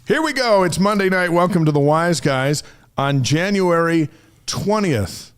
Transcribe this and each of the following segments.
Here we go. It's Monday night. Welcome to the Wise Guys on January 20th.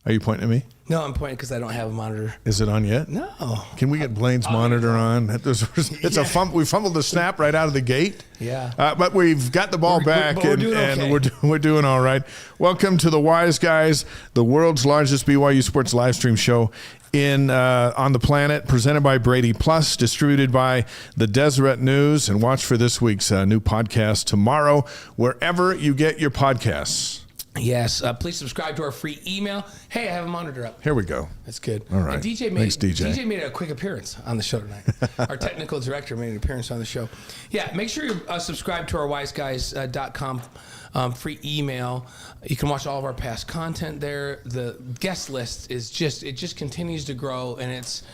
Are you pointing at me? No, I'm pointing because I don't have a monitor. Is it on yet? No. Can we get Blaine's monitor on? It's a fumble. We fumbled the snap right out of the gate. Yeah. But we've got the ball back, we're doing okay. and we're doing all right. Welcome to the Wise Guys, the world's largest BYU sports live stream show on the planet, presented by Brady Plus, distributed by the Deseret News, and watch for this week's new podcast tomorrow, wherever you get your podcasts. Yes, please subscribe to our free email. Hey, I have a monitor up. Here we go. That's good. All right. And Thanks, DJ. DJ made a quick appearance on the show tonight. Our technical director made an appearance on the show. Yeah, make sure you subscribe to our wiseguys.com free email. You can watch all of our past content there. The guest list is just continues to grow, and it's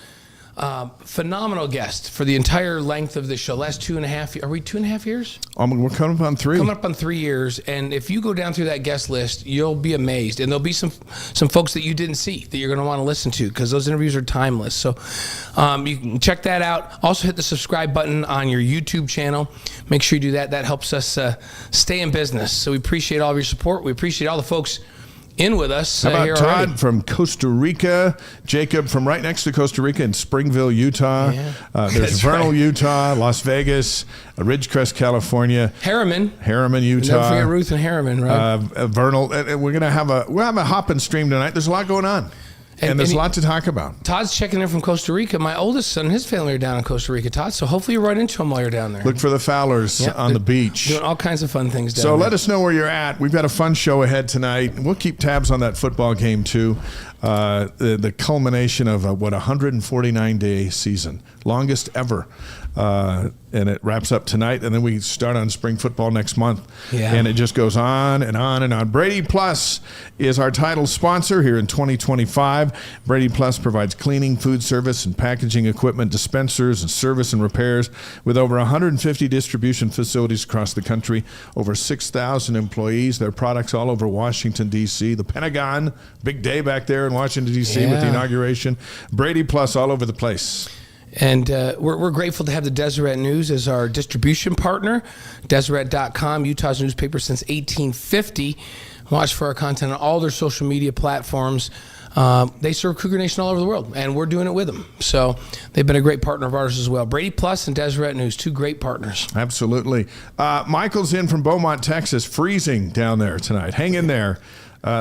phenomenal guest for the entire length of the show. Last 2.5 years. Are we 2.5 years? We're coming up on 3. Coming up on 3 years. And if you go down through that guest list, you'll be amazed. And there'll be some folks that you didn't see that you're going to want to listen to, because those interviews are timeless. So you can check that out. Also hit the subscribe button on your YouTube channel. Make sure you do that. That helps us stay in business. So we appreciate all of your support. We appreciate all the folks in with us. How about here Todd already from Costa Rica, Jacob from right next to Costa Rica in Springville, Utah. Yeah. There's Vernal, Utah, Las Vegas, Ridgecrest, California. Harriman, Utah. Never forget Ruth and Harriman, right? Vernal. We're gonna have a hop and stream tonight. There's a lot going on. And there's a lot to talk about. Todd's checking in from Costa Rica. My oldest son and his family are down in Costa Rica, Todd. So hopefully you run into them while you're down there. Look for the Fowlers on the beach. Doing all kinds of fun things down there. So let us know where you're at. We've got a fun show ahead tonight. We'll keep tabs on that football game, too. The culmination of a 149-day season. Longest ever. And it wraps up tonight, and then we start on spring football next month. Yeah. And it just goes on and on and on. Brady Plus is our title sponsor here in 2025. Brady Plus provides cleaning, food service, and packaging equipment, dispensers, and service and repairs with over 150 distribution facilities across the country, over 6,000 employees. Their products all over Washington, D.C., the Pentagon, big day back there in Washington, D.C. with the inauguration. Brady Plus all over the place. And we're grateful to have the Deseret News as our distribution partner. Deseret.com, Utah's newspaper since 1850. Watch for our content on all their social media platforms. They serve Cougar Nation all over the world, and we're doing it with them. So they've been a great partner of ours as well. Brady Plus and Deseret News, two great partners. Absolutely. Michael's in from Beaumont, Texas, freezing down there tonight. Hang in there.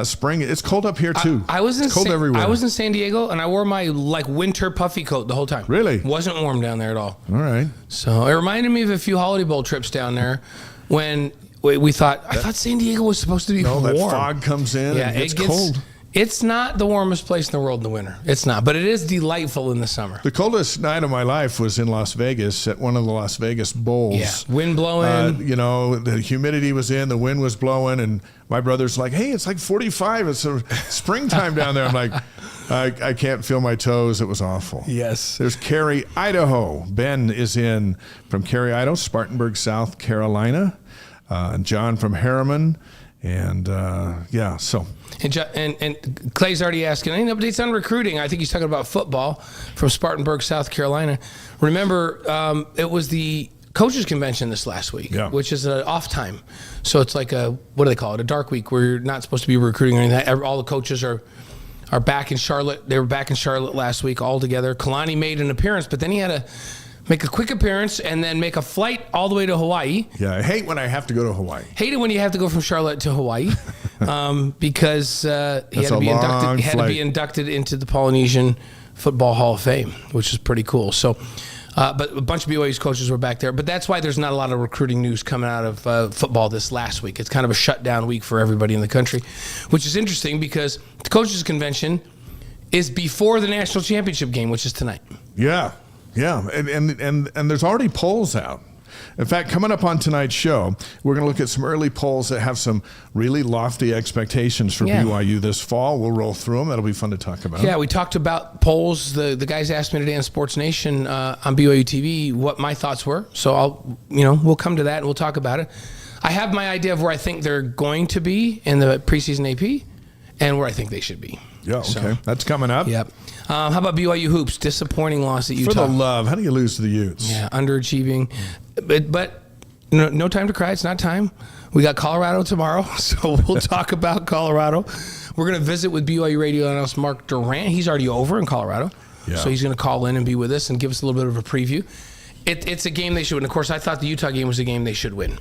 Spring, it's cold up here too. It's cold everywhere. I was in San Diego, and I wore my winter puffy coat the whole time. Really? Wasn't warm down there at all. All right. So it reminded me of a few Holiday Bowl trips down there when we thought, I thought San Diego was supposed to be warm. That fog comes in and it gets cold. It's not the warmest place in the world in the winter. It's not, but it is delightful in the summer. The coldest night of my life was in Las Vegas at one of the Las Vegas bowls. Yeah, wind blowing. The humidity was in, the wind was blowing, and my brother's like, hey, it's like 45. It's springtime down there. I'm like, I can't feel my toes. It was awful. Yes. There's Cary, Idaho. Ben is in from Cary, Idaho, Spartanburg, South Carolina. And John from Harriman. And so. And Clay's already asking, any updates on recruiting? I think he's talking about football from Spartanburg, South Carolina. Remember, it was the coaches convention this last week, which is an off time. So it's like what do they call it? A dark week where you're not supposed to be recruiting or anything. All the coaches are back in Charlotte. They were back in Charlotte last week all together. Kalani made an appearance, but then he had to make a quick appearance and then make a flight all the way to Hawaii. Yeah, I hate when I have to go to Hawaii. Hate it when you have to go from Charlotte to Hawaii because he had to be inducted into the Polynesian Football Hall of Fame, which is pretty cool. So, but a bunch of BYU's coaches were back there. But that's why there's not a lot of recruiting news coming out of football this last week. It's kind of a shutdown week for everybody in the country, which is interesting because the coaches convention is before the national championship game, which is tonight. Yeah. Yeah, and there's already polls out. In fact, coming up on tonight's show, we're going to look at some early polls that have some really lofty expectations for BYU this fall. We'll roll through them. That'll be fun to talk about. Yeah, we talked about polls. The guys asked me today on Sports Nation on BYU TV what my thoughts were. So we'll come to that and we'll talk about it. I have my idea of where I think they're going to be in the preseason AP and where I think they should be. Yeah, okay. So, that's coming up. Yep. How about BYU Hoops? Disappointing loss at Utah. For the love. How do you lose to the Utes? Yeah, underachieving. But No time to cry. It's not time. We got Colorado tomorrow, so we'll talk about Colorado. We're going to visit with BYU radio analyst Mark Durant. He's already over in Colorado, so he's going to call in and be with us and give us a little bit of a preview. It's a game they should win. Of course, I thought the Utah game was a game they should win.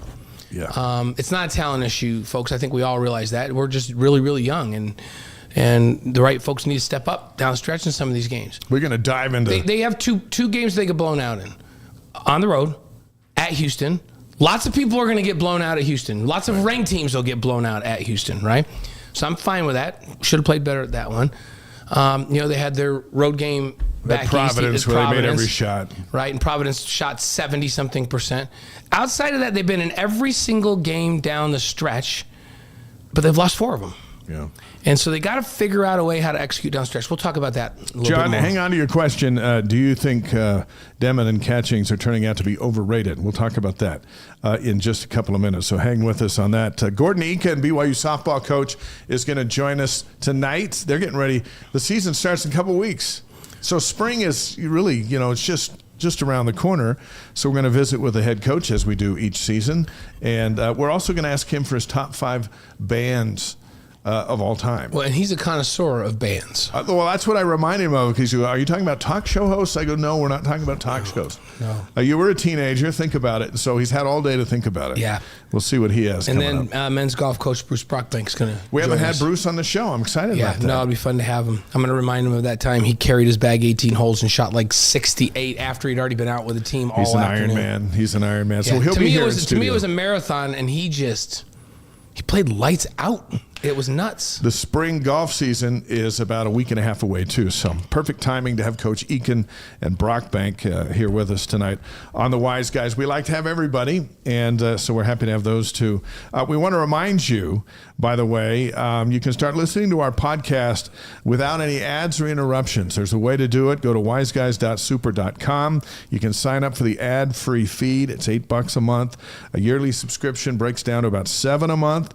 Yeah. It's not a talent issue, folks. I think we all realize that. We're just really, really young, and the right folks need to step up down the stretch in some of these games. We're going to dive into... They have two games they get blown out in. On the road, at Houston. Lots of people are going to get blown out at Houston. Lots of ranked teams will get blown out at Houston, right? So I'm fine with that. Should have played better at that one. They had their road game back Providence, east. where they made every shot. Right, and Providence shot 70-something%. Outside of that, they've been in every single game down the stretch, but they've lost 4 of them. Yeah. And so they got to figure out a way how to execute down stretch. We'll talk about that a little John, bit more. hang on to your question. Do you think Demon and Catchings are turning out to be overrated? We'll talk about that in just a couple of minutes. So hang with us on that. Gordon Eakin, BYU softball coach, is going to join us tonight. They're getting ready. The season starts in a couple of weeks. So spring is really, it's just around the corner. So we're going to visit with the head coach as we do each season. And we're also going to ask him for his top 5 bands of all time. Well, and he's a connoisseur of bands. Well, that's what I reminded him of, because he goes, are you talking about talk show hosts? I go, no, we're not talking about talk shows. No. You were a teenager. Think about it. So he's had all day to think about it. Yeah. We'll see what he has and coming then up. men's golf coach Bruce Brockbank is going to We haven't had Bruce on the show. I'm excited about that. No, it'll be fun to have him. I'm going to remind him of that time he carried his bag 18 holes and shot like 68 after he'd already been out with the team all afternoon. He's an Iron Man. Yeah. So he'll be here in To studio. me, it was a marathon, and he played lights out. It was nuts. The spring golf season is about a week and a half away, too. So perfect timing to have Coach Eakin and Brockbank here with us tonight on The Wise Guys. We like to have everybody, and so we're happy to have those two. We want to remind you, by the way, you can start listening to our podcast without any ads or interruptions. There's a way to do it. Go to wiseguys.super.com. You can sign up for the ad-free feed. It's $8 a month. A yearly subscription breaks down to about $7 a month.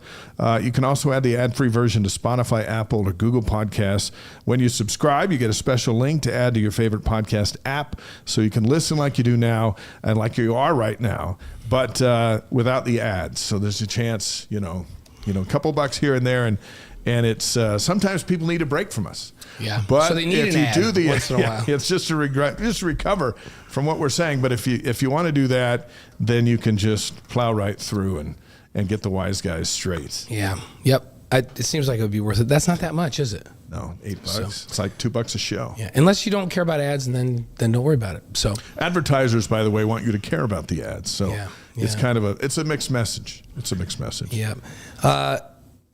You can also add the ad-free version to Spotify, Apple, or Google Podcasts. When you subscribe, you get a special link to add to your favorite podcast app, so you can listen like you do now and like you are right now, but without the ads. So there's a chance, a couple bucks here and there, and it's sometimes people need a break from us. Yeah, but so they need if an you ad do the once in a while. it's just to recover from what we're saying. But if you want to do that, then you can just plow right through and get the Wise Guys straight. Yeah. Yep. It seems like it would be worth it. That's not that much, is it? No, $8. So, it's like $2 a show. Yeah, unless you don't care about ads, and then don't worry about it. So advertisers, by the way, want you to care about the ads. So it's kind of it's a mixed message. It's a mixed message. Yeah.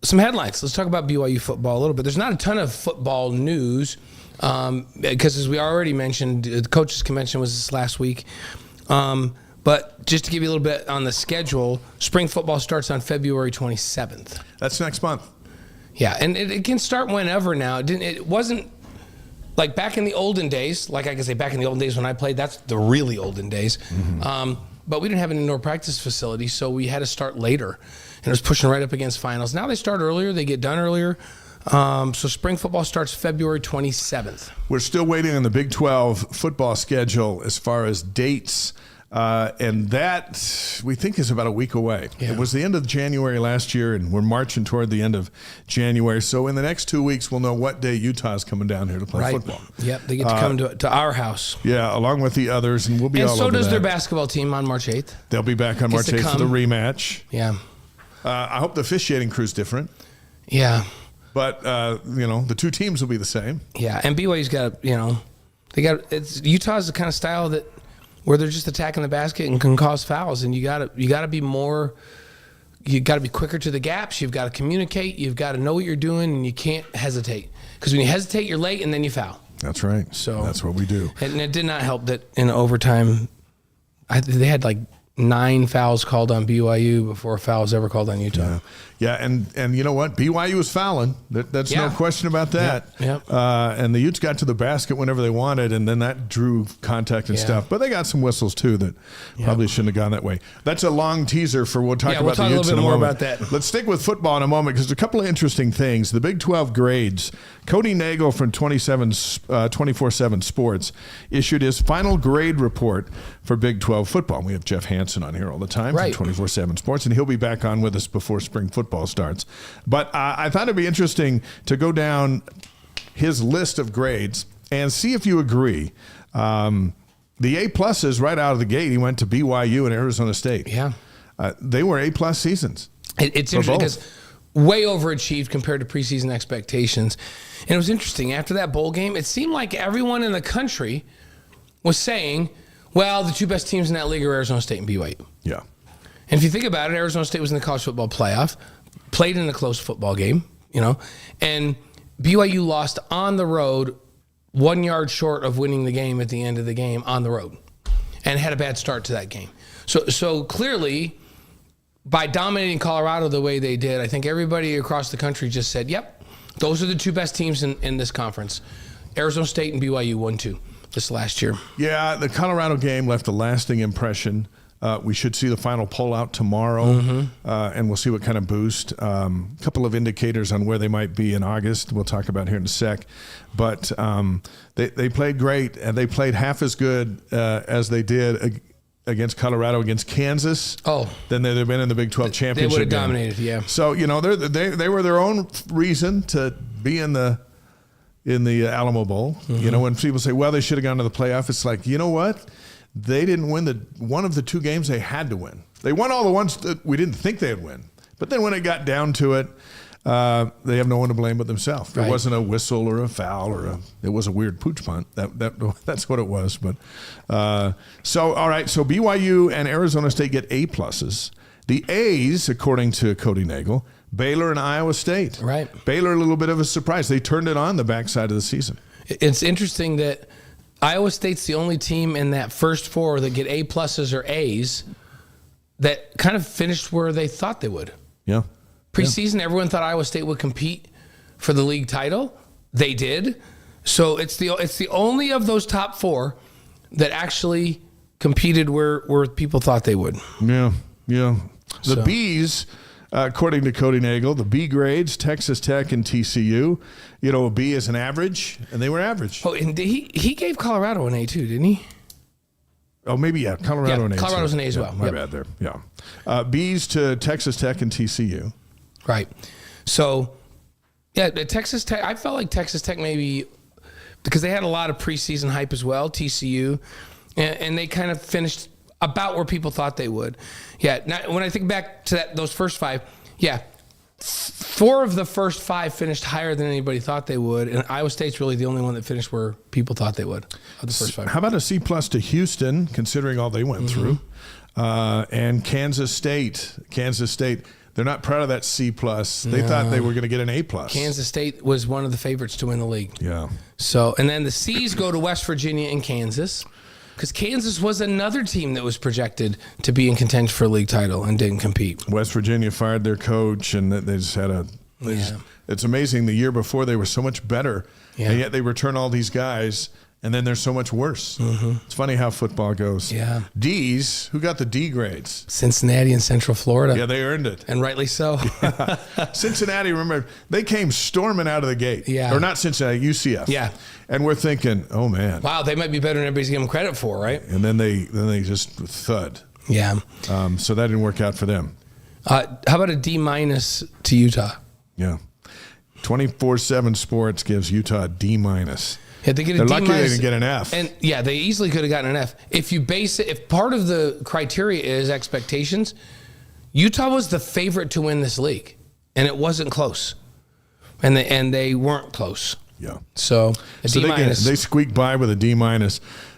Some headlines. Let's talk about BYU football a little bit. There's not a ton of football news because, as we already mentioned, the coaches' convention was this last week. But just to give you a little bit on the schedule, spring football starts on February 27th. That's next month. Yeah, and it can start whenever now. It wasn't like back in the olden days, like I can say back in the olden days when I played, that's the really olden days. Mm-hmm. But we didn't have an indoor practice facility, so we had to start later. And it was pushing right up against finals. Now they start earlier, they get done earlier. So spring football starts February 27th. We're still waiting on the Big 12 football schedule as far as dates. And that, we think, is about a week away. Yeah. It was the end of January last year, and we're marching toward the end of January. So in the next 2 weeks, we'll know what day Utah's coming down here to play football. Yep, they get to come to our house. Yeah, along with the others, and we'll be all over that. And so does their basketball team on March 8th. They'll be back on March 8th for the rematch. Yeah. I hope the officiating crew's different. Yeah. But, the two teams will be the same. Yeah, and BYU's got, Utah's the kind of style that where they're just attacking the basket and can cause fouls, and you got to be quicker to the gaps. You've got to communicate. You've got to know what you're doing, and you can't hesitate, because when you hesitate, you're late, and then you foul. That's right. So that's what we do. And it did not help that in overtime, they had like 9 fouls called on BYU before a foul was ever called on Utah. Yeah, and you know what? BYU was fouling. That's no question about that. Yep. And the Utes got to the basket whenever they wanted, and then that drew contact and stuff. But they got some whistles, too, that probably shouldn't have gone that way. That's a long teaser for we'll talk about the Utes in a moment. We'll talk a little bit more about that. Let's stick with football in a moment, because there's a couple of interesting things. The Big 12 grades. Cody Nagel from 24/7 Sports issued his final grade report for Big 12 football. We have Jeff Hansen Hansen on here all the time right. from 24/7 Sports, and he'll be back on with us before spring football starts. But I thought it'd be interesting to go down his list of grades and see if you agree. The A-pluses right out of the gate, he went to BYU and Arizona State. Yeah. They were A-plus seasons. It's interesting because way overachieved compared to preseason expectations. And it was interesting. After that bowl game, it seemed like everyone in the country was saying, well, the two best teams in that league are Arizona State and BYU. Yeah. And if you think about it, Arizona State was in the college football playoff, played in a close football game, and BYU lost on the road 1 yard short of winning the game at the end of the game on the road and had a bad start to that game. So clearly, by dominating Colorado the way they did, I think everybody across the country just said, yep, those are the two best teams in this conference. Arizona State and BYU 1-2 this last year. Yeah, the Colorado game left a lasting impression. We should see the final poll out tomorrow, and we'll see what kind of boost. A couple of indicators on where they might be in August we'll talk about here in a sec. But they played great, and they played half as good as they did against Colorado, against Kansas. Than they'd have been in the Big 12 championship. They would have dominated, yeah. So, they were their own reason to be in the Alamo Bowl. When people say, well, they should have gone to the playoff, it's like, you know what? They didn't win one of the two games they had to win. They won all the ones that we didn't think they'd win. But then when it got down to it, they have no one to blame but themselves. There wasn't a whistle or a foul it was a weird pooch punt. That's what it was. But all right. So BYU and Arizona State get A-pluses. The A's, according to Cody Nagel, Baylor and Iowa State. Right. Baylor, a little bit of a surprise. They turned it on the backside of the season. It's interesting that Iowa State's the only team in that first four that get A-pluses or A's that kind of finished where they thought they would. Yeah. Preseason, everyone thought Iowa State would compete for the league title. They did. So it's the only of those top four that actually competed where people thought they would. Yeah. The B's, according to Cody Nagel, the B grades, Texas Tech and TCU. A B is an average, and they were average. Oh, and he gave Colorado an A too, didn't he? Oh, maybe, yeah. Colorado an A. Colorado's an A as well. My bad there. Yeah. B's to Texas Tech and TCU. Right. So, yeah, Texas Tech, I felt like Texas Tech maybe, because they had a lot of preseason hype as well, TCU, and they kind of finished about where people thought they would. Yeah, now, when I think back to those first five, yeah, 4 of the first 5 finished higher than anybody thought they would, and Iowa State's really the only one that finished where people thought they would of the first 5. How about a C+ to Houston, considering all they went through, and Kansas State. They're not proud of that C+. They thought they were going to get an A+. Kansas State was one of the favorites to win the league. Yeah. So, and then the C's go to West Virginia and Kansas, because Kansas was another team that was projected to be in contention for a league title and didn't compete. West Virginia fired their coach, and they just had it's amazing. The year before, they were so much better, and yet they return all these guys, and then they're so much worse. It's funny how football goes. Yeah. D's, who got the D grades? Cincinnati and Central Florida. Yeah, they earned it. And rightly so. Cincinnati, remember, they came storming out of the gate. Yeah. Or not Cincinnati, UCF. Yeah. And we're thinking, oh, man. Wow, they might be better than everybody's giving them credit for, right? And then they just thud. Yeah. So that didn't work out for them. How about a D- to Utah? Yeah. 24/7 Sports gives Utah a D-. Yeah, they get a They're D-. lucky they didn't get an F. And yeah, they easily could have gotten an F. If part of the criteria is expectations, Utah was the favorite to win this league, and it wasn't close. And they weren't close. Yeah. So a D-. They squeaked by with a D-.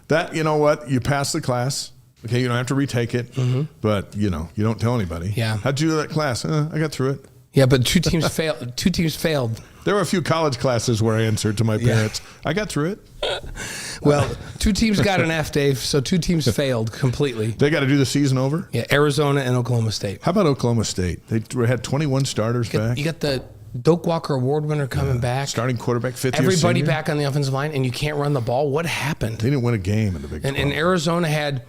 That, you know what? You pass the class. Okay, you don't have to retake it, but you don't tell anybody. Yeah. How'd you do that class? I got through it. Yeah, but two teams failed. There were a few college classes where I answered to my parents. I got through it. Well, 2 teams got an F, Dave, so 2 teams failed completely. They got to do the season over? Yeah, Arizona and Oklahoma State. How about Oklahoma State? They had 21 starters back. You got the Doak Walker Award winner coming back. Starting quarterback, 5th-year Everybody senior. back on the offensive line, and you can't run the ball. What happened? They didn't win a game in the Big 12. And Arizona had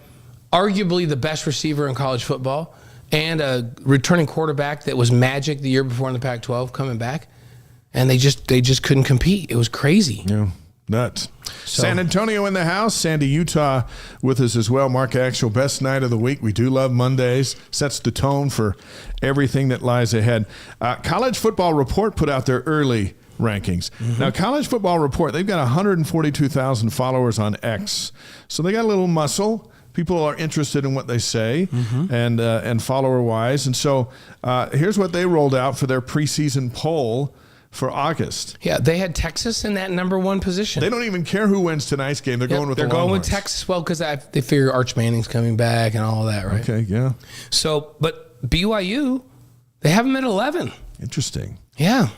arguably the best receiver in college football and a returning quarterback that was magic the year before in the Pac-12 coming back, and they just couldn't compete. It was crazy. Yeah. Nuts. San Antonio in the house. Sandy, Utah with us as well. Mark Axel, best night of the week. We do love Mondays. Sets the tone for everything that lies ahead. College Football Report put out their early rankings. Now, College Football Report, they've got 142,000 followers on X. So they got a little muscle. People are interested in what they say and follower-wise. And so here's what they rolled out for their preseason poll for August. Yeah, they had Texas in that number 1 position. They don't even care who wins tonight's game. They're going with the Longhorns. They're going with Texas, well, because they figure Arch Manning's coming back and all of that, right? Okay, yeah. So, but BYU, they have them at 11. Interesting. Yeah.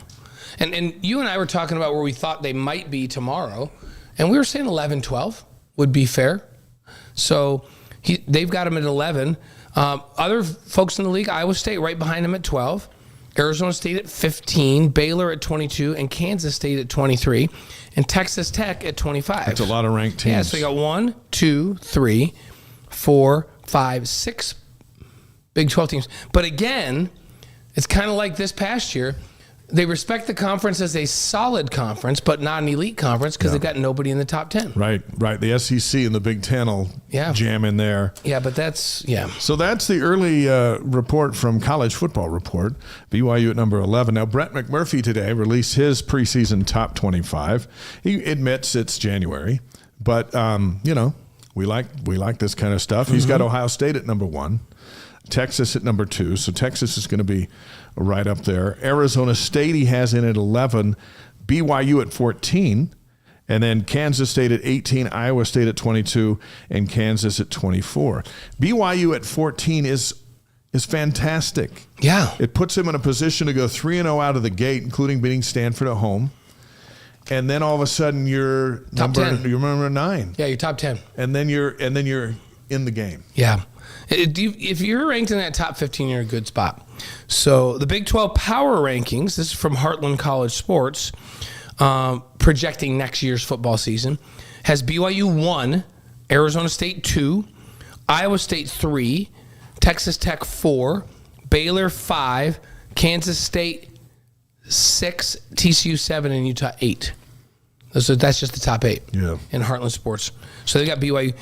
And you and I were talking about where we thought they might be tomorrow, and we were saying 11, 12 would be fair. So they've got them at 11. Other folks in the league, Iowa State right behind them at 12. Arizona State at 15, Baylor at 22, and Kansas State at 23, and Texas Tech at 25. That's a lot of ranked teams. Yeah, so you got 1, 2, 3, 4, 5, 6 Big 12 teams. But again, it's kind of like this past year. They respect the conference as a solid conference, but not an elite conference because they've got nobody in the top 10. Right. The SEC and the Big Ten will jam in there. Yeah, but that's, So that's the early report from College Football Report. BYU at number 11. Now, Brett McMurphy today released his preseason top 25. He admits it's January, but, we like this kind of stuff. He's got Ohio State at number 1. Texas at number 2, so Texas is going to be right up there. Arizona State he has in at 11, BYU at 14, and then Kansas State at 18, Iowa State at 22, and Kansas at 24. BYU at 14 is fantastic. Yeah. It puts him in a position to go 3-0 out of the gate, including beating Stanford at home. And then all of a sudden you're top 10. You're number 9. Yeah, you're top 10. And then you're in the game. Yeah. If you're ranked in that top 15, you're in a good spot. So the Big 12 Power Rankings, this is from Heartland College Sports, projecting next year's football season, has BYU 1, Arizona State 2, Iowa State 3, Texas Tech 4, Baylor 5, Kansas State 6, TCU 7, and Utah 8. So that's just the top 8 in Heartland Sports. So they got BYU.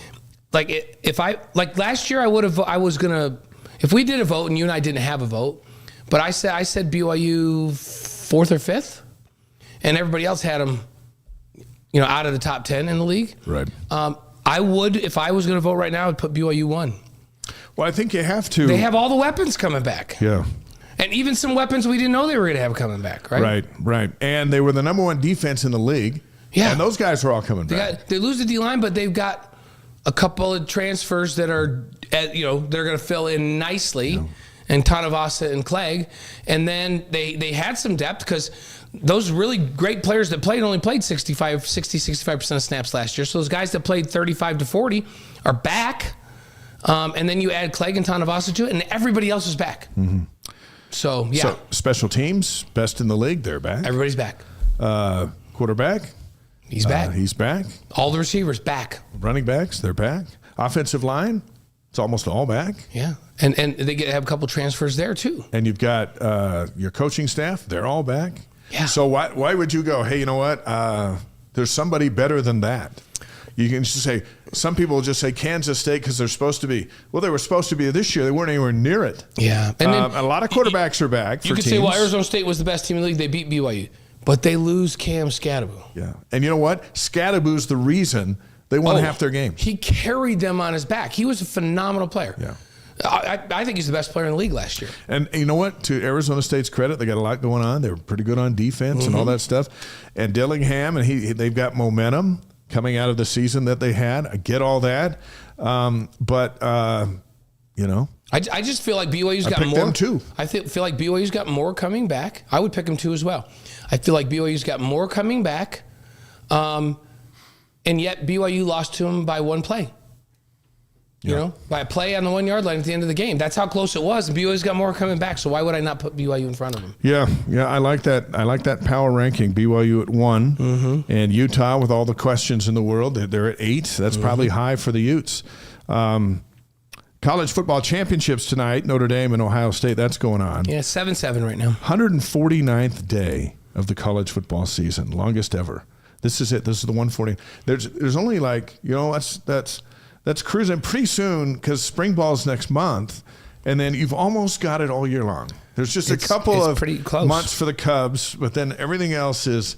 Like last year, if we did a vote and you and I didn't have a vote, but I said BYU 4th or 5th, and everybody else had them, out of the top 10 in the league. Right. I would, if I was going to vote right now, I'd put BYU 1. Well, I think you have to. They have all the weapons coming back. Yeah. And even some weapons we didn't know they were going to have coming back, right? Right. And they were the number 1 defense in the league. Yeah. And those guys are all coming back. They lose the D-line, but they've got a couple of transfers that are, they're going to fill in nicely, and Tonavasa and Clegg. And then they had some depth because those really great players that only played 65% of snaps last year. So those guys that played 35 to 40 are back. And then you add Clegg and Tonavasa to it, and everybody else is back. Mm-hmm. So, yeah. So special teams, best in the league, they're back. Everybody's back. Quarterback. He's back. He's back. All the receivers back. Running backs, they're back. Offensive line, it's almost all back. Yeah. And they have a couple transfers there too. And you've got your coaching staff, they're all back. Yeah. So why would you go, hey, you know what? There's somebody better than that. You can just say, some people will just say Kansas State because they're supposed to be. Well, they were supposed to be this year. They weren't anywhere near it. Yeah. And then, a lot of quarterbacks are back. You could say, well, Arizona State was the best team in the league. They beat BYU. But they lose Cam Scadaboo. Yeah. And you know what? Scadaboo's the reason they won half their games. He carried them on his back. He was a phenomenal player. Yeah. I think he's the best player in the league last year. And you know what? To Arizona State's credit, they got a lot going on. They were pretty good on defense and all that stuff. And Dillingham, and they've got momentum coming out of the season that they had. I get all that. I just feel like BYU's got more. Them too. I feel like BYU's got more coming back. I would pick them too as well. I feel like BYU's got more coming back, and yet BYU lost to them by 1 play. By a play on the 1 yard line at the end of the game. That's how close it was. And BYU's got more coming back. So why would I not put BYU in front of them? Yeah. I like that. I like that power ranking. BYU at 1, and Utah with all the questions in the world. They're at 8. That's probably high for the Utes. College football championships tonight. Notre Dame and Ohio State. That's going on. Yeah, 7-7 right now. 149th day of the college football season, longest ever. This is it. This is the 140. There's only that's cruising pretty soon because spring ball's next month, and then you've almost got it all year long. There's just a couple of months for the Cubs, but then everything else is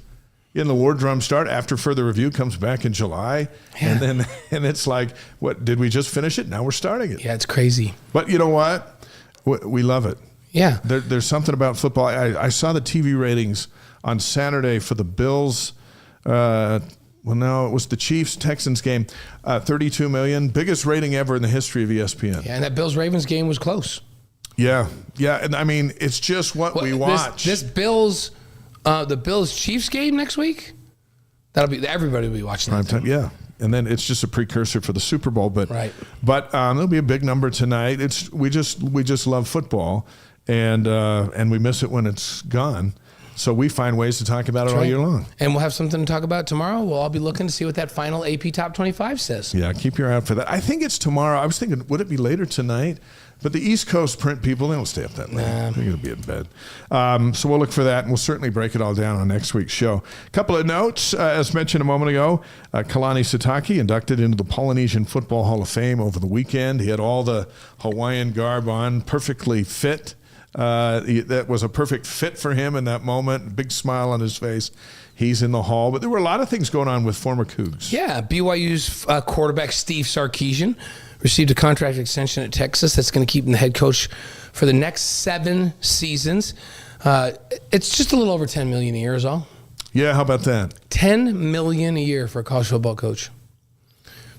in the war drum start after further review comes back in July. Yeah. And it's like, what, did we just finish it? Now we're starting it. Yeah, it's crazy. But you know what? We love it. Yeah. There's something about football. I saw the TV ratings on Saturday for the Bills. No, it was the Chiefs-Texans game, 32 million, biggest rating ever in the history of ESPN. Yeah, and that Bills-Ravens game was close. Yeah, and I mean, it's just what we watch. This the Bills-Chiefs game next week, everybody will be watching that. Time, yeah. And then it's just a precursor for the Super Bowl, but there'll be a big number tonight. We just love football, and we miss it when it's gone. So we find ways to talk about it all year long. And we'll have something to talk about tomorrow. We'll all be looking to see what that final AP Top 25 says. Yeah, keep your eye out for that. I think it's tomorrow. I was thinking, would it be later tonight? But the East Coast print people, they don't stay up that late. They're going to be in bed. So we'll look for that, and we'll certainly break it all down on next week's show. A couple of notes, as mentioned a moment ago, Kalani Sitake inducted into the Polynesian Football Hall of Fame over the weekend. He had all the Hawaiian garb on, perfectly fit. That was a perfect fit for him in that moment. Big smile on his face. He's in the hall. But there were a lot of things going on with former Cougs. Yeah, BYU's quarterback Steve Sarkisian received a contract extension at Texas that's going to keep him the head coach for the next 7 seasons. It's just a little over $10 million a year is all. Yeah, how about that? $10 million a year for a college football coach.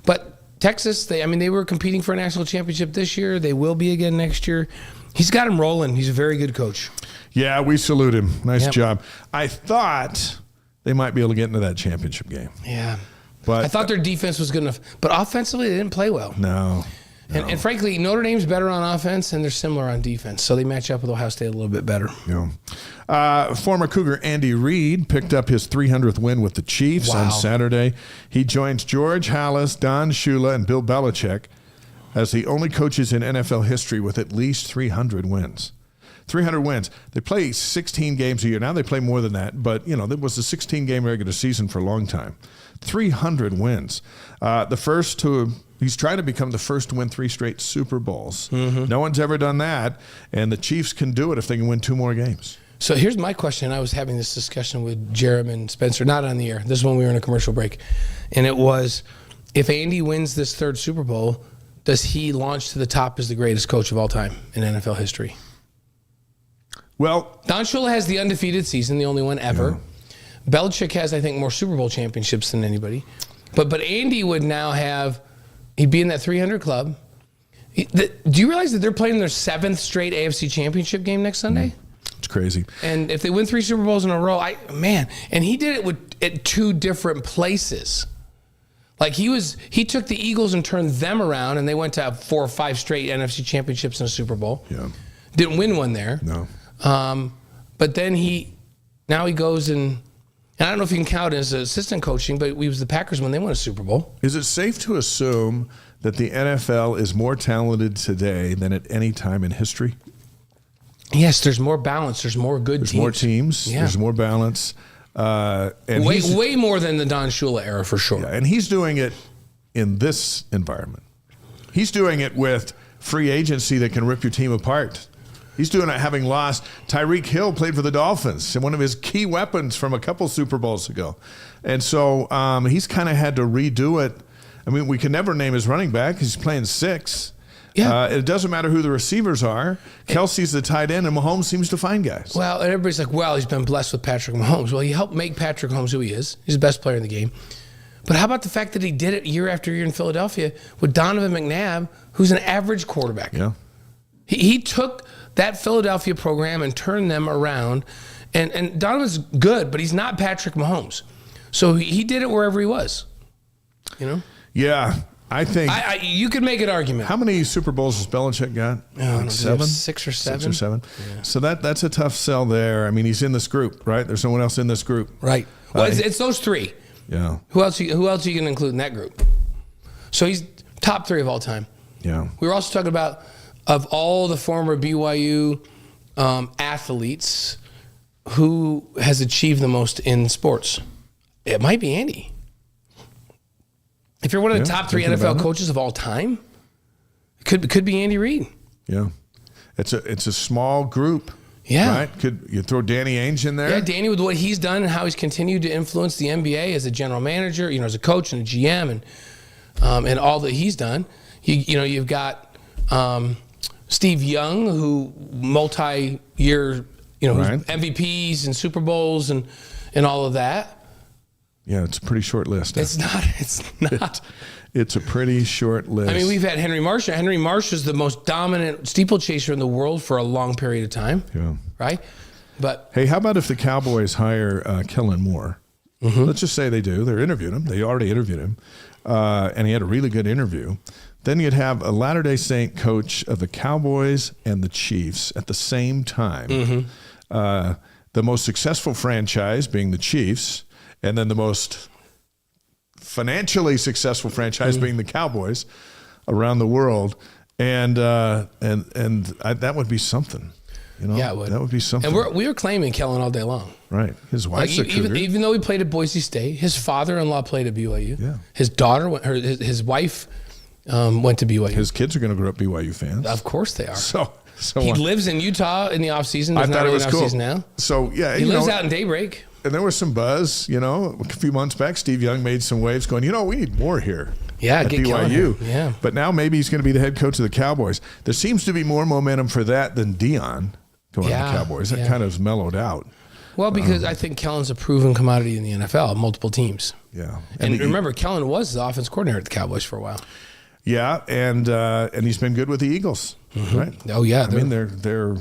But Texas, they were competing for a national championship this year. They will be again next year. He's got him rolling. He's a very good coach. Yeah, we salute him. Nice job. I thought they might be able to get into that championship game. Yeah. But I thought their defense was good enough. But offensively, they didn't play well. No. And frankly, Notre Dame's better on offense, and they're similar on defense. So they match up with Ohio State a little bit better. Yeah. Former Cougar Andy Reid picked up his 300th win with the Chiefs on Saturday. He joins George Halas, Don Shula, and Bill Belichick as the only coaches in NFL history with at least 300 wins. 300 wins. They play 16 games a year. Now they play more than that, but, there was a 16-game regular season for a long time. 300 wins. He's trying to become the first to win 3 straight Super Bowls. Mm-hmm. No one's ever done that, and the Chiefs can do it if they can win 2 more games. So here's my question. I was having this discussion with Jeremy and Spencer, not on the air. This is when we were in a commercial break. And it was, if Andy wins this 3rd Super Bowl, does he launch to the top as the greatest coach of all time in NFL history? Well, Don Shula has the undefeated season, the only one ever. Yeah. Belichick has, I think, more Super Bowl championships than anybody. But Andy would now he'd be in that 300 club. Do you realize that they're playing their 7th straight AFC championship game next Sunday? It's crazy. And if they win 3 Super Bowls in a row, and he did it at 2 different places. Like he took the Eagles and turned them around, and they went to 4 or 5 straight NFC championships in a Super Bowl. Yeah. Didn't win one there. No. But then he goes and I don't know if you can count as assistant coaching, but he was the Packers when they won a Super Bowl. Is it safe to assume that the NFL is more talented today than at any time in history? Yes, there's more balance. There's more good teams. There's more teams. Yeah. There's more balance. And way more than the Don Shula era, for sure. Yeah, and he's doing it in this environment. He's doing it with free agency that can rip your team apart. He's doing it having lost. Tyreek Hill played for the Dolphins, and one of his key weapons from a couple Super Bowls ago. And so he's kind of had to redo it. I mean, we can never name his running back. He's playing 6. Yeah. It doesn't matter who the receivers are. Kelsey's the tight end, and Mahomes seems to find guys. Well, and everybody's like, well, he's been blessed with Patrick Mahomes. Well, he helped make Patrick Mahomes who he is. He's the best player in the game. But how about the fact that he did it year after year in Philadelphia with Donovan McNabb, who's an average quarterback? Yeah. He took that Philadelphia program and turned them around. And Donovan's good, but he's not Patrick Mahomes. So he did it wherever he was. Yeah. I think you could make an argument. How many Super Bowls has Belichick got? Like 7? 6 or 7. 6 or 7. Yeah. So that's a tough sell there. I mean, he's in this group, right? There's no one else in this group. Right. Well, it's those 3. Yeah. Who else are you going to include in that group? So he's top 3 of all time. Yeah. We were also talking about, of all the former BYU athletes, who has achieved the most in sports? it might be Andy. If you're one of the top 3 NFL coaches of all time, it could be Andy Reid. Yeah. It's a small group. Yeah. Right? Could you throw Danny Ainge in there? Yeah, Danny, with what he's done and how he's continued to influence the NBA as a general manager, as a coach and a GM and all that he's done. You've got Steve Young, who multi-year, right. MVPs and Super Bowls and all of that. Yeah, it's a pretty short list. It's not. It's a pretty short list. I mean, we've had Henry Marsh. Henry Marsh is the most dominant steeplechaser in the world for a long period of time. Yeah. Right? But hey, how about if the Cowboys hire Kellen Moore? Mm-hmm. Let's just say they do. They're interviewing him. They already interviewed him. And he had a really good interview. Then you'd have a Latter-day Saint coach of the Cowboys and the Chiefs at the same time. Mm-hmm. The most successful franchise being the Chiefs, and then the most financially successful franchise being the Cowboys around the world, and that would be something. Yeah, it would. That would be something. And we were claiming Kellen all day long. Right. His wife's a Cougar. Even though he played at Boise State, his father-in-law played at BYU. Yeah. His daughter, his wife, went to BYU. His kids are going to grow up BYU fans. Of course they are. So he lives in Utah in the off season. I thought it was cool. Now. So yeah, he lives out in Daybreak. And there was some buzz, a few months back. Steve Young made some waves going, we need more here. Yeah, at get BYU. Yeah. But now maybe he's going to be the head coach of the Cowboys. There seems to be more momentum for that than Dion going to the Cowboys. That kind of mellowed out. Well, because I think Kellen's a proven commodity in the NFL, multiple teams. Yeah. And remember, Kellen was the offense coordinator at the Cowboys for a while. Yeah, and he's been good with the Eagles, right? Oh yeah, I mean they're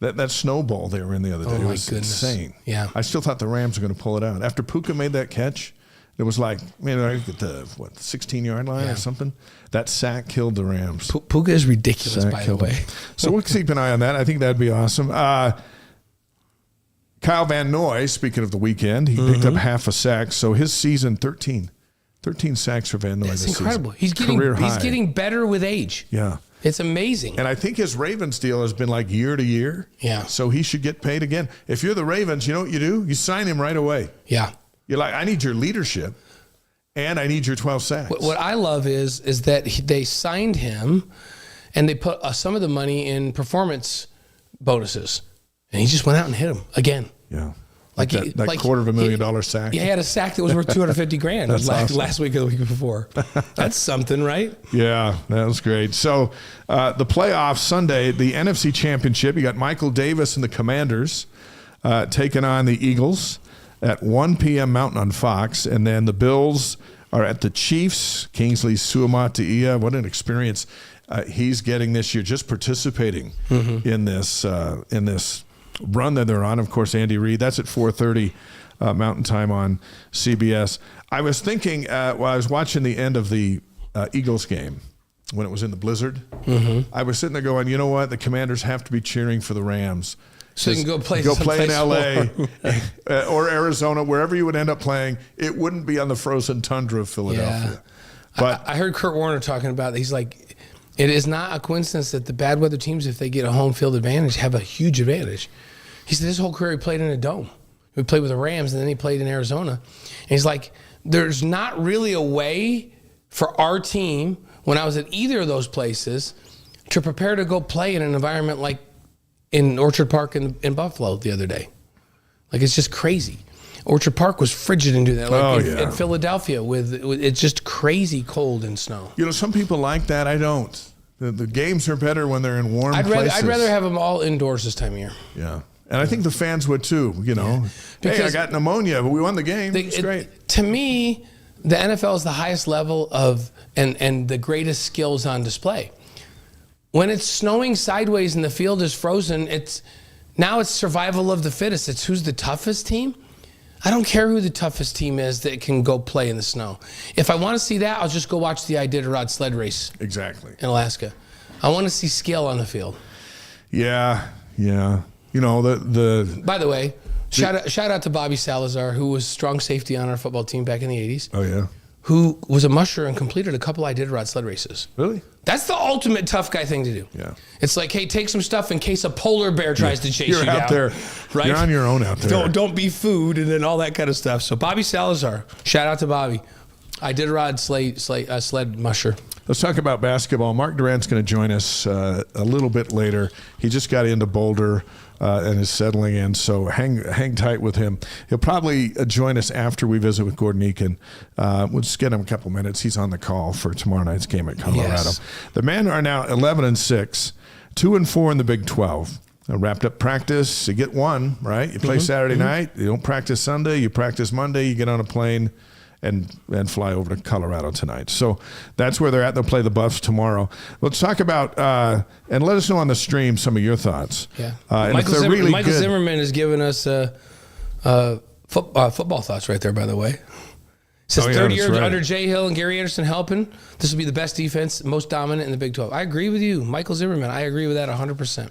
that snowball they were in the other day was insane. Yeah, I still thought the Rams were going to pull it out after Puka made that catch. It was like, at the 16-yard line or something. That sack killed the Rams. Puka is ridiculous, by the way. So we'll keep an eye on that. I think that'd be awesome. Kyle Van Noy, speaking of the weekend, he picked up half a sack. So his season, 13 sacks for Van Noy this season. That's incredible. He's getting better with age. Yeah. It's amazing. And I think his Ravens deal has been like year to year. Yeah. So he should get paid again. If you're the Ravens, you know what you do? You sign him right away. Yeah. You're like, I need your leadership and I need your 12 sacks. What I love is that they signed him and they put some of the money in performance bonuses. And he just went out and hit him again. Yeah. Like that $250,000 sack. He had a sack that was worth $250,000 That's awesome. last week or the week before. That's something, right? Yeah, that was great. So the playoffs Sunday, the NFC Championship, you got Michael Davis and the Commanders taking on the Eagles at 1 p.m. Mountain on Fox. And then the Bills are at the Chiefs. Kingsley Suamataia, what an experience he's getting this year, just participating in this run that they're on. Of course, Andy Reid, that's at 4:30 Mountain Time on CBS. I was thinking while I was watching the end of the Eagles game when it was in the blizzard, I was sitting there going, you know what? The Commanders have to be cheering for the Rams. So you can go play in L.A. or Arizona, wherever you would end up playing. It wouldn't be on the frozen tundra of Philadelphia. Yeah. But I heard Kurt Warner talking about it. He's like, it is not a coincidence that the bad weather teams, if they get a home field advantage, have a huge advantage. He said his whole career he played in a dome. He played with the Rams, and then he played in Arizona. And he's like, there's not really a way for our team, when I was at either of those places, to prepare to go play in an environment like in Orchard Park in Buffalo the other day. Like, it's just crazy. Orchard Park was frigid and do that. Like in Philadelphia, with it's just crazy cold and snow. Some people like that. I don't. The games are better when they're in warm places. I'd rather have them all indoors this time of year. Yeah. And I think the fans would too, Hey, I got pneumonia, but we won the game. It's great. To me, the NFL is the highest level of and the greatest skills on display. When it's snowing sideways and the field is frozen, it's survival of the fittest. It's who's the toughest team. I don't care who the toughest team is that can go play in the snow. If I want to see that, I'll just go watch the Iditarod sled race. Exactly. In Alaska. I want to see skill on the field. Yeah. By the way, shout out to Bobby Salazar, who was strong safety on our football team back in the 80s. Oh, yeah. who was a musher and completed a couple Iditarod sled races. Really? That's the ultimate tough guy thing to do. Yeah. It's like, hey, take some stuff in case a polar bear tries to chase You're you down. out there. Right? You're on your own out there. Don't be food and then all that kind of stuff. So Bobby Salazar, shout out to Bobby. Iditarod sled musher. Let's talk about basketball. Mark Durant's going to join us a little bit later. He just got into Boulder and is settling in, so hang tight with him. He'll probably join us after we visit with Gordon Eakin. We'll just get him a couple minutes. He's on the call for tomorrow night's game at Colorado. Yes. The men are now 11-6, 2-4 in the Big 12. Wrapped up practice. You get one, right? You play Saturday night. You don't practice Sunday. You practice Monday. You get on a plane and fly over to Colorado tonight. So that's where they're at. They'll play the Buffs tomorrow. Let's talk about, and let us know on the stream some of your thoughts. Yeah. Michael Zimmerman has given us football thoughts right there, by the way. Says third year under Jay Hill and Gary Anderson helping, this will be the best defense, most dominant in the Big 12. I agree with you. Michael Zimmerman, I agree with that 100%.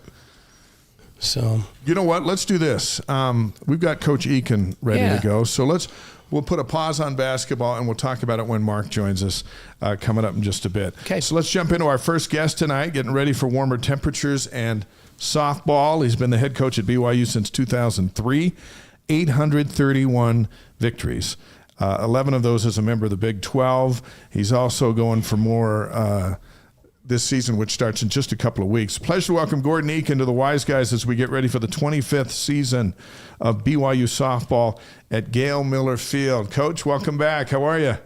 So, you know what? Let's do this. We've got Coach Eakin ready to go. So we'll put a pause on basketball, and we'll talk about it when Mark joins us coming up in just a bit. Okay. So let's jump into our first guest tonight, getting ready for warmer temperatures and softball. He's been the head coach at BYU since 2003, 831 victories. 11 of those as a member of the Big 12. He's also going for more this season, which starts in just a couple of weeks. Pleasure to welcome Gordon Eakin to the Wise Guys as we get ready for the 25th season of BYU Softball at Gail Miller Field. Coach, welcome back. How are you?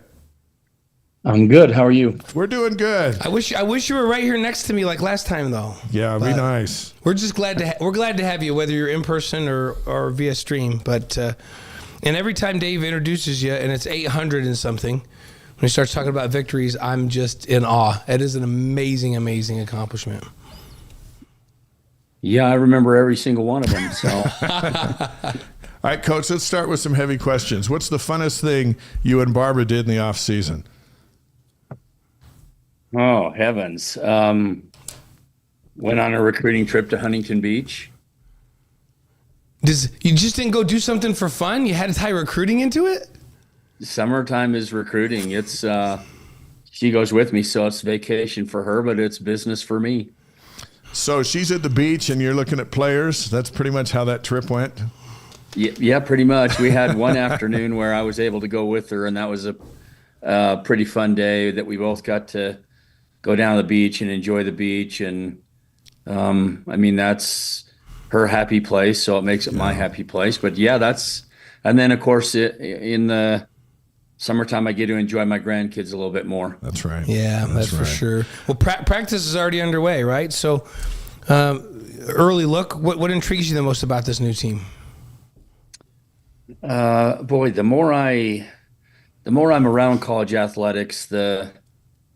I'm good. How are you? We're doing good. I wish you were right here next to me like last time, though. Yeah, it'd be nice. We're just glad to have you, whether you're in person or via stream. But and every time Dave introduces you, and it's 800 and something, when he starts talking about victories, I'm just in awe. It is an amazing, amazing accomplishment. Yeah, I remember every single one of them. So, all right, Coach, let's start with some heavy questions. What's the funnest thing you and Barbara did in the off season? oh heavens! Went on a recruiting trip to Huntington Beach. You just didn't go do something for fun? You had to tie recruiting into it? Summertime is recruiting. It's she goes with me, so it's vacation for her, but it's business for me. So she's at the beach and you're looking at players. That's pretty much how that trip went. Yeah, pretty much. We had one afternoon where I was able to go with her, and that was a pretty fun day that we both got to go down to the beach and enjoy the beach. And I mean, that's her happy place, so it makes it my happy place. But yeah, and then of course in the summertime, I get to enjoy my grandkids a little bit more. That's right. Yeah, that's for sure. Well, practice is already underway, right? So, early look. What intrigues you the most about this new team? Boy, the more I'm around college athletics, the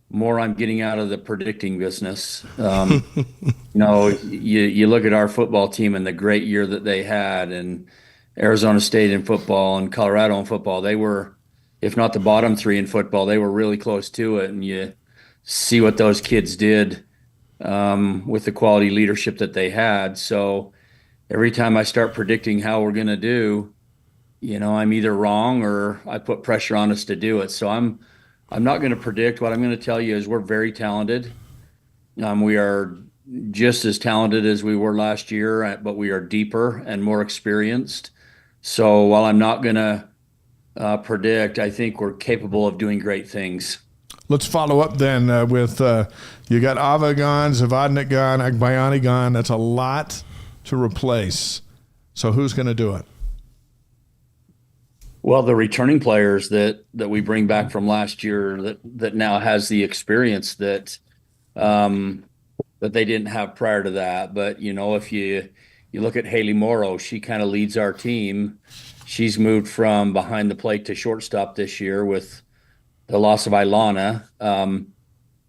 more I'm getting out of the predicting business. You look at our football team and the great year that they had, and Arizona State in football and Colorado in football. They were, if not the bottom three in football, they were really close to it. And you see what those kids did with the quality leadership that they had. So every time I start predicting how we're going to do, I'm either wrong or I put pressure on us to do it. So I'm not going to predict. What I'm going to tell you is we're very talented. We are just as talented as we were last year, but we are deeper and more experienced. So while I'm not going to predict, I think we're capable of doing great things. Let's follow up then with you got Ava gone, Zavadnik gone, Agbayani gone. That's a lot to replace. So who's going to do it? Well, the returning players that we bring back from last year that now has the experience that they didn't have prior to that. But if you look at Haley Morrow, she kind of leads our team. She's moved from behind the plate to shortstop this year with the loss of Ilana.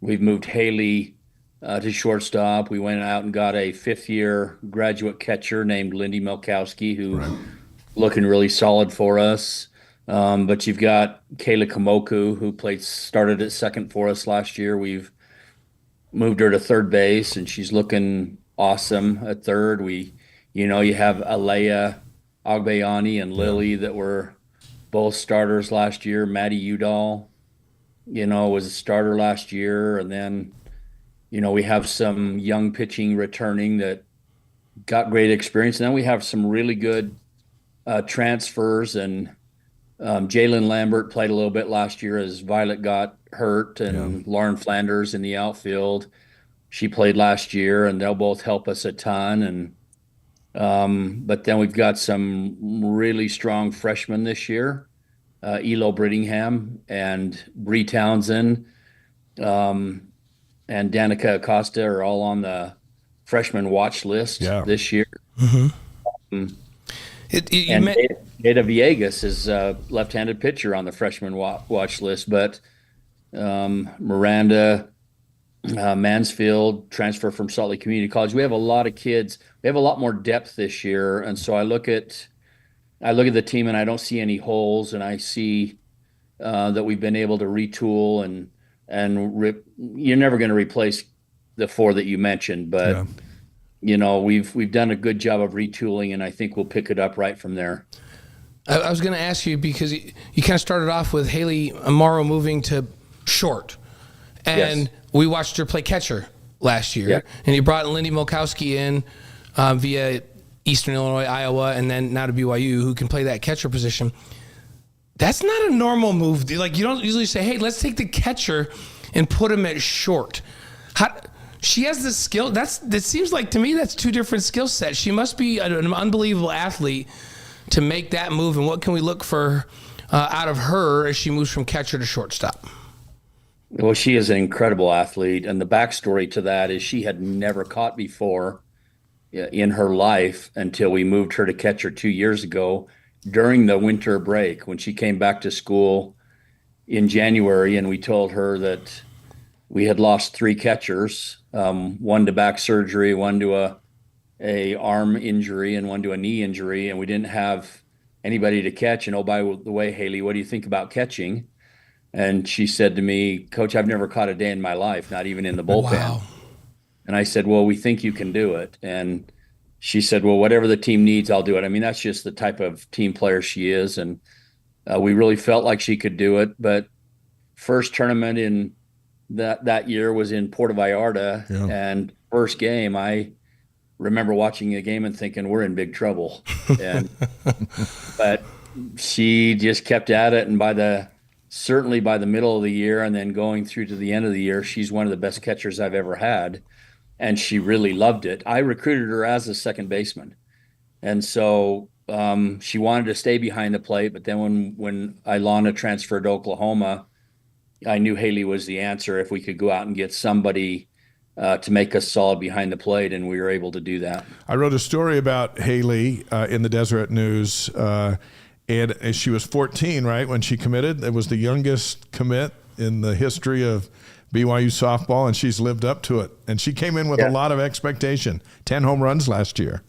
We've moved Haley to shortstop. We went out and got a fifth-year graduate catcher named Lindy Milkowski, who looking really solid for us. But you've got Kayla Kamoku, who started at second for us last year. We've moved her to third base, and she's looking awesome at third. You have Alea Agbayani and Lily that were both starters last year. Maddie Udall was a starter last year. And then, we have some young pitching returning that got great experience. And then we have some really good transfers. And Jalen Lambert played a little bit last year as Violet got hurt, and Lauren Flanders in the outfield. She played last year, and they'll both help us a ton. And but then we've got some really strong freshmen this year. Elo Brittingham and Bree Townsend and Danica Acosta are all on the freshman watch list this year. Mm-hmm. Jada Villegas is a left-handed pitcher on the freshman watch list, but Miranda Mansfield, transfer from Salt Lake Community College. We have a lot of kids. We have a lot more depth this year, and so I look at the team and I don't see any holes, and I see that we've been able to retool you're never going to replace the four that you mentioned, but we've done a good job of retooling, and I think we'll pick it up right from there. I was going to ask you, because you kind of started off with Haley Amaro moving to short, and we watched her play catcher last year, and you brought Lindy Molkowski in via Eastern Illinois, Iowa, and then now to BYU, who can play that catcher position. That's not a normal move. Like, you don't usually say, hey, let's take the catcher and put him at short. She has the skill. That seems like, to me, that's two different skill sets. She must be an unbelievable athlete to make that move. And what can we look for out of her as she moves from catcher to shortstop? Well, she is an incredible athlete. And the backstory to that is she had never caught before in her life until we moved her to catcher 2 years ago during the winter break when she came back to school in January. And we told her that we had lost 3 catchers, one to back surgery, one to a arm injury, and one to a knee injury, and we didn't have anybody to catch. And oh, by the way, Haley, what do you think about catching? And she said to me, Coach, I've never caught a day in my life, not even in the bullpen. Wow. And I said, well, we think you can do it. And she said, well, whatever the team needs, I'll do it. I mean, that's just the type of team player she is. And we really felt like she could do it. But first tournament in that year was in Puerto Vallarta. And first game, I remember watching a game and thinking, we're in big trouble. But she just kept at it. And certainly by the middle of the year and then going through to the end of the year, she's one of the best catchers I've ever had. And she really loved it. I recruited her as a second baseman. And so she wanted to stay behind the plate. But then when Ilana transferred to Oklahoma, I knew Haley was the answer if we could go out and get somebody to make us solid behind the plate, and we were able to do that. I wrote a story about Haley in the Deseret News, and she was 14, right, when she committed. It was the youngest commit in the history of BYU softball, and she's lived up to it. And she came in with a lot of expectation. 10 home runs last year.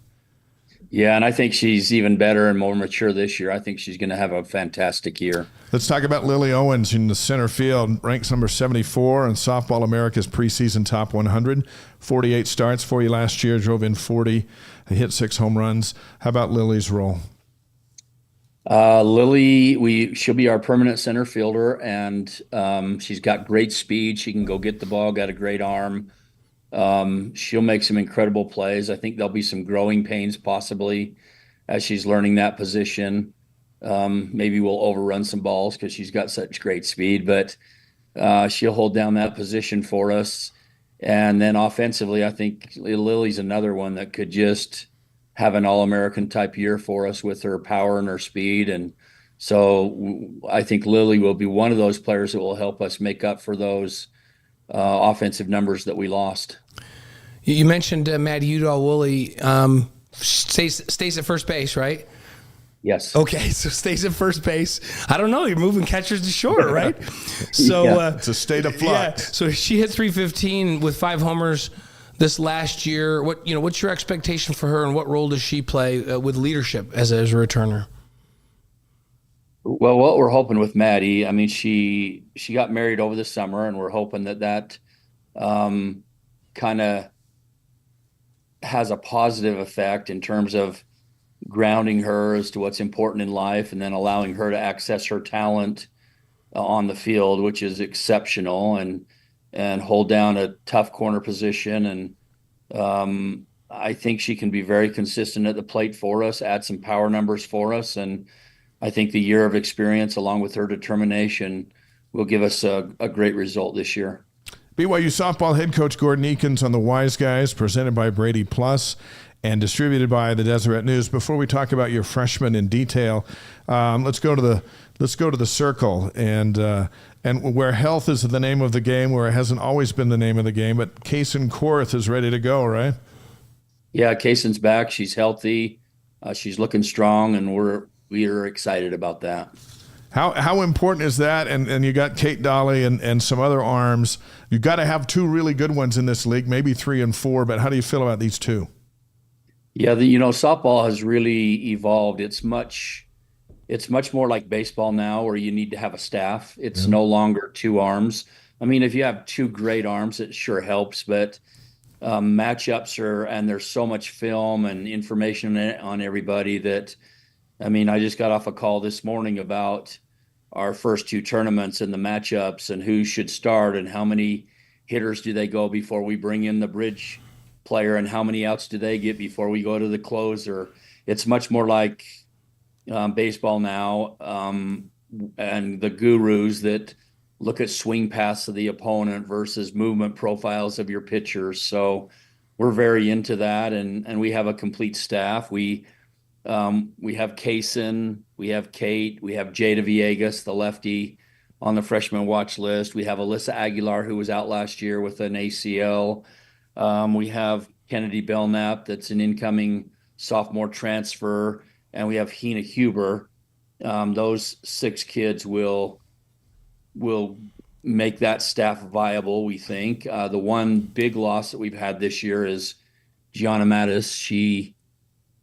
Yeah, and I think she's even better and more mature this year. I think she's going to have a fantastic year. Let's talk about Lily Owens in the center field, ranks number 74 in Softball America's preseason top 100. 48 starts for you last year, drove in 40, hit 6 home runs. How about Lily's role? Lily, she'll be our permanent center fielder, and she's got great speed. She can go get the ball, got a great arm. She'll make some incredible plays. I think there'll be some growing pains possibly as she's learning that position. Maybe we'll overrun some balls because she's got such great speed, but she'll hold down that position for us. And then offensively, I think Lily's another one that could just have an All-American type year for us with her power and her speed. And so I think Lily will be one of those players that will help us make up for those offensive numbers that we lost. You mentioned Maddie Udall-Woolley stays at first base, right? Yes. Okay, so stays at first base. I don't know. You're moving catchers to short, right? So it's a state of flux. Yeah, so she hit 315 with 5 homers this last year. What's your expectation for her, and what role does she play with leadership as a returner? Well, what we're hoping with Maddie, I mean, she got married over the summer, and we're hoping that kind of has a positive effect in terms of grounding her as to what's important in life, and then allowing her to access her talent on the field, which is exceptional, and hold down a tough corner position. And I think she can be very consistent at the plate for us, add some power numbers for us. And I think the year of experience, along with her determination, will give us a great result this year. BYU softball head coach Gordon Eakin's on the Wise Guys, presented by Brady Plus and distributed by the Deseret News. Before we talk about your freshmen in detail, let's go to the circle and where health is the name of the game, where it hasn't always been the name of the game. But Kaysen Korth is ready to go, right? Yeah, Kaysen's back. She's healthy. She's looking strong, and we are excited about that. How important is that? And you got Kate Dolly and some other arms. You've got to have two really good ones in this league, maybe 3 and 4. But how do you feel about these two? Yeah, softball has really evolved. It's much more like baseball now, where you need to have a staff. It's no longer 2 arms. I mean, if you have 2 great arms, it sure helps. But matchups and there's so much film and information on everybody that, I mean, I just got off a call this morning about our first 2 tournaments and the matchups and who should start and how many hitters do they go before we bring in the bridge player and how many outs do they get before we go to the closer. It's much more like baseball now, and the gurus that look at swing paths of the opponent versus movement profiles of your pitchers. So we're very into that, and we have a complete staff. We have Kaysen, we have Kate, we have Jada Villegas, the lefty, on the freshman watch list. We have Alyssa Aguilar, who was out last year with an ACL. We have Kennedy Belknap, that's an incoming sophomore transfer, and we have Hina Huber. Those 6 kids will make that staff viable, we think. The one big loss that we've had this year is Gianna Mattis.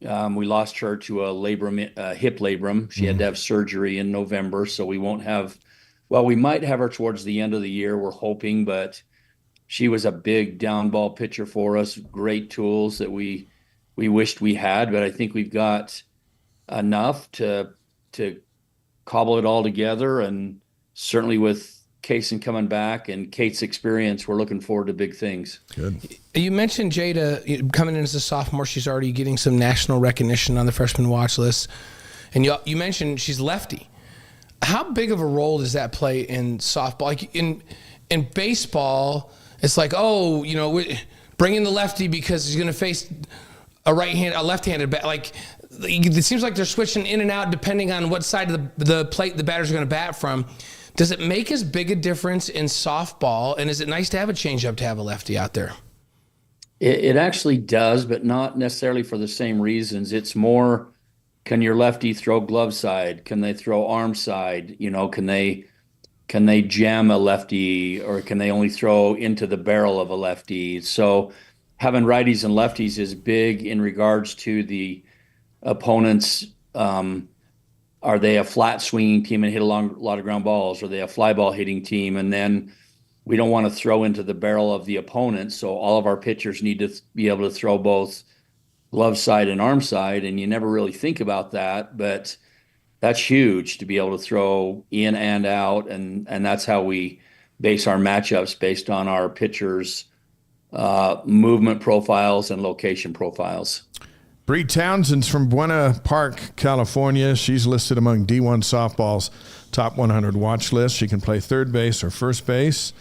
We lost her to a hip labrum. She had to have surgery in November, so we might have her towards the end of the year, we're hoping, but she was a big down ball pitcher for us, great tools that we wished we had, but I think we've got enough to cobble it all together. And certainly with Kaysen coming back and Kate's experience, we're looking forward to big things. Good. You mentioned Jada coming in as a sophomore. She's already getting some national recognition on the freshman watch list. And you mentioned she's lefty. How big of a role does that play in softball? Like in baseball, it's like, bring in the lefty because he's going to face a left-handed bat. Like, it seems like they're switching in and out depending on what side of the plate the batters are going to bat from. Does it make as big a difference in softball? And is it nice to have a changeup to have a lefty out there? It actually does, but not necessarily for the same reasons. It's more, can your lefty throw glove side? Can they throw arm side? Can they jam a lefty, or can they only throw into the barrel of a lefty? So having righties and lefties is big in regards to the opponents. Are they a flat swinging team and hit a lot of ground balls? Are they a fly ball hitting team? And then we don't want to throw into the barrel of the opponent. So all of our pitchers need to be able to throw both glove side and arm side. And you never really think about that, but that's huge to be able to throw in and out. And that's how we base our matchups, based on our pitchers' movement profiles and location profiles. Bree Townsend's from Buena Park, California. She's listed among D1 softball's top 100 watch list. She can play third base or first base.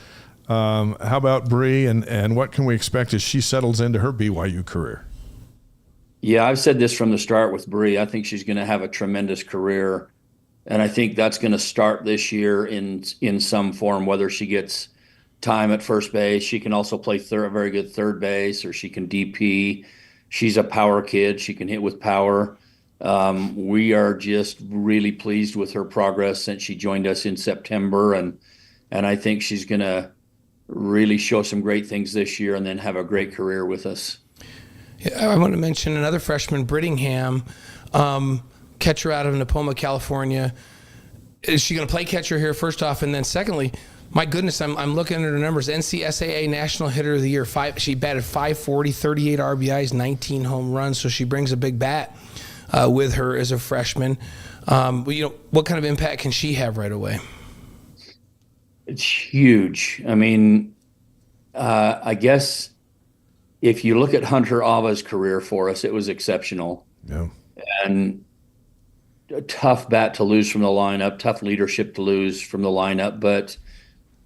How about Bree, and what can we expect as she settles into her BYU career? Yeah, I've said this from the start with Bree. I think she's going to have a tremendous career, and I think that's going to start this year in some form, whether she gets time at first base. She can also play a very good third base, or she can DP. She's a power kid. She can hit with power. We are just really pleased with her progress since she joined us in September, and I think she's going to really show some great things this year and then have a great career with us. Yeah, I want to mention another freshman, Brittingham, catcher out of Napoma, California. Is she going to play catcher here, first off? And then secondly, my goodness, I'm looking at her numbers. NCSAA National Hitter of the Year. She batted .540, 38 RBIs, 19 home runs. So she brings a big bat with her as a freshman. What kind of impact can she have right away? It's huge. I mean, I guess if you look at Hunter Ava's career for us, it was exceptional. Yeah. And a tough bat to lose from the lineup, tough leadership to lose from the lineup. But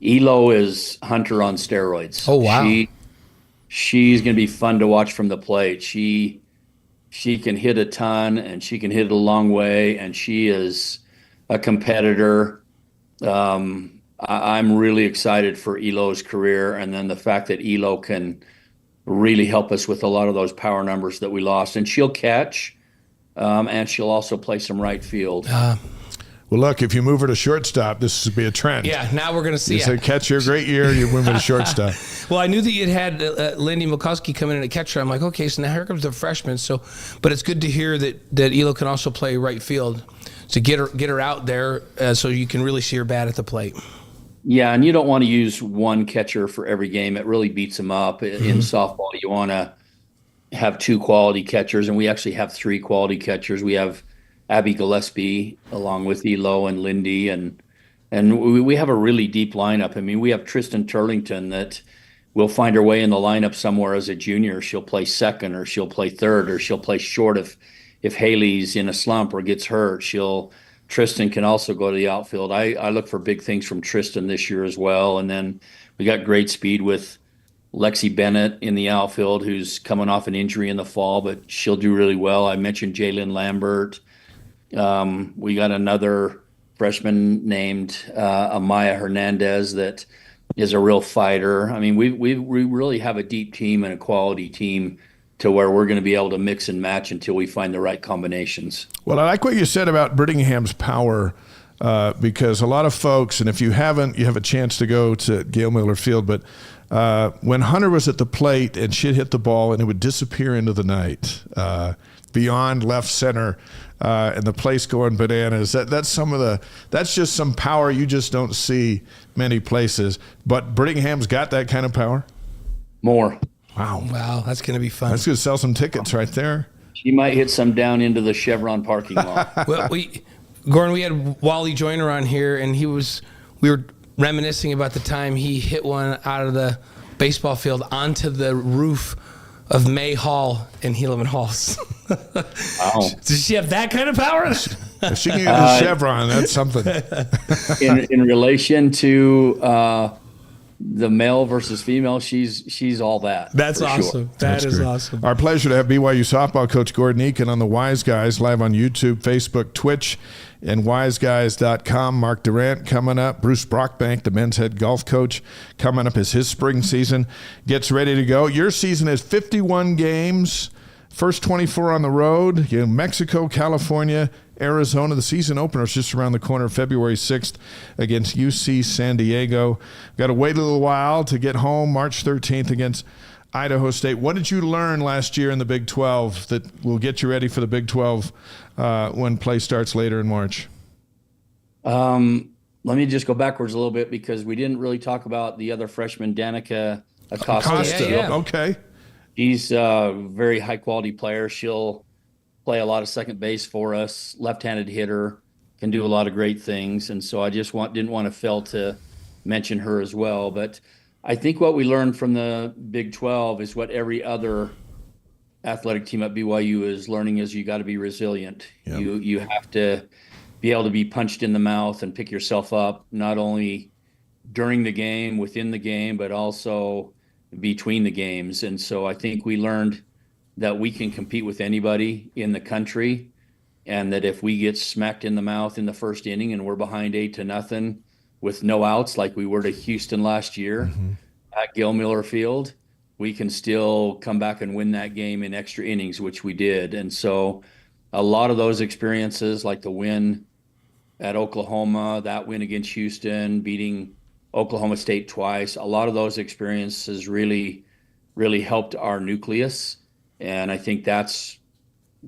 Elo is Hunter on steroids. Oh, wow. She's going to be fun to watch from the plate. She can hit a ton, and she can hit it a long way, and she is a competitor. I'm really excited for Elo's career, and then the fact that Elo can really help us with a lot of those power numbers that we lost. And she'll catch, and she'll also play some right field. Well, look, if you move her to shortstop, this would be a trend. Yeah, now we're going to see it. You say, catch your great year, you move her to shortstop. Well, I knew that you had Lindy Milkowski coming in at catcher. I'm like, okay, so now here comes the freshman. But it's good to hear that Elo can also play right field. So get her out there so you can really see her bat at the plate. Yeah, and you don't want to use one catcher for every game. It really beats them up. In softball, you want to have 2 quality catchers, and we actually have 3 quality catchers. We have Abby Gillespie along with Elo and Lindy, and we have a really deep lineup. I mean, we have Tristan Turlington that will find her way in the lineup somewhere as a junior. She'll play second, or she'll play third, or she'll play short if Haley's in a slump or gets hurt. Tristan can also go to the outfield. I look for big things from Tristan this year as well. And then we got great speed with Lexi Bennett in the outfield, who's coming off an injury in the fall, but she'll do really well. I mentioned Jalen Lambert. We got another freshman named Amaya Hernandez that is a real fighter. I mean, we really have a deep team and a quality team to where we're going to be able to mix and match until we find the right combinations. Well, I like what you said about Brittingham's power, because a lot of folks, and if you haven't, you have a chance to go to Gail Miller Field, but when Hunter was at the plate and she'd hit the ball and it would disappear into the night, beyond left center, and the place going bananas, that's just some power you just don't see many places. But Brittingham's got that kind of power? More. Wow, that's going to be fun. That's going to sell some tickets right there. She might hit some down into the Chevron parking lot. Well, Gordon, we had Wally Joyner on here, and we were reminiscing about the time he hit one out of the baseball field onto the roof of May Hall in Helaman Halls. Wow. Does she have that kind of power? If she can use a Chevron, that's something. In relation to the male versus female, she's all that. That's awesome. Sure. That's great. awesome. Our pleasure to have BYU softball coach Gordon Eakin on the Wise Guys live on YouTube, Facebook, Twitch, and wiseguys.com. Mark Durant coming up. Bruce Brockbank, the men's head golf coach, coming up as his spring season gets ready to go. Your season is 51 games, first 24 on the road. Mexico, California, Arizona. The season opener is just around the corner, February 6th against UC San Diego. Got to wait a little while to get home, March 13th against Idaho State. What did you learn last year in the Big 12 that will get you ready for the Big 12 when play starts later in March? Let me just go backwards a little bit because we didn't really talk about the other freshman, Danica Acosta. Yeah. Okay. She's a very high-quality player. She'll play a lot of second base for us, left-handed hitter, can do a lot of great things. And so I just didn't want to fail to mention her as well. But I think what we learned from the Big 12 is what every other athletic team at BYU is learning is you got to be resilient. Yep. You have to be able to be punched in the mouth and pick yourself up, not only during the game, within the game, but also between the games. And so I think we learned that we can compete with anybody in the country, and that if we get smacked in the mouth in the first inning and we're behind 8-0 with no outs like we were to Houston last year at Gail Miller Field, we can still come back and win that game in extra innings, which we did. And so a lot of those experiences, like the win at Oklahoma, that win against Houston, beating Oklahoma State twice, a lot of those experiences really, really helped our nucleus. And I think that's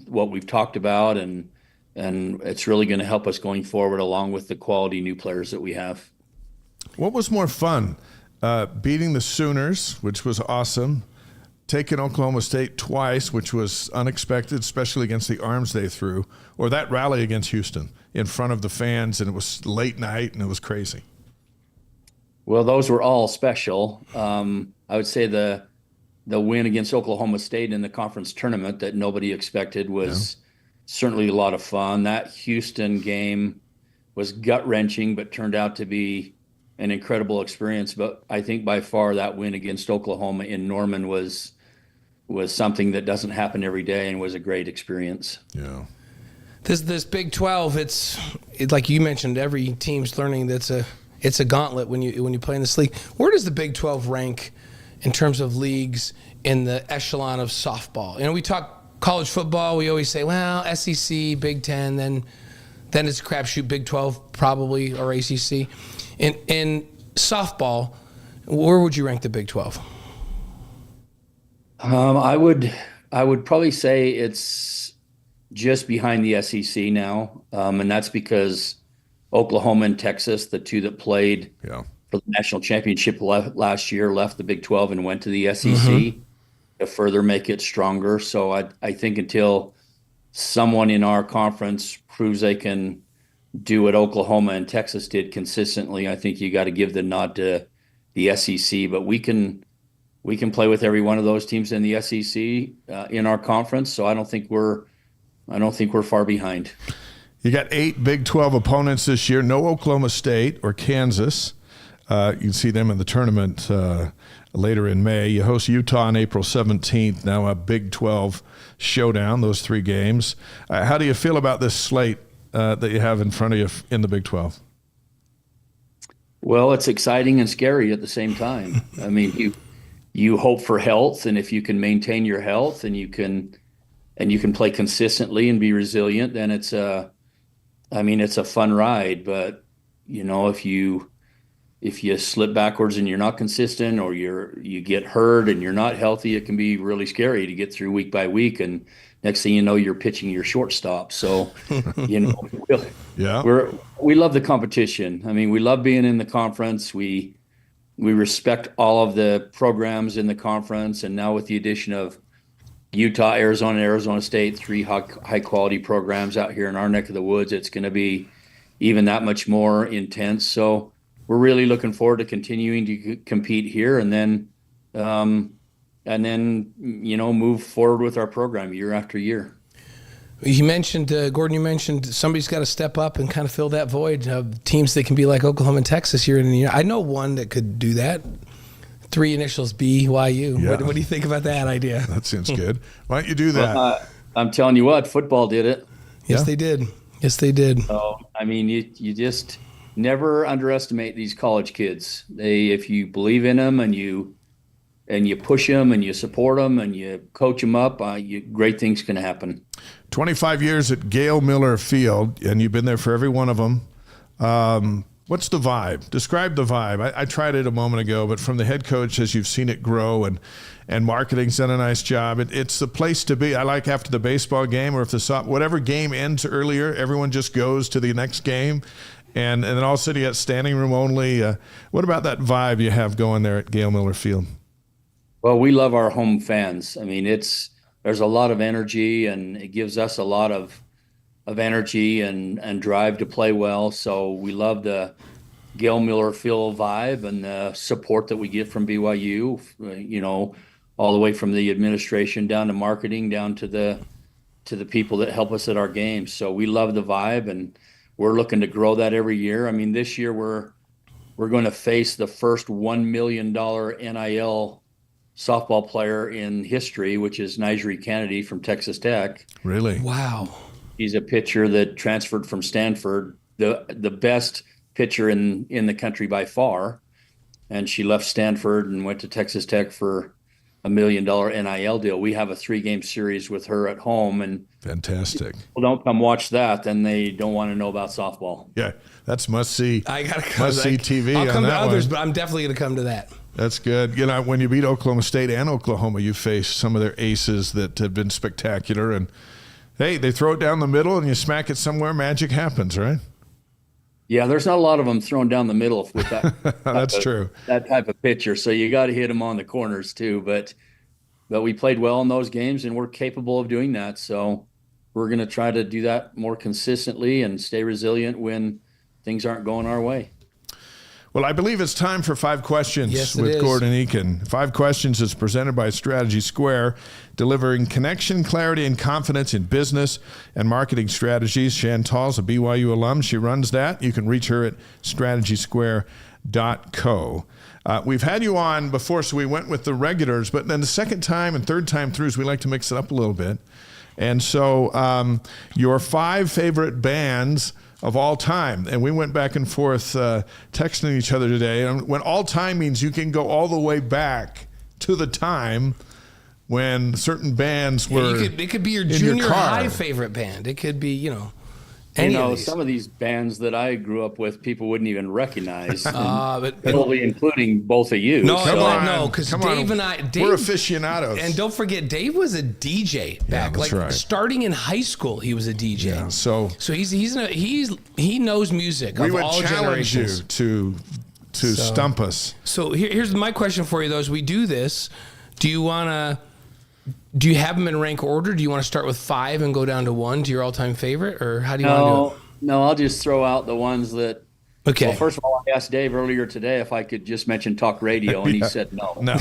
what we've talked about, and it's really going to help us going forward along with the quality new players that we have. What was more fun, beating the Sooners, which was awesome, taking Oklahoma State twice, which was unexpected, especially against the arms they threw, or that rally against Houston in front of the fans, and it was late night and it was crazy? Well, those were all special. I would say the win against Oklahoma State in the conference tournament that nobody expected was certainly a lot of fun. That Houston game was gut-wrenching, but turned out to be an incredible experience. But I think by far that win against Oklahoma in Norman was something that doesn't happen every day and was a great experience. Yeah. This Big 12, it's like you mentioned, every team's learning it's a gauntlet when you play in this league. Where does the Big 12 rank in terms of leagues in the echelon of softball? We talk college football. We always say, well, SEC, Big 10, then it's a crapshoot. Big 12 probably, or ACC. In softball, where would you rank the Big 12? I would probably say it's just behind the SEC now, and that's because Oklahoma and Texas, the two that played for the national championship last year, left the Big 12 and went to the SEC to further make it stronger. So I think until someone in our conference proves they can do what Oklahoma and Texas did consistently, I think you got to give the nod to the SEC. But we can play with every one of those teams in the SEC in our conference. So I don't think we're far behind. You got 8 Big 12 opponents this year. No Oklahoma State or Kansas. You can see them in the tournament later in May. You host Utah on April 17th. Now a Big 12 showdown, those 3 games. How do you feel about this slate that you have in front of you in the Big 12? Well, it's exciting and scary at the same time. I mean, you hope for health, and if you can maintain your health and you can play consistently and be resilient, then it's a fun ride. But if you slip backwards and you're not consistent, or you get hurt and you're not healthy, it can be really scary to get through week by week. And next thing you know, you're pitching your shortstop. So, we love the competition. I mean, we love being in the conference. We respect all of the programs in the conference. And now with the addition of Utah, Arizona, and Arizona State, 3 high quality programs out here in our neck of the woods, it's going to be even that much more intense. So we're really looking forward to continuing to compete here, and then move forward with our program year after year. You mentioned, Gordon, somebody's got to step up and kind of fill that void of teams that can be like Oklahoma and Texas year in and year. I know one that could do that. 3 initials, BYU. Yeah. What do you think about that idea? That sounds good. Why don't you do that? Well, I'm telling you what, football did it. Yes, they did. Yes, they did. So, I mean, you just never underestimate these college kids. If you believe in them and you push them and you support them and you coach them up, great things can happen. 25 years at Gail Miller Field, and you've been there for every one of them. What's the vibe? Describe the vibe. I tried it a moment ago, but from the head coach, as you've seen it grow, and marketing's done a nice job. It's the place to be. I like after the baseball game, or if whatever game ends earlier, everyone just goes to the next game. And then all of a sudden you got standing room only. What about that vibe you have going there at Gail Miller Field? Well, we love our home fans. I mean, there's a lot of energy, and it gives us a lot of energy and drive to play well. So we love the Gail Miller Field vibe and the support that we get from BYU, all the way from the administration down to marketing, down to the people that help us at our games. So we love the vibe, and we're looking to grow that every year. I mean, this year we're going to face the first $1 million NIL softball player in history, which is Nigeri Kennedy from Texas Tech. Really? Wow. He's a pitcher that transferred from Stanford, the best pitcher in the country by far. And she left Stanford and went to Texas Tech for $1 million NIL deal. We have a 3-game series with her at home, and fantastic. People don't come watch that, then they don't want to know about softball. Yeah, that's must see. I gotta come. Must see TV. I'll come on to that others, one. but I'm definitely gonna come to that. That's good. When you beat Oklahoma State and Oklahoma, you face some of their aces that have been spectacular. And hey, they throw it down the middle and you smack it somewhere, magic happens, right? Yeah, there's not a lot of them thrown down the middle with that. That's true. That type of pitcher. So you got to hit them on the corners too. But we played well in those games, and we're capable of doing that. So we're going to try to do that more consistently and stay resilient when things aren't going our way. Well, I believe it's time for 5 questions Yes, with it is. Gordon Eakin. 5 questions is presented by Strategy Square, delivering connection, clarity, and confidence in business and marketing strategies. Chantal's a BYU alum. She runs that. You can reach her at strategysquare.co. We've had you on before, so we went with the regulars, but then the second time and third time throughs, we like to mix it up a little bit. And so your 5 favorite bands of all time. And we went back and forth texting each other today. And when all time means you can go all the way back to the time when certain bands were it could be your in junior your car. high favorite band. It could be, any of these. Some of these bands that I grew up with, people wouldn't even recognize. But Probably including both of you. No, Come on, no, because come Dave on. and We're aficionados. And don't forget, Dave was a DJ back, that's right. starting in high school. He was a DJ. Yeah, so he knows music we of would all challenge you generations. to stump us. So here's my question for you, though: as we do this, do you have them in rank order? Do you want to start with 5 and go down to 1 to your all-time favorite, or how do you want to do it? No, I'll just throw out the ones that. Okay. Well, first of all, I asked Dave earlier today if I could just mention talk radio, and he said no. No,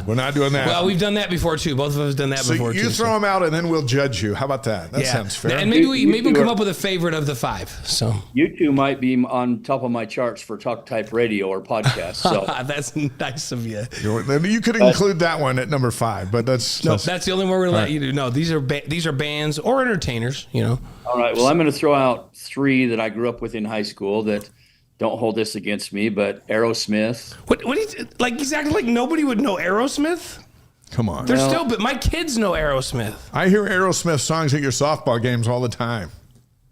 we're not doing that. Well, we've done that before too. Both of us have done that so before you too. throw them out, and then we'll judge you. How about that? That sounds fair. And maybe we'll come are- up with a favorite of the 5. So You two might be on top of my charts for talk type radio or podcast. So that's nice of you. You could include that one at number 5, but that's That's the only one we're gonna let you do. No, these are bands or entertainers. all right. Well, I'm going to throw out 3 that I grew up with in high school that don't hold this against me, but Aerosmith. What he's acting like nobody would know Aerosmith. Come on. But my kids know Aerosmith. I hear Aerosmith songs at your softball games all the time.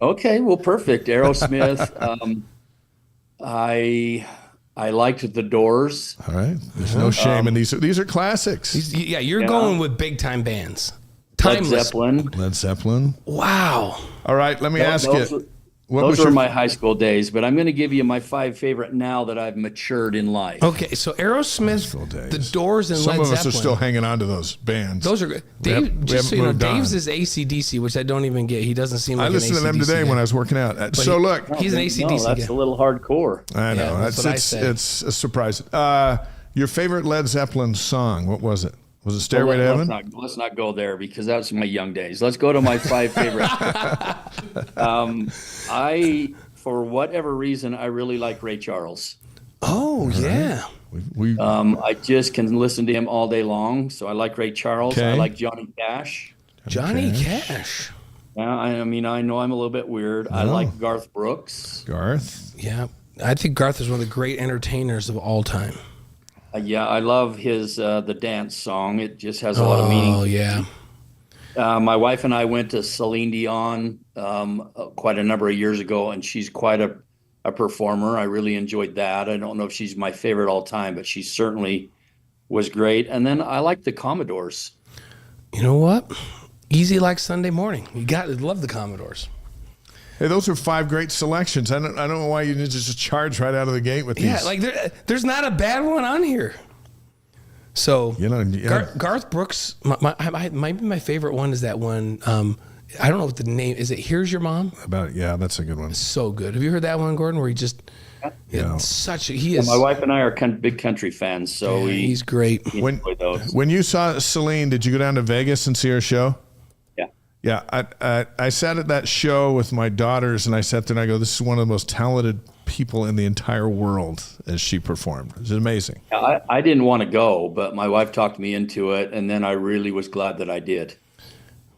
Okay, well, perfect. Aerosmith. I liked The Doors. All right. There's no shame in these. These are classics. You're going with big time bands. Led Timeless. Zeppelin. Led Zeppelin. Wow. All right. Let me ask you. Those were my high school days, but I'm going to give you my 5 favorite now that I've matured in life. Okay, so Aerosmith, The Doors, and Some Led of us Zeppelin. are still hanging on to those bands. Those are good. Dave, just so you know, Dave's is AC/DC, which I don't even get. He doesn't seem like I listened to them today when I was working out. Look, he's an AC/DC No, that's guy. a little hardcore. I know. Yeah, that's what I said. It's a surprise. Your favorite Led Zeppelin song, what was it? Was it Stairway to Heaven? Let's not go there because that was my young days. Let's go to my 5 favorite. For whatever reason, I really like Ray Charles. Oh, yeah. I just can listen to him all day long. So I like Ray Charles. Okay. I like Johnny Cash. Johnny Cash. Yeah, I know I'm a little bit weird. I like Garth Brooks. Garth. Yeah. I think Garth is one of the great entertainers of all time. I love his The Dance song. It just has a lot of meaning. Oh, yeah. My wife and I went to Celine Dion quite a number of years ago, and she's quite a performer. I really enjoyed that. I don't know if she's my favorite all time, but she certainly was great. And then I like the Commodores. You know what? Easy like Sunday morning. You got to love the Commodores. Hey, those are 5 great selections. I don't know why you didn't just charge right out of the gate with these. Yeah, like there's not a bad one on here. So Garth Brooks, maybe my favorite one is that one. I don't know what the name is. It Here's Your Mom. That's a good one. So good. Have you heard that one, Gordon? Where he just he is. My wife and I are big country fans, so he's great. enjoy those. When you saw Celine, did you go down to Vegas and see her show? Yeah. Yeah, I sat at that show with my daughters, and I sat there and I go, this is one of the most talented people in the entire world as she performed. It was amazing. I didn't want to go, but my wife talked me into it, and then I really was glad that I did.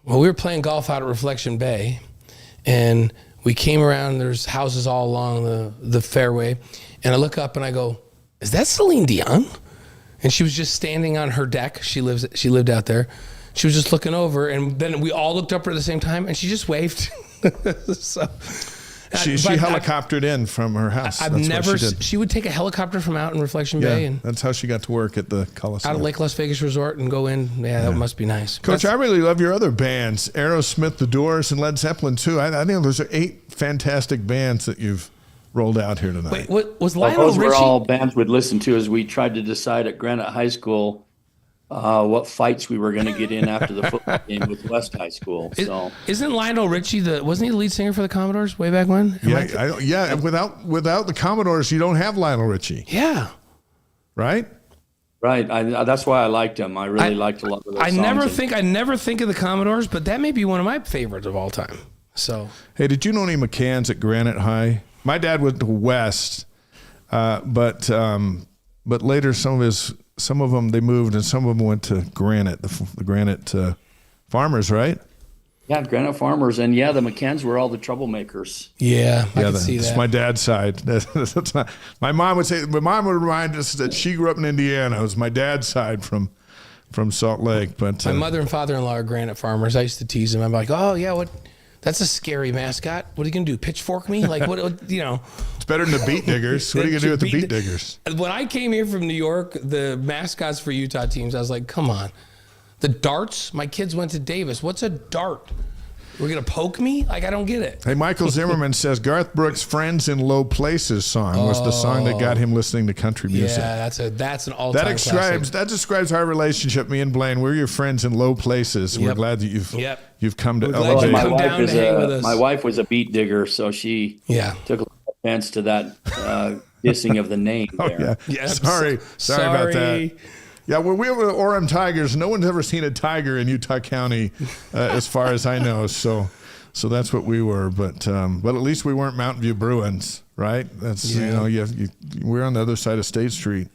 Well, we were playing golf out at Reflection Bay, and we came around. There's houses all along the fairway, and I look up and I go, is that Celine Dion? And she was just standing on her deck. She lived out there. She was just looking over, and then we all looked up at the same time, and she just waved. So she helicoptered in from her house. She would take a helicopter from out in Reflection Bay, and that's how she got to work at the Coliseum. out of Lake Las Vegas Resort and go in. Yeah, that must be nice. Coach, I really love your other bands, Aerosmith, The Doors, and Led Zeppelin too. I think those are 8 fantastic bands that you've rolled out here tonight. Wait, what was Lionel Those Richie? were all bands we'd listen to as we tried to decide at Granite High School what fights we were going to get in after the football game with West High School. So isn't Lionel Richie wasn't he the lead singer for the Commodores way back when? Yeah, without the Commodores, you don't have Lionel Richie. Yeah. Right? Right. That's why I liked him. I really liked a lot of those songs. I never think of the Commodores, but that may be one of my favorites of all time. So, hey, did you know any McCanns at Granite High? My dad went to West, but later some of them they moved, and some of them went to Granite, the Granite Farmers, right? Yeah, Granite Farmers, and the McCanns were all the troublemakers. Yeah, I can see that. That's my dad's side. That's not, my mom would remind us that she grew up in Indiana. It was my dad's side from Salt Lake. But my mother and father-in-law are Granite Farmers. I used to tease them. I'm like, oh yeah, what? That's a scary mascot. What are you gonna do? Pitchfork me? Like what? It's better than the Beat Diggers. What are you gonna do with the Beat Diggers? When I came here from New York, the mascots for Utah teams, I was like, come on. The darts, my kids went to Davis. What's a dart? We're going to poke me? Like, I don't get it. Hey, Michael Zimmerman says Garth Brooks' Friends in Low Places song was the song that got him listening to country music. Yeah, that's an all-time classic. That describes our relationship, me and Blaine. We're your friends in low places. Yep. We're glad that you've come to elevate. My wife was a beat digger, so she took offense to that dissing of the name there. Yeah. Sorry about that. Yeah, when we were the Orem Tigers, no one's ever seen a tiger in Utah County, as far as I know. So that's what we were. But at least we weren't Mountain View Bruins, right? That's we're on the other side of State Street.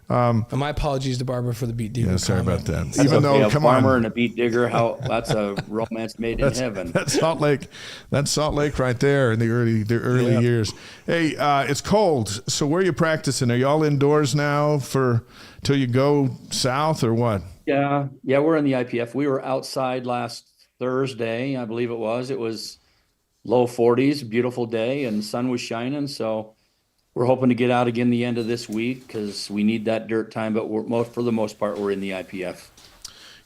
My apologies to Barbara for the beat digger. Yeah, sorry about that. That's even though a farmer and a beat digger, that's a romance made in heaven. That's Salt Lake right there in the early years. Hey, it's cold. So where are you practicing? Are you all indoors now till you go south or what? Yeah, we're in the IPF. We were outside last Thursday, I believe it was. It was low 40s, beautiful day, and sun was shining. So we're hoping to get out again the end of this week because we need that dirt time. But for the most part, we're in the IPF.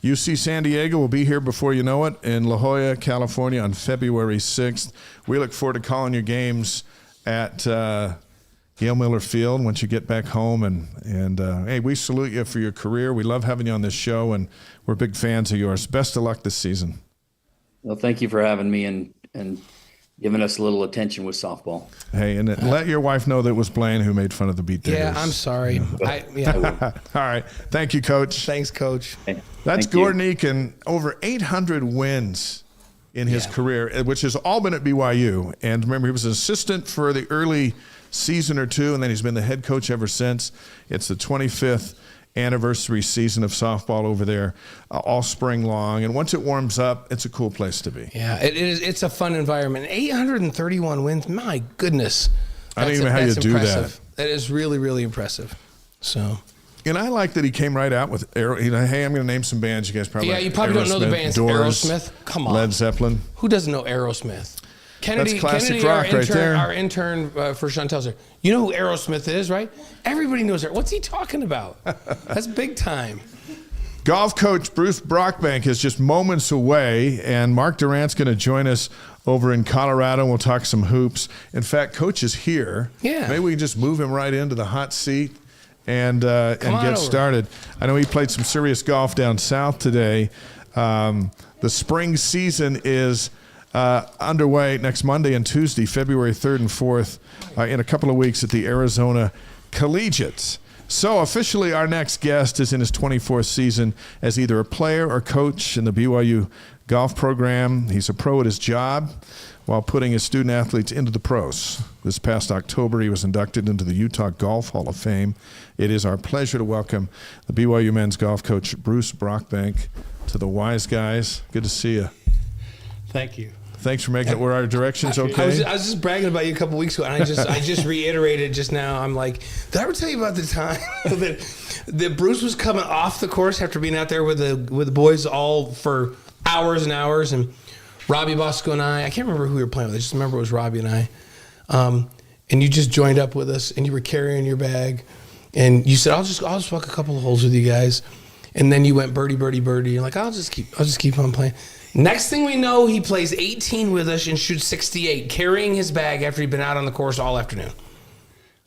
UC San Diego will be here before you know it in La Jolla, California on February 6th. We look forward to calling your games at Gail Miller Field once you get back home. And hey, we salute you for your career. We love having you on this show, and we're big fans of yours. Best of luck this season. Well, thank you for having me and giving us a little attention with softball. Hey, and let your wife know that it was Blaine who made fun of the beat diggers. Yeah, I'm sorry. All right. Thank you, Coach. Thanks, Coach. That's Gordon Eakin, over 800 wins in his career, which has all been at BYU. And remember, he was an assistant for the early season or two, and then he's been the head coach ever since. It's the 25th anniversary season of softball over there all spring long, and once it warms up, it's a cool place to be. Yeah, it is. It's a fun environment. 831 wins, my goodness. I don't even know how you do that. That is really, really impressive. So, and I like that he came right out with hey, I'm going to name some bands you guys probably you probably don't know the bands. Doors, Aerosmith, come on. Led Zeppelin. Who doesn't know Aerosmith? That's classic rock right there. Our intern for Chantel's here. You know who Aerosmith is, right? Everybody knows it. What's he talking about? That's big time. Golf coach Bruce Brockbank is just moments away, and Mark Durant's going to join us over in Colorado. We'll talk some hoops. In fact, Coach is here. Yeah. Maybe we can just move him right into the hot seat and get started. I know he played some serious golf down south today. The spring season is underway next Monday and Tuesday, February 3rd and 4th, in a couple of weeks at the Arizona Collegiates. So officially our next guest is in his 24th season as either a player or coach in the BYU golf program. He's a pro at his job while putting his student athletes into the pros. This past October, he was inducted into the Utah Golf Hall of Fame. It is our pleasure to welcome the BYU men's golf coach, Bruce Brockbank, to the Wise Guys. Good to see you. Thank you. Thanks for making it. Were our directions okay? I was just bragging about you a couple weeks ago, and I just reiterated just now. I'm like, did I ever tell you about the time that Bruce was coming off the course after being out there with the boys all for hours and hours, and Robbie Bosco and I can't remember who we were playing with. I just remember it was Robbie and I. And you just joined up with us, and you were carrying your bag, and you said, I'll just walk a couple of holes with you guys, and then you went birdie, birdie, birdie. You're like, I'll just keep on playing. Next thing we know, he plays 18 with us and shoots 68, carrying his bag after he'd been out on the course all afternoon.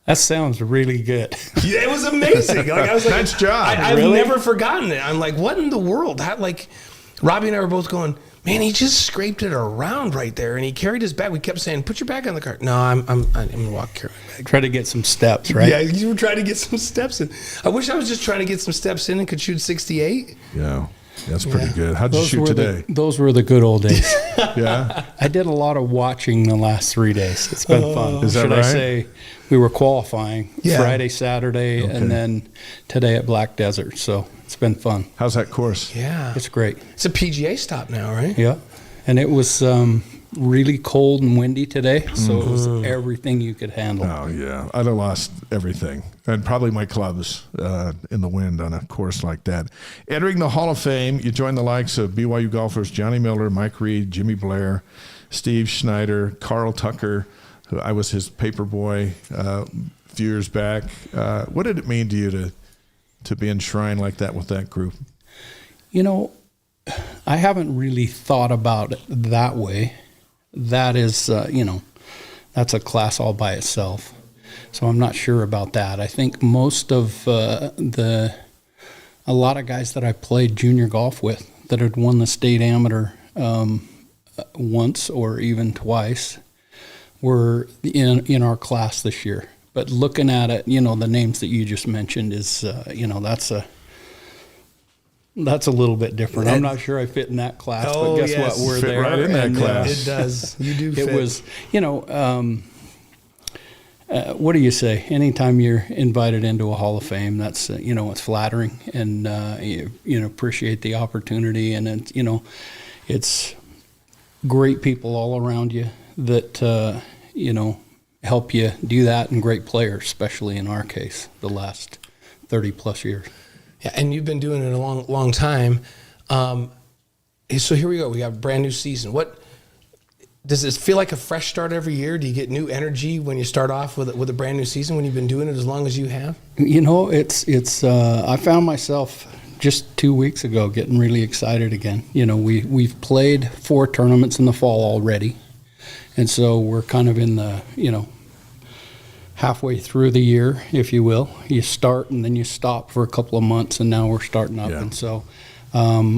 That sounds really good. Yeah, it was amazing. Like I was like, nice job. I've Really? never forgotten it. I'm like, what in the world? Robbie and I were both going, man, he just scraped it around right there, and he carried his bag. We kept saying, put your bag on the cart. No, I'm gonna walk carry my bag. Try to get some steps, right? Yeah, you were trying to get some steps in. I wish I was just trying to get some steps in and could shoot 68. Yeah. That's pretty good. How'd you shoot today? Those were the good old days. Yeah. I did a lot of watching the last 3 days. It's been fun. Is that Should right? I say we were qualifying Friday, Saturday, Okay. and then today at Black Desert. So it's been fun. How's that course? Yeah. It's great. It's a PGA stop now, right? Yeah. And it was really cold and windy today, so it was everything you could handle. Oh, yeah. I'd have lost everything. And probably my clubs in the wind on a course like that. Entering the Hall of Fame, you join the likes of BYU golfers Johnny Miller, Mike Reed, Jimmy Blair, Steve Schneider, Carl Tucker, who I was his paper boy a few years back. What did it mean to you to be enshrined like that with that group? You know, I haven't really thought about it that way. That is, that's a class all by itself. So I'm not sure about that. I think most of a lot of guys that I played junior golf with that had won the state amateur once or even twice were in our class this year. But looking at it, the names that you just mentioned is, that's a little bit different. I'm not sure I fit in that class, but guess what? We're Fit there. right in that class. It does. You do It fit. was, what do you say? Anytime you're invited into a Hall of Fame, that's, it's flattering, and you appreciate the opportunity, and it's great people all around you that, help you do that, and great players, especially in our case, the last 30 plus years. Yeah, and you've been doing it a long, long time. So here we go. We got a brand new season. What does this feel like? A fresh start every year? Do you get new energy when you start off with a brand new season when you've been doing it as long as you have? It's. I found myself just 2 weeks ago getting really excited again. We've played 4 tournaments in the fall already, and so we're kind of in the halfway through the year, if you will. You start and then you stop for a couple of months, and now we're starting up. Yeah. And so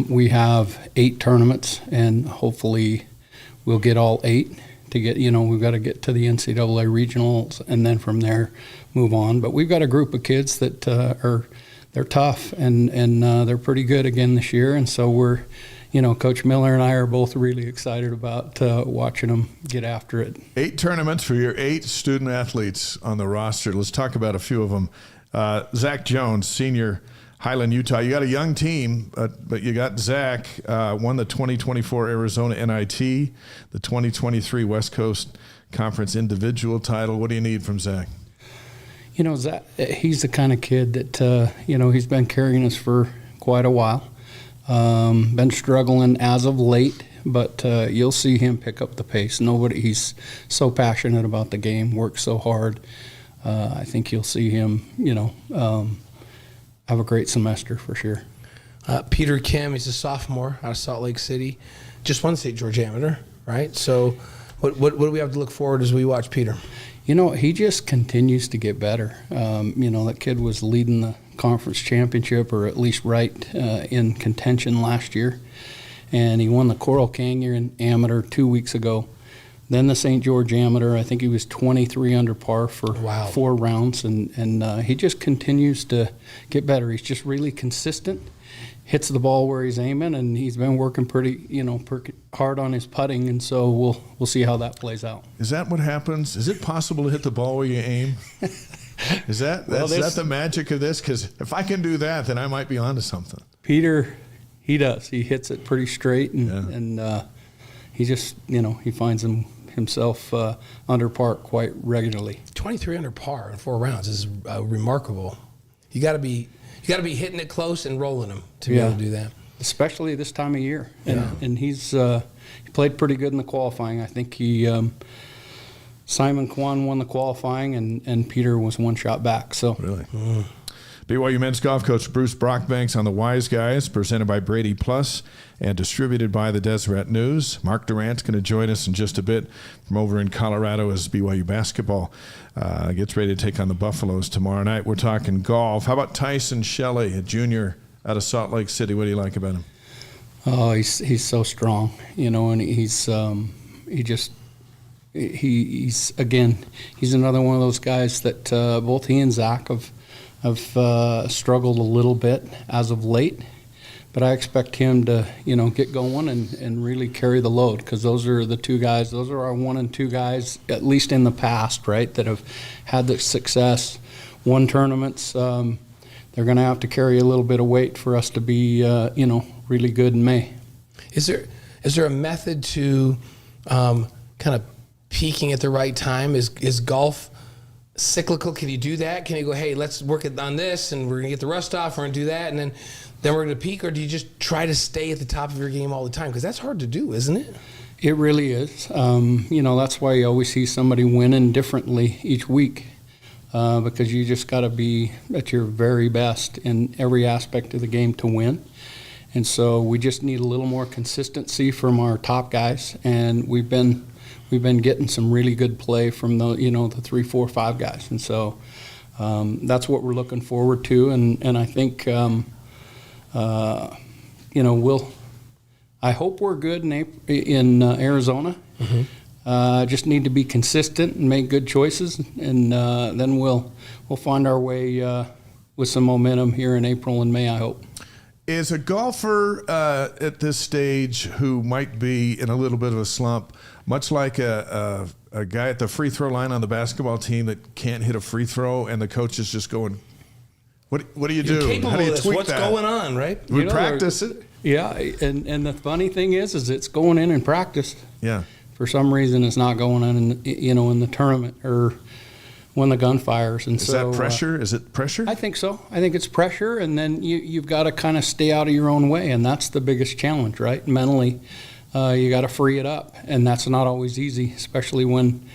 we have 8 tournaments, and hopefully we'll get all 8 to get, we've got to get to the NCAA regionals and then from there move on. But we've got a group of kids that they're tough and they're pretty good again this year. And so we're, Coach Miller and I are both really excited about watching them get after it. 8 tournaments for your 8 student athletes on the roster. Let's talk about a few of them. Zach Jones, senior, Highland, Utah. You got a young team, but you got Zach, won the 2024 Arizona NIT, the 2023 West Coast Conference individual title. What do you need from Zach? Zach, he's the kind of kid that, he's been carrying us for quite a while. Been struggling as of late, but you'll see him pick up the pace. He's so passionate about the game, works so hard. I think you'll see him, have a great semester for sure. Peter Kim, he's a sophomore out of Salt Lake City. Just won state Georgia amateur, right? So what do we have to look forward as we watch Peter? He just continues to get better. That kid was leading the conference championship, or at least right in contention last year. And he won the Coral Canyon amateur 2 weeks ago. Then the St. George amateur, I think he was 23 under par for 4 rounds. And he just continues to get better. He's just really consistent, hits the ball where he's aiming, and he's been working pretty hard on his putting, and so we'll see how that plays out. Is that what happens? Is it possible to hit the ball where you aim? Is that the magic of this? Because if I can do that, then I might be onto something. Peter, he does. He hits it pretty straight, and he just he finds himself under par quite regularly. 23 under par in 4 rounds is remarkable. You got to be hitting it close and rolling them to be able to do that. Especially this time of year. And he's he played pretty good in the qualifying. I think Simon Kwan won the qualifying, and Peter was 1 shot back. So really. BYU men's golf coach Bruce Brockbank on the Wise Guys, presented by Brady Plus and distributed by the Deseret News. Mark Durant's going to join us in just a bit from over in Colorado as BYU basketball gets ready to take on the Buffaloes tomorrow night. We're talking golf. How about Tyson Shelley, a junior out of Salt Lake City? What do you like about him? Oh, he's so strong, and he's another one of those guys that both he and Zach have struggled a little bit as of late, but I expect him to get going and really carry the load, because those are the two guys. Those are our 1 and 2 guys, at least in the past, right, that have had the success, won tournaments. They're going to have to carry a little bit of weight for us to be really good in May. Is there a method to kind of peaking at the right time? Is golf cyclical? Can you do that? Can you go, hey, let's work on this, and we're going to get the rust off, we're going to do that, and then we're going to peak? Or do you just try to stay at the top of your game all the time? Because that's hard to do, isn't it? It really is. That's why you always see somebody winning differently each week, because you just got to be at your very best in every aspect of the game to win. And so we just need a little more consistency from our top guys, and we've been getting some really good play from the 3, 4, 5 guys, and so that's what we're looking forward to. And I think I hope we're good in Arizona. Mm-hmm. Just need to be consistent and make good choices, and then we'll find our way with some momentum here in April and May, I hope. Is a golfer at this stage who might be in a little bit of a slump much like a guy at the free throw line on the basketball team that can't hit a free throw, and the coach is just going, what do you do? How do you tweak What's that? going on, right? We practice it. Yeah, and the funny thing is it's going in practice. Yeah. For some reason, it's not going on in the tournament or when the gun fires. And is that pressure? Is it pressure? I think so. I think it's pressure, and then you've got to kind of stay out of your own way, and that's the biggest challenge, right? Mentally, you got to free it up, and that's not always easy, especially when,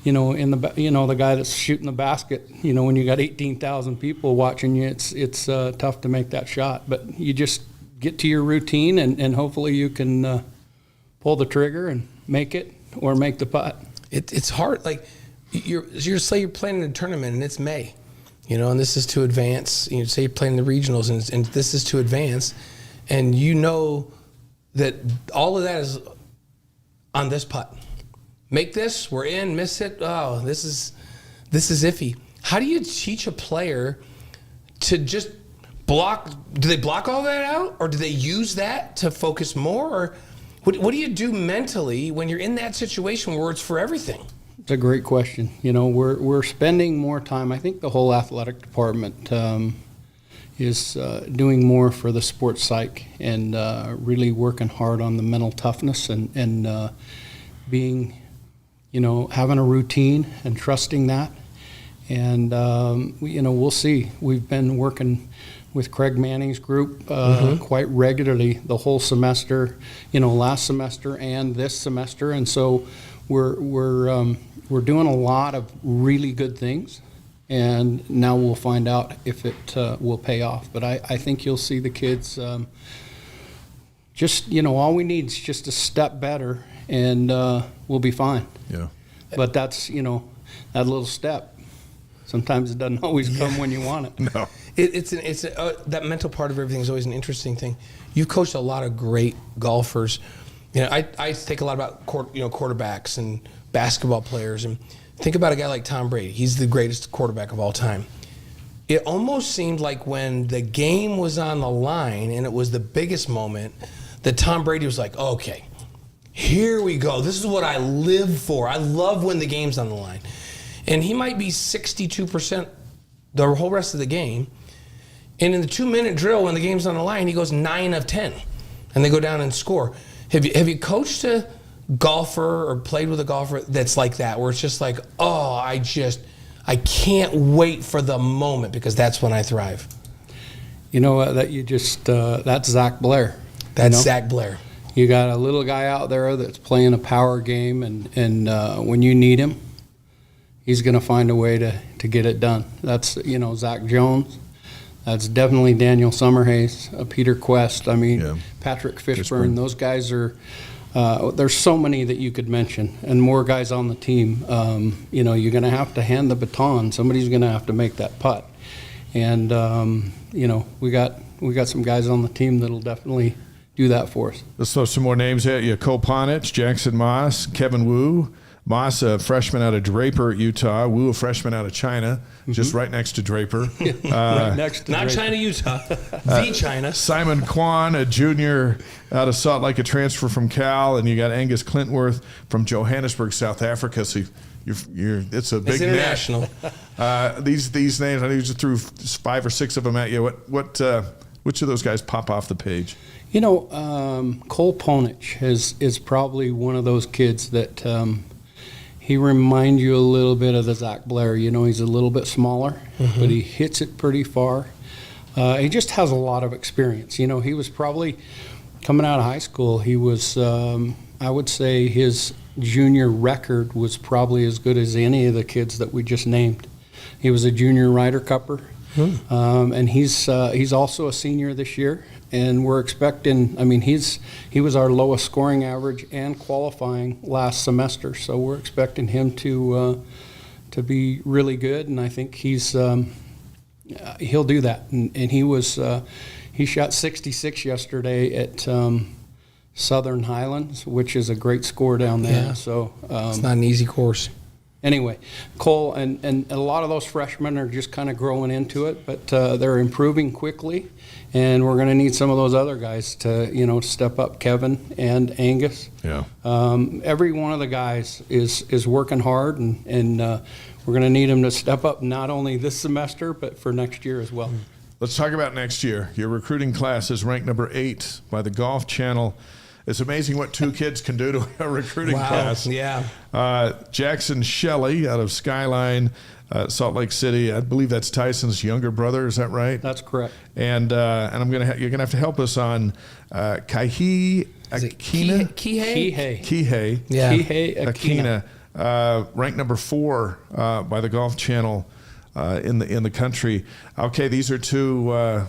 the guy that's shooting the basket, when you got 18,000 people watching you, it's tough to make that shot. But you just get to your routine, and hopefully you can pull the trigger and make it or make the putt. It's hard, like. You're playing in a tournament and it's May, and this is to advance. You say you're playing the regionals and this is to advance, and that all of that is on this putt. Make this, we're in. Miss it. Oh, this is iffy. How do you teach a player to just block? Do they block all that out, or do they use that to focus more? Or what do you do mentally when you're in that situation where it's for everything? It's a great question. We're spending more time. I think the whole athletic department is doing more for the sports psych and really working hard on the mental toughness and being, having a routine and trusting that. And we'll see. We've been working with Craig Manning's group quite regularly the whole semester, last semester and this semester, and so we're doing a lot of really good things, and now we'll find out if it will pay off. But I think you'll see the kids all we need is just a step better, and we'll be fine. Yeah. But that's, that little step. Sometimes it doesn't always come when you want it. No. It's that mental part of everything is always an interesting thing. You've coached a lot of great golfers. I think a lot about quarterbacks and basketball players, and think about a guy like Tom Brady. He's the greatest quarterback of all time. It almost seemed like when the game was on the line and it was the biggest moment, that Tom Brady was like, okay, here we go. This is what I live for. I love when the game's on the line. And he might be 62% the whole rest of the game. And in the 2-minute drill, when the game's on the line, he goes 9 of 10. And they go down and score. Have you coached a golfer or played with a golfer that's like that, where it's just like, oh, I can't wait for the moment because that's when I thrive? That's Zach Blair. That's Zach Blair. You got a little guy out there that's playing a power game, and when you need him, he's going to find a way to get it done. That's, Zach Jones. That's definitely Daniel Summerhays, Peter Quest. I mean, Patrick Fishburne. Those guys are. There's so many that you could mention, and more guys on the team. You're going to have to hand the baton. Somebody's going to have to make that putt, and we got some guys on the team that'll definitely do that for us. Let's throw some more names at you. Cole Ponich, Jackson Moss, Kevin Wu. Moss, a freshman out of Draper, Utah. Wu, a freshman out of China, just right next to Draper. Right next to Not Draper. China, Utah. The China. Simon Kwan, a junior out of Salt Lake, a transfer from Cal. And you got Angus Clintworth from Johannesburg, South Africa. So it's a big It's international. These names, I just threw 5 or 6 of them at you. Which of those guys pop off the page? Cole Ponich is probably one of those kids that he reminds you a little bit of the Zach Blair. He's a little bit smaller, but he hits it pretty far. He just has a lot of experience. He was probably coming out of high school. He was, I would say, his junior record was probably as good as any of the kids that we just named. He was a junior Ryder Cupper, and he's also a senior this year. And we're expecting. He was our lowest scoring average and qualifying last semester, so we're expecting him to be really good. And I think he'll do that. And he shot 66 yesterday at Southern Highlands, which is a great score down there. Yeah. So it's not an easy course. Anyway, Cole and a lot of those freshmen are just kind of growing into it, but they're improving quickly, and we're going to need some of those other guys to step up. Kevin and Angus. Yeah. Every one of the guys is working hard, and we're going to need them to step up not only this semester but for next year as well. Let's talk about next year. Your recruiting class is ranked number 8 by the Golf Channel. It's amazing what 2 kids can do to a recruiting class. Yeah. Jackson Shelley out of Skyline, Salt Lake City. I believe that's Tyson's younger brother. Is that right? That's correct. And you're gonna have to help us on Kihei Akina. Kihei. Yeah. Kihei Akina. Ranked number 4 by the Golf Channel in the country. Okay, these are two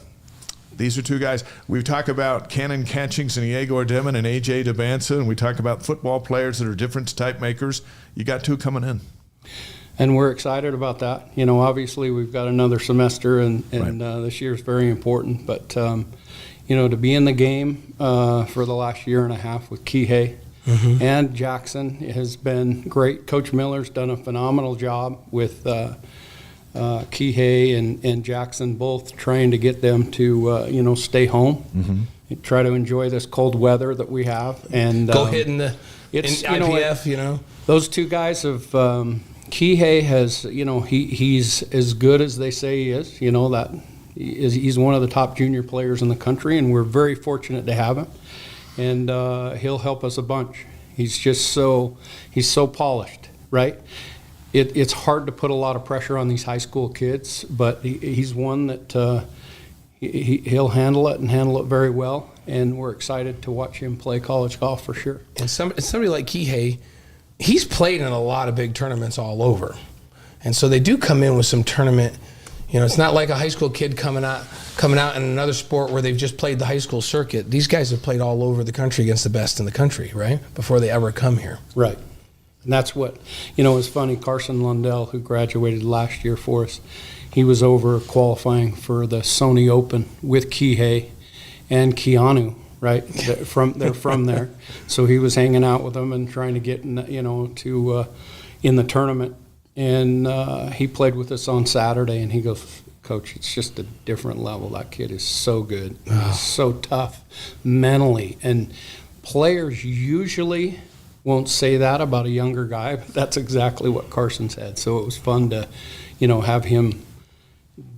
guys. We've talked about Cannon Catchings and Yegor Dimon and AJ Dybantsa, and we talk about football players that are difference type makers. You got 2 coming in. And we're excited about that. Obviously we've got another semester, and Right. This year is very important. But, to be in the game for the last year and a half with Kihei and Jackson has been great. Coach Miller's done a phenomenal job with Kihei and Jackson, both trying to get them to, stay home, try to enjoy this cold weather that we have. And Go hit in IPF, Those 2 guys have, Kihei has, he's as good as they say he is. He's one of the top junior players in the country, and we're very fortunate to have him. And he'll help us a bunch. He's just he's so polished, right? It's hard to put a lot of pressure on these high school kids, but he's one that he'll handle it and handle it very well, and we're excited to watch him play college golf for sure. And somebody like Kihei, he's played in a lot of big tournaments all over, and so they do come in with some tournament. It's not like a high school kid coming out in another sport where they've just played the high school circuit. These guys have played all over the country against the best in the country, right? Before they ever come here. Right. And that's what, it's funny, Carson Lundell, who graduated last year for us, he was over qualifying for the Sony Open with Kihei and Keanu, right? They're from there. So he was hanging out with them and trying to get, to in the tournament. And he played with us on Saturday, and he goes, Coach, it's just a different level. That kid is so good. He's so tough mentally. And players usually won't say that about a younger guy, but that's exactly what Carson said. So it was fun to, have him.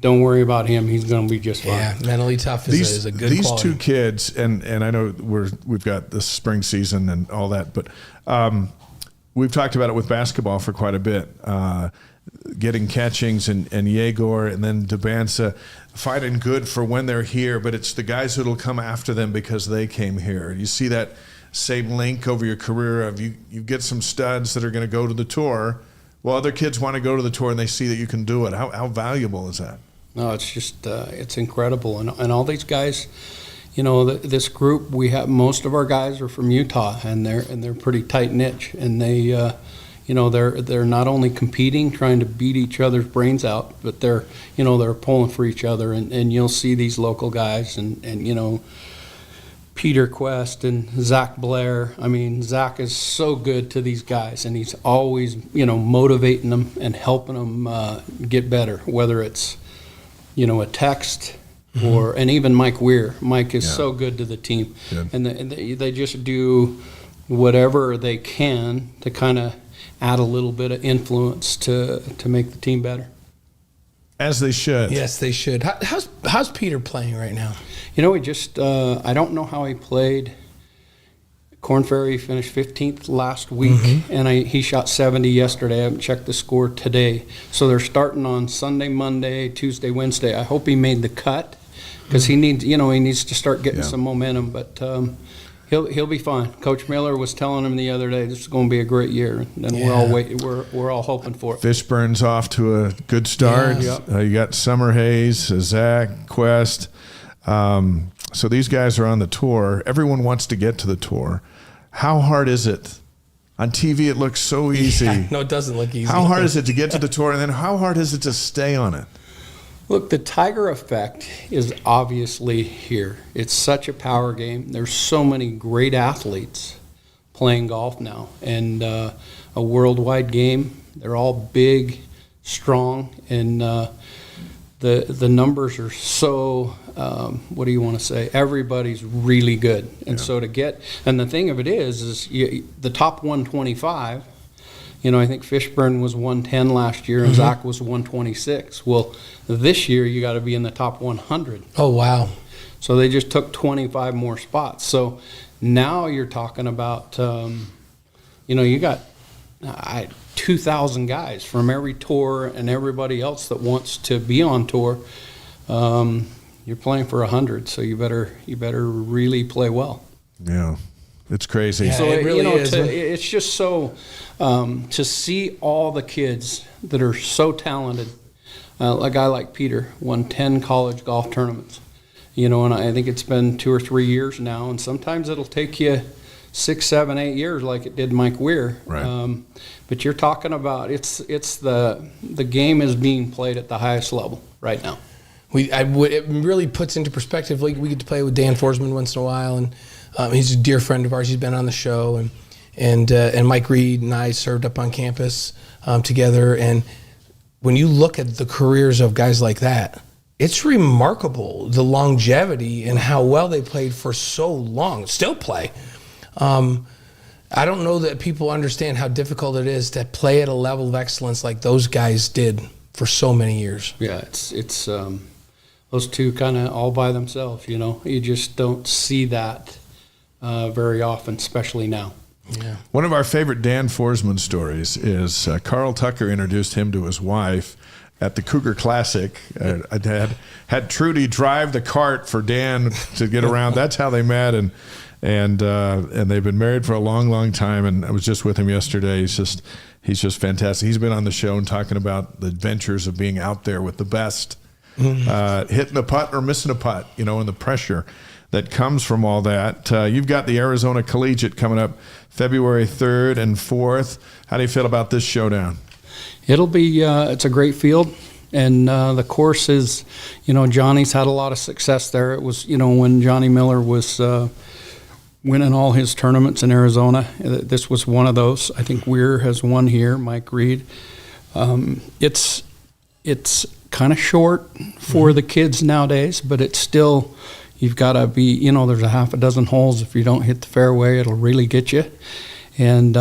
Don't worry about him. He's going to be just fine. Yeah, mentally tough is a good These quality. 2 kids, and I know we've got the spring season and all that, but we've talked about it with basketball for quite a bit. Getting Catchings and Yegor and then Dybantsa fighting good for when they're here, but it's the guys who'll come after them because they came here. You see that same link over your career of you get some studs that are going to go to the tour. Well, other kids want to go to the tour and they see that you can do it. How valuable is that? No, it's just it's incredible, and all these guys, this group, we have most of our guys are from Utah, and they're pretty tight knit, and they, they're not only competing, trying to beat each other's brains out, but they're pulling for each other, and you'll see these local guys, and Peter Quest and Zach Blair. I mean, Zach is so good to these guys, and he's always, motivating them and helping them get better, whether it's, a text and even Mike Weir. Mike is so good to the team. Good. And they just do whatever they can to kind of add a little bit of influence to make the team better. As they should. Yes, they should. How's Peter playing right now? He just, I don't know how he played. Corn Ferry finished 15th last week, and he shot 70 yesterday. I haven't checked the score today. So they're starting on Sunday, Monday, Tuesday, Wednesday. I hope he made the cut because he needs to start getting some momentum. But he'll be fine. Coach Miller was telling him the other day this is going to be a great year, and we're all hoping for it. Fishburne's off to a good start. Yeah. You got Summer Hayes, Zach Quest. So these guys are on the tour. Everyone wants to get to the tour. How hard is it? On TV, it looks so easy. Yeah, no, it doesn't look easy. How hard is it to get to the tour, and then how hard is it to stay on it? Look, the Tiger effect is obviously here. It's such a power game. There's so many great athletes playing golf now, and a worldwide game. They're all big, strong, and the numbers are so, what do you want to say? Everybody's really good. And so and the thing of it is the top 125, I think Fishburne was 110 last year and Zach was 126. Well, this year you got to be in the top 100. Oh, wow. So they just took 25 more spots. So now you're talking about, you got 2,000 guys from every tour and everybody else that wants to be on tour. You're playing for 100, so you better really play well. Yeah, it's crazy. Yeah, so it really is. It's just so to see all the kids that are so talented. A guy like Peter won 10 college golf tournaments. And I think it's been 2 or 3 years now, and sometimes it'll take you 6, 7, 8 years like it did Mike Weir. Right. But you're talking about it's the game is being played at the highest level right now. It really puts into perspective. Like we get to play with Dan Forsman once in a while, and he's a dear friend of ours. He's been on the show, and Mike Reed and I served up on campus together. And when you look at the careers of guys like that, it's remarkable the longevity and how well they played for so long. Still play. I don't know that people understand how difficult it is to play at a level of excellence like those guys did for so many years. Yeah, it's those two kind of all by themselves. You just don't see that very often, especially now. Yeah. One of our favorite Dan Forsman stories is Carl Tucker introduced him to his wife at the Cougar Classic. I had Trudy drive the cart for Dan to get around. That's how they met, and they've been married for a long, long time. And I was just with him yesterday. He's just fantastic. He's been on the show and talking about the adventures of being out there with the best, hitting a putt or missing a putt, and the pressure that comes from all that. You've got the Arizona Collegiate coming up February 3rd and 4th. How do you feel about this showdown? It'll be it's a great field, and the course is, Johnny's had a lot of success there. It was, when Johnny Miller was winning all his tournaments in Arizona, this was one of those. I think Weir has won here, Mike Reed. It's kind of short for the kids nowadays, but it's still, you've got to be, there's a half a dozen holes. If you don't hit the fairway, it'll really get you. And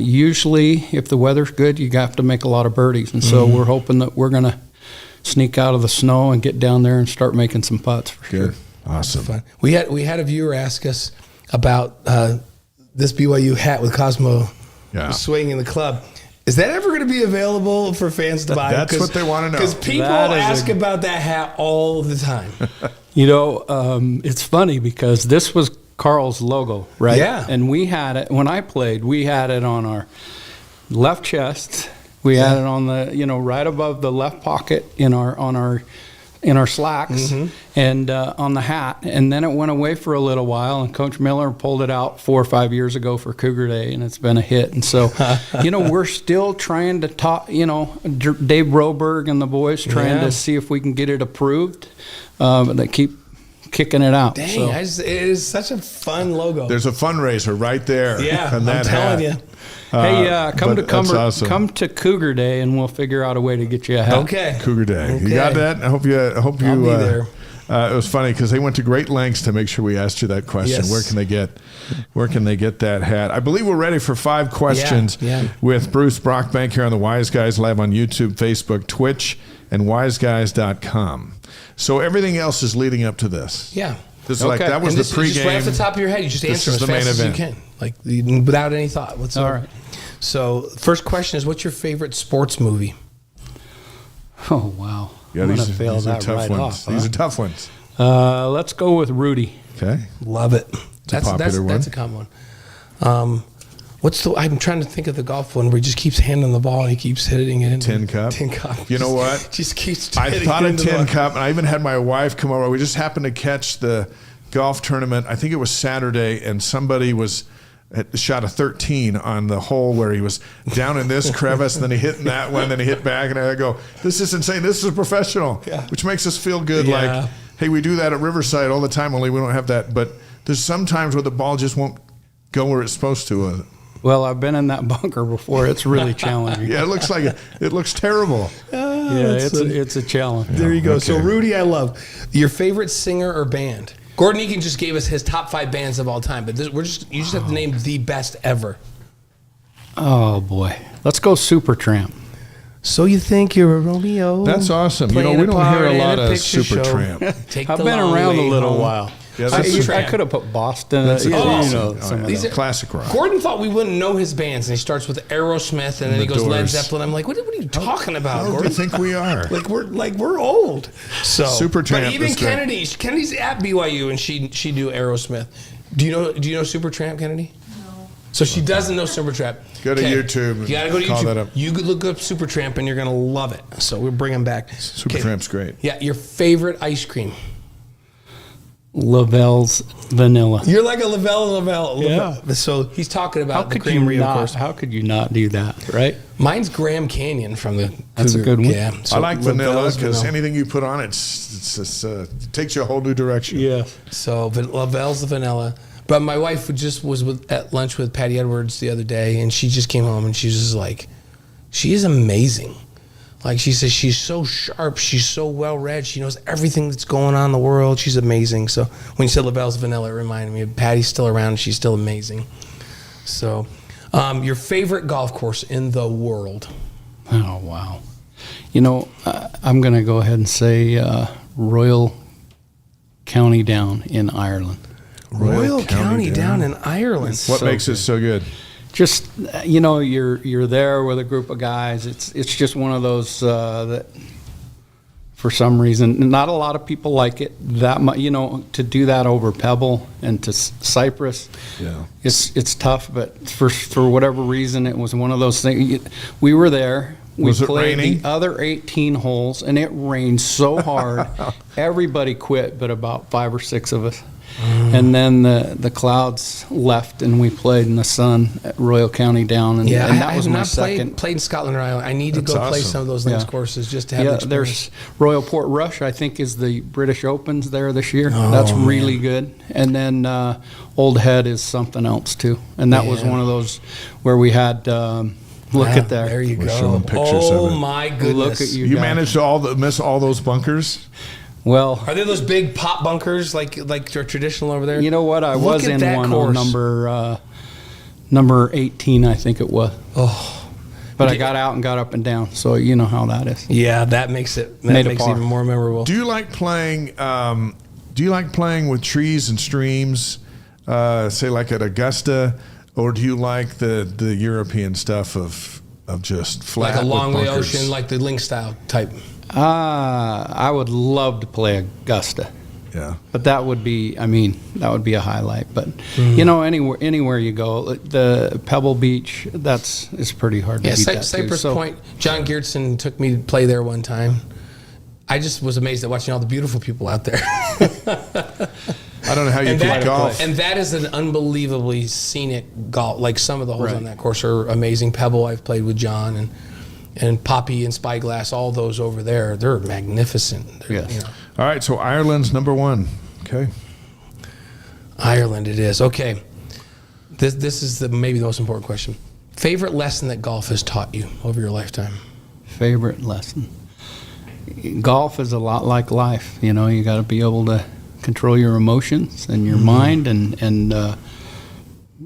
usually, if the weather's good, you have to make a lot of birdies. And so we're hoping that we're going to sneak out of the snow and get down there and start making some putts for sure. Awesome. Fun. We had a viewer ask us about this BYU hat with Cosmo swinging in the club. Is that ever going to be available for fans to buy? That's what they want to know. Because people ask about that hat all the time. It's funny because this was Carl's logo, right? Yeah. And we had it, when I played, we had it on our left chest. We had it on the, right above the left pocket on our in our slacks and on the hat, and then it went away for a little while, and Coach Miller pulled it out 4 or 5 years ago for Cougar Day, and it's been a hit. And so, we're still trying to talk, Dave Broberg and the boys trying to see if we can get it approved, but they keep kicking it out. Dang, it is such a fun logo. There's a fundraiser right there. Yeah, and I'm telling you. Hey, come to Cougar Day, and we'll figure out a way to get you a hat. Okay. Cougar Day. Okay. You got that? I hope you. I'll be there. It was funny because they went to great lengths to make sure we asked you that question. Yes. Where can they get that hat? I believe we're ready for 5 questions with Bruce Brockbank here on the Wise Guys live on YouTube, Facebook, Twitch, and wiseguys.com. So everything else is leading up to this. Yeah. This is that was the pregame. Just right off the top of your head, you just answer as fast as you can, without any thought whatsoever. All right. So first question is, what's your favorite sports movie? Oh, wow. Yeah, these are tough ones. These are tough ones. Let's go with Rudy. Okay. Love it. That's a popular one. That's a common one. I'm trying to think of the golf one where he just keeps handing the ball and he keeps hitting it. Tin Cup. You know what? Just keeps I hitting thought it of Tin Cup, and I even had my wife come over. We just happened to catch the golf tournament. I think it was Saturday, and somebody had shot a 13 on the hole where he was down in this crevice, and then he hit in that one, then he hit back, and I go, this is insane. This is professional, which makes us feel good. Yeah. Like, hey, we do that at Riverside all the time, only we don't have that. But there's some times where the ball just won't go where it's supposed to. Well, I've been in that bunker before. It's really challenging. Yeah, it looks like it looks terrible. It's a challenge. There you go. Okay. So Rudy, I love. Your favorite singer or band? Gordon Eakin just gave us his top 5 bands of all time, but you just have to name the best ever. Oh boy, let's go Supertramp. So you think you're a Romeo? That's awesome. We don't hear a lot of Supertramp. I've been around a little while. Yeah, I could have put Boston. These are classic rock. Gordon thought we wouldn't know his bands, and he starts with Aerosmith, and then he goes Led Zeppelin. I'm like, what are you talking about, Gordon? I think we are. we're old. So Supertramp. But even Kennedy's at BYU, and she do Aerosmith. Do you know Supertramp, Kennedy? No. So she doesn't know Supertramp. Go to YouTube. You gotta go to call YouTube. That up. You could look up Supertramp, and you're gonna love it. So we'll bring him back. Supertramp's great. Yeah, your favorite ice cream. Lavelle's Vanilla. You're like a Lavelle. Yeah. So he's talking about the creamery, of course. How could you not do that, right? Mine's Graham Canyon from the That's Cougar. a good one. Yeah. I like vanilla because vanilla. anything you put on it takes you a whole new direction. Yeah. So Lavelle's the vanilla. But my wife was at lunch with Patty Edwards the other day, and she just came home, and she was just like, she is amazing. Like she says, she's so sharp. She's so well-read. She knows everything that's going on in the world. She's amazing. So when you said Lavelle's vanilla, it reminded me of Patty's still around. And she's still amazing. So your favorite golf course in the world? Oh, wow. I'm going to go ahead and say Royal County Down in Ireland. Royal County Down in Ireland. What makes it so good? Just you're there with a group of guys. It's just one of those that for some reason not a lot of people like it that much. To do that over Pebble and to Cypress, it's tough. But for whatever reason, it was one of those things. We were there. We played the other 18 holes, and it rained so hard, everybody quit, but about 5 or 6 of us. And then the clouds left, and we played in the sun at Royal County Down, and that was my second. Played in Scotland or Ireland. I need to go play some of those links courses just to have the experience. There's Royal Portrush, I think, is the British Opens there this year. That's really good. And then Old Head is something else too, and that was one of those where we had. Look at that. There you We're go. showing pictures of it. My goodness! Look at you. You managed to miss all those bunkers. Well, are there those big pop bunkers like they're traditional over there? You know what? I was in one on number 18, I think it was. Oh, but I got out and got up and down, so you know how that is. Yeah, that makes it even more memorable. Do you like playing? With trees and streams? Say like at Augusta, or do you like the European stuff of just flat, like along with the bunkers? ocean, like the link style type? I would love to play Augusta. Yeah. But that would be a highlight. But anywhere you go, the Pebble Beach, is pretty hard to beat that Cypress too. Point. John Geertsen took me to play there one time. I just was amazed at watching all the beautiful people out there. I don't know how you play golf. And that is an unbelievably scenic golf. Like some of the holes on that course are amazing. Pebble, I've played with John, and Poppy and Spyglass, all those over there, they're magnificent. Yes. All right, so Ireland's number 1. Okay. Ireland it is. Okay. This is maybe the most important question. Favorite lesson that golf has taught you over your lifetime? Favorite lesson? Golf is a lot like life. You know, you got to be able to control your emotions and your mind, and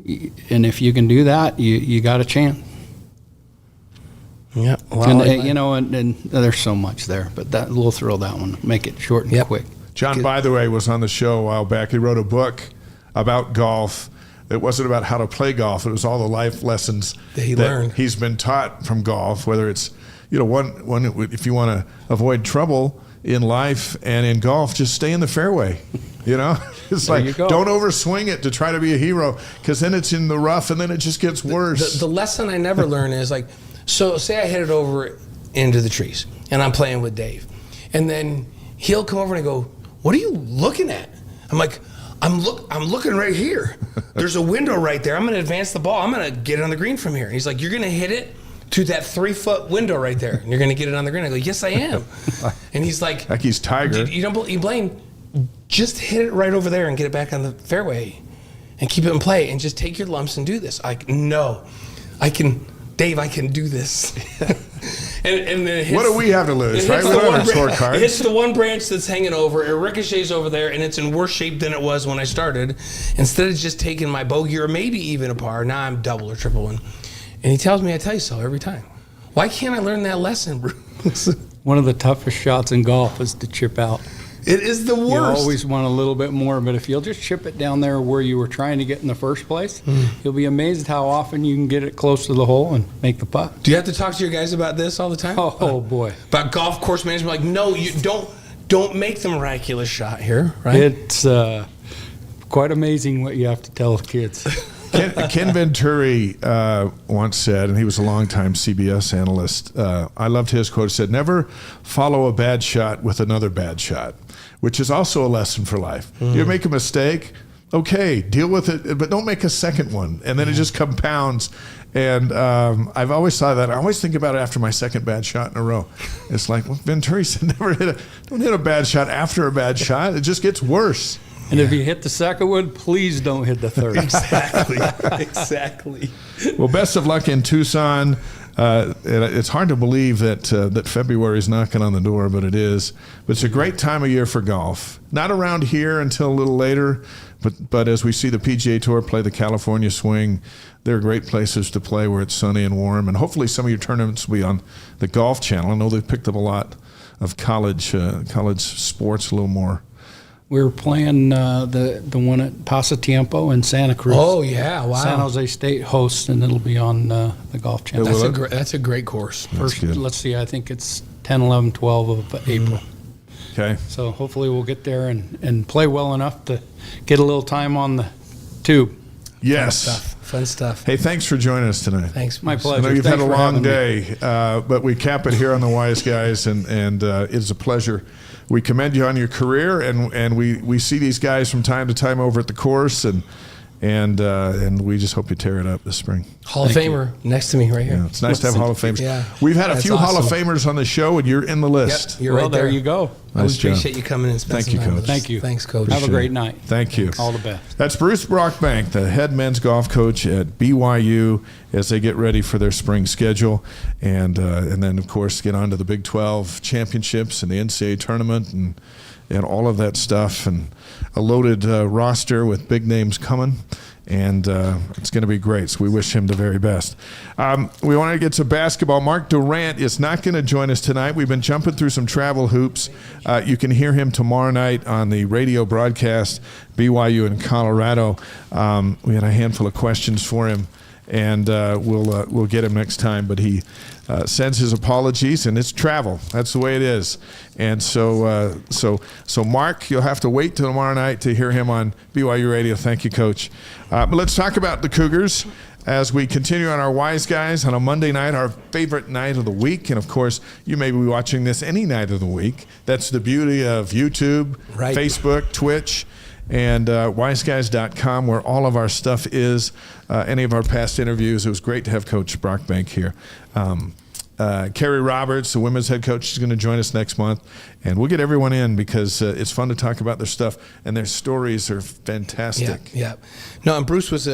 if you can do that, you got a chance. Yeah, and there's so much there, but we'll throw that one. Make it short and quick. John, by the way, was on the show a while back. He wrote a book about golf. It wasn't about how to play golf. It was all the life lessons that he learned. He's been taught from golf. Whether it's one if you want to avoid trouble in life and in golf, just stay in the fairway. It's like don't overswing it to try to be a hero, because then it's in the rough and then it just gets worse. The lesson I never learn is like, so say I hit it over into the trees and I'm playing with Dave, and then he'll come over and go, "What are you looking at?" I'm like, I'm looking right here. There's a window right there. I'm going to advance the ball. I'm going to get it on the green from here. And he's like, "You're going to hit it to that 3-foot window right there, and you're going to get it on the green." I go, "Yes, I am." And he's like he's Tiger. You don't believe Blaine? Just hit it right over there and get it back on the fairway, and keep it in play, and just take your lumps and do this. No, I can, Dave. I can do this. And then what do we have to lose? Right, we don't have a scorecard. It hits the one branch that's hanging over. It ricochets over there, and it's in worse shape than it was when I started. Instead of just taking my bogey or maybe even a par, now I'm double or triple one. And he tells me, "I tell you so every time." Why can't I learn that lesson, Bruce? One of the toughest shots in golf is to chip out. It is the worst. You always want a little bit more, but if you'll just chip it down there where you were trying to get in the first place, you'll be amazed how often you can get it close to the hole and make the putt. Do you have to talk to your guys about this all the time? Oh boy. About golf course management? Like, no, you don't make the miraculous shot here, right? It's quite amazing what you have to tell kids. Ken Venturi once said, and he was a longtime CBS analyst, I loved his quote. He said, "Never follow a bad shot with another bad shot," which is also a lesson for life. You make a mistake, okay, deal with it, but don't make a second one. And then it just compounds. And I've always thought that. I always think about it after my second bad shot in a row. It's like, well, Venturi said, don't hit a bad shot after a bad shot. It just gets worse. And if you hit the second one, please don't hit the third. Exactly. Well, best of luck in Tucson. It's hard to believe that February is knocking on the door, but it is. But it's a great time of year for golf. Not around here until a little later, but as we see the PGA Tour play the California Swing, they're great places to play where it's sunny and warm. And hopefully some of your tournaments will be on the Golf Channel. I know they've picked up a lot of college sports a little more. We were playing the one at Pasatiempo in Santa Cruz. Oh yeah, wow! San Jose State hosts, and it'll be on the Golf Channel. That's a great course. Let's see, I think it's 10, 11, 12 of April. Okay. So hopefully we'll get there and play well enough to get a little time on the tube. Yes. Fun stuff. Hey, thanks for joining us tonight. Thanks. My pleasure. I know you've had a long day, but we cap it here on the Wise Guys, and it's a pleasure. We commend you on your career, and we see these guys from time to time over at the course, and we just hope you tear it up this spring. Hall of Famer next to me right here. Yeah, it's nice to have Hall of Famers. Yeah, we've had a few Hall of Famers on the show, and you're in the list. Yep, you're right there. There you go. I appreciate you coming and spending some time with us. Thank you. Thanks, Coach. Have a great night. Thank you. All the best. That's Bruce Brockbank, the head men's golf coach at BYU, as they get ready for their spring schedule, and then of course get on to the Big 12 championships and the NCAA tournament and all of that stuff, and a loaded roster with big names coming. And it's going to be great, so we wish him the very best. We want to get to basketball. Mark Durant is not going to join us tonight. We've been jumping through some travel hoops. You can hear him tomorrow night on the radio broadcast, BYU in Colorado. We had a handful of questions for him, and we'll get him next time. But he sends his apologies, and it's travel. That's the way it is. And so Mark, you'll have to wait till tomorrow night to hear him on BYU Radio. Thank you, Coach. But let's talk about the Cougars. as we continue on our Wise Guys on a Monday night, our favorite night of the week. And, of course, you may be watching this any night of the week. That's the beauty of YouTube, Facebook, Twitch, and wiseguys.com, where all of our stuff is, any of our past interviews. It was great to have Coach Brockbank here. Carrie Roberts, the women's head coach, is going to join us next month, and we'll get everyone in because it's fun to talk about their stuff, and their stories are fantastic. Yeah. No, and Bruce was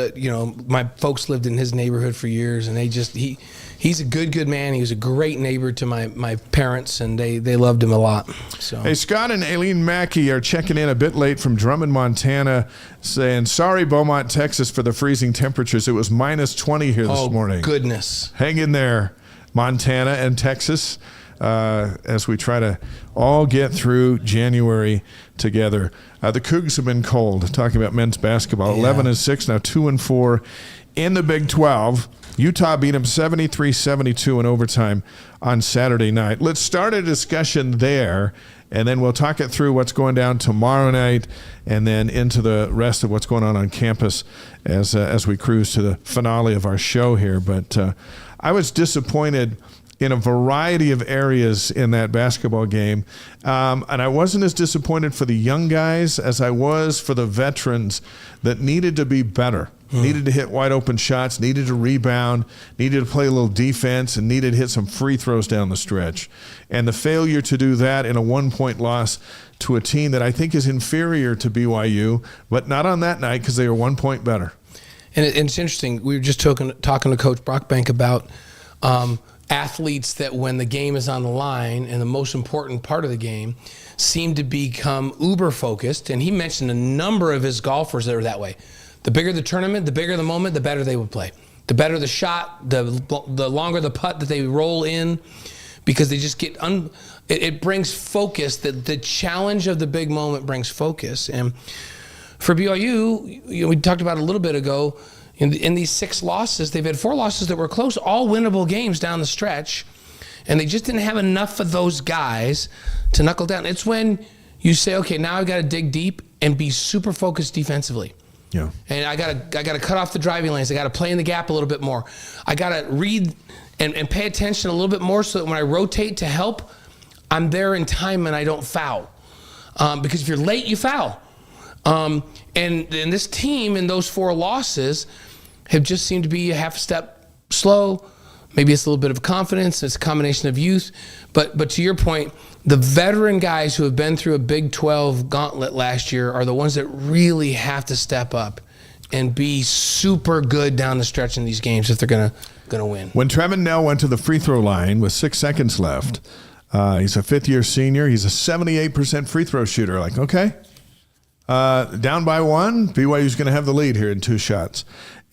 my folks lived in his neighborhood for years, and he's a good man. He was a great neighbor to my parents, and they loved him a lot. So. Hey, Scott and Aileen Mackey are checking in a bit late from Drummond, Montana, saying, sorry, Beaumont, Texas, for the freezing temperatures. It was minus 20 here this morning. Oh, goodness. Hang in there, Montana and Texas, as we try to all get through January together. The Cougs have been cold, talking about men's basketball. 11-6, now 2-4 in the Big 12. Utah beat them 73-72 in overtime on Saturday night. Let's start a discussion there, and then we'll talk it through what's going down tomorrow night and then into the rest of what's going on campus as we cruise to the finale of our show here. But I was disappointed in a variety of areas in that basketball game. And I wasn't as disappointed for the young guys as I was for the veterans that needed to be better, needed to hit wide open shots, needed to rebound, needed to play a little defense, and needed to hit some free throws down the stretch. And the failure to do that in a 1-point loss to a team that I think is inferior to BYU, but not on that night because they were 1 point better. And it's interesting. We were just talking to Coach Brockbank about athletes that when the game is on the line and the most important part of the game seem to become uber focused. And he mentioned a number of his golfers that are that way. The bigger the tournament, the bigger the moment, the better they would play. The better the shot, the longer the putt that they roll in, because they just get it brings focus. The challenge of the big moment brings focus. And for BYU, we talked about it a little bit ago, in these 6 losses, they've had 4 losses that were close, all winnable games down the stretch, and they just didn't have enough of those guys to knuckle down. It's when you say, okay, now I've got to dig deep and be super focused defensively. Yeah. And I gotta cut off the driving lanes. I got to play in the gap a little bit more. I got to read and pay attention a little bit more so that when I rotate to help, I'm there in time and I don't foul. Because if you're late, you foul. And this team in those 4 losses have just seemed to be a half step slow. Maybe it's a little bit of confidence. It's a combination of youth. But to your point, the veteran guys who have been through a Big 12 gauntlet last year are the ones that really have to step up and be super good down the stretch in these games if they're gonna win. When Trevin Nell went to the free throw line with 6 seconds left, he's a 5th-year senior. He's a 78% free throw shooter. Like, okay. Down by 1, BYU's going to have the lead here in 2 shots.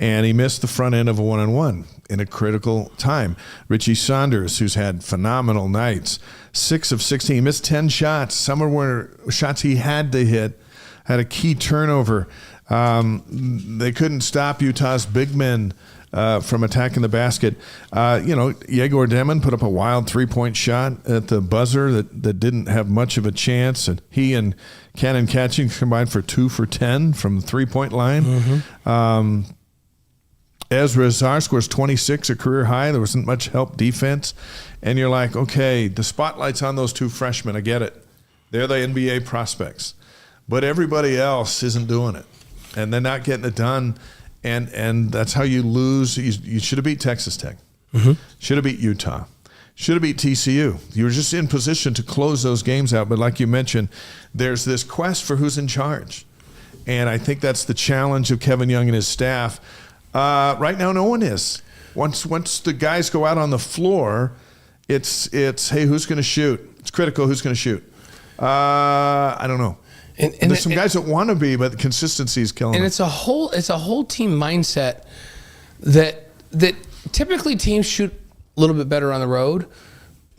And he missed the front end of a 1-on-1 in a critical time. Richie Saunders, who's had phenomenal nights, 6 of 16. He missed 10 shots. Some were shots he had to hit, had a key turnover. They couldn't stop Utah's big men from attacking the basket. Yegor Demon put up a wild 3-point shot at the buzzer that didn't have much of a chance. And he and Cannon Catching combined for 2 for 10 from the 3-point line. Mm-hmm. Ezra Azar scores 26, a career high. There wasn't much help defense. And you're like, okay, the spotlight's on those 2 freshmen. I get it. They're the NBA prospects. But everybody else isn't doing it. And they're not getting it done. And that's how you lose. You should have beat Texas Tech. Mm-hmm. Should have beat Utah. Should have beat TCU. You were just in position to close those games out. But like you mentioned, there's this quest for who's in charge. And I think that's the challenge of Kevin Young and his staff. Right now, no one is. Once the guys go out on the floor, it's hey, who's going to shoot? It's critical who's going to shoot. I don't know. And there's some guys that want to be, but the consistency is killing them. And it's a whole team mindset that typically teams shoot a little bit better on the road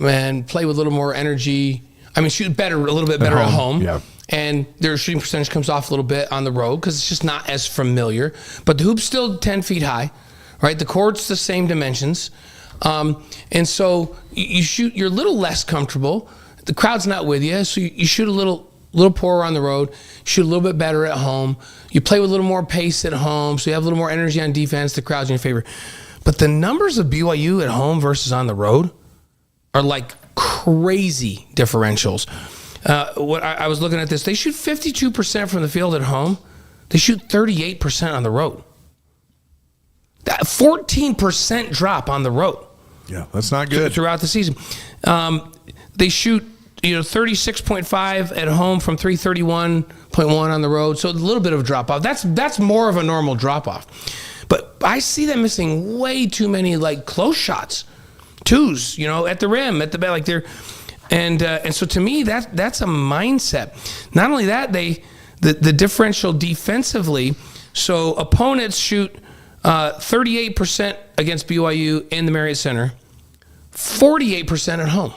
and play with a little more energy. I mean, shoot better, a little bit better at home. Yeah. And their shooting percentage comes off a little bit on the road because it's just not as familiar. But the hoop's still 10 feet high, right? The court's the same dimensions. And so you shoot, you're a little less comfortable. The crowd's not with you, so you shoot a little a little poorer on the road, shoot a little bit better at home. You play with a little more pace at home, so you have a little more energy on defense. The crowd's in your favor. But the numbers of BYU at home versus on the road are like crazy differentials. What I was looking at this, they shoot 52% from the field at home. They shoot 38% on the road. That 14% drop on the road. Yeah, that's not good. Throughout the season. They shoot 36.5 at home from 331.1 on the road. So a little bit of a drop off. That's more of a normal drop off. But I see them missing way too many like close shots, twos, at the rim, at the back, like they're, and so to me that's a mindset. Not only that, the differential defensively. So opponents shoot 38% against BYU in the Marriott Center, 48% at home.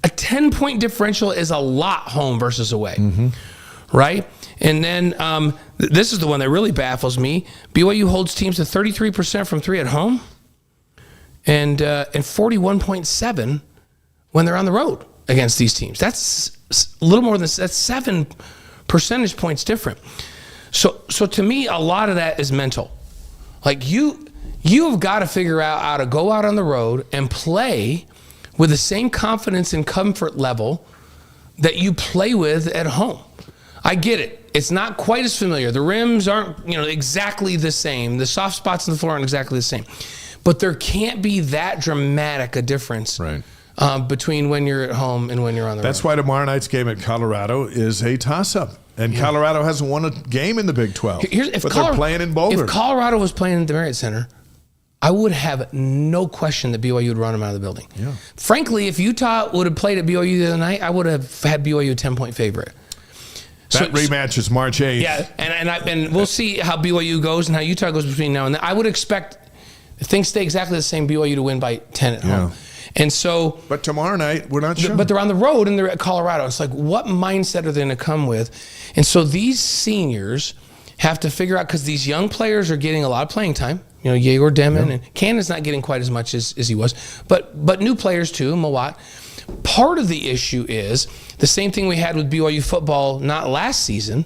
A 10-point differential is a lot home versus away, right? And then this is the one that really baffles me. BYU holds teams to 33% from three at home and 41.7 when they're on the road against these teams. That's a little more than that's 7 percentage points different. So to me, a lot of that is mental. Like you have got to figure out how to go out on the road and play with the same confidence and comfort level that you play with at home. I get it. It's not quite as familiar. The rims aren't, exactly the same. The soft spots on the floor aren't exactly the same. But there can't be that dramatic a difference between when you're at home and when you're on the road. That's why tomorrow night's game at Colorado is a toss-up. And Colorado hasn't won a game in the Big 12. But they're playing in Boulder. If Colorado was playing at the Marriott Center, I would have no question that BYU would run them out of the building. Yeah. Frankly, if Utah would have played at BYU the other night, I would have had BYU a 10-point favorite. That rematch is March 8th. Yeah, and we'll see how BYU goes and how Utah goes between now and then. I would expect, if things stay exactly the same, BYU to win by 10 at home. And so, but tomorrow night, we're not sure. But they're on the road and they're at Colorado. It's like, what mindset are they going to come with? And so these seniors have to figure out, because these young players are getting a lot of playing time. Yegor Demon and Cannon's not getting quite as much as he was. But new players too, Mawat. Part of the issue is the same thing we had with BYU football, not last season,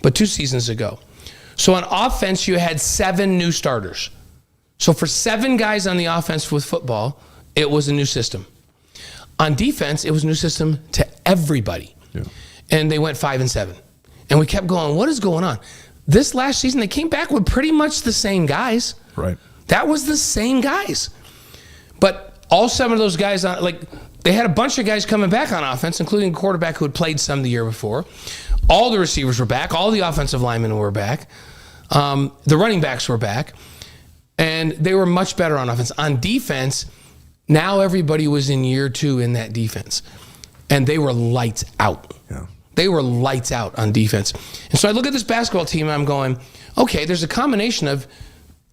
but 2 seasons ago. So on offense, you had 7 new starters. So for 7 guys on the offense with football, it was a new system. On defense, it was a new system to everybody. Yeah. And they went 5-7. And we kept going, what is going on? This last season, they came back with pretty much the same guys. Right. That was the same guys. But all 7 of those guys, they had a bunch of guys coming back on offense, including a quarterback who had played some the year before. All the receivers were back. All the offensive linemen were back. The running backs were back. And they were much better on offense. On defense, now everybody was in year 2 in that defense. And they were lights out. Yeah. They were lights out on defense. And so I look at this basketball team and I'm going, okay, there's a combination of,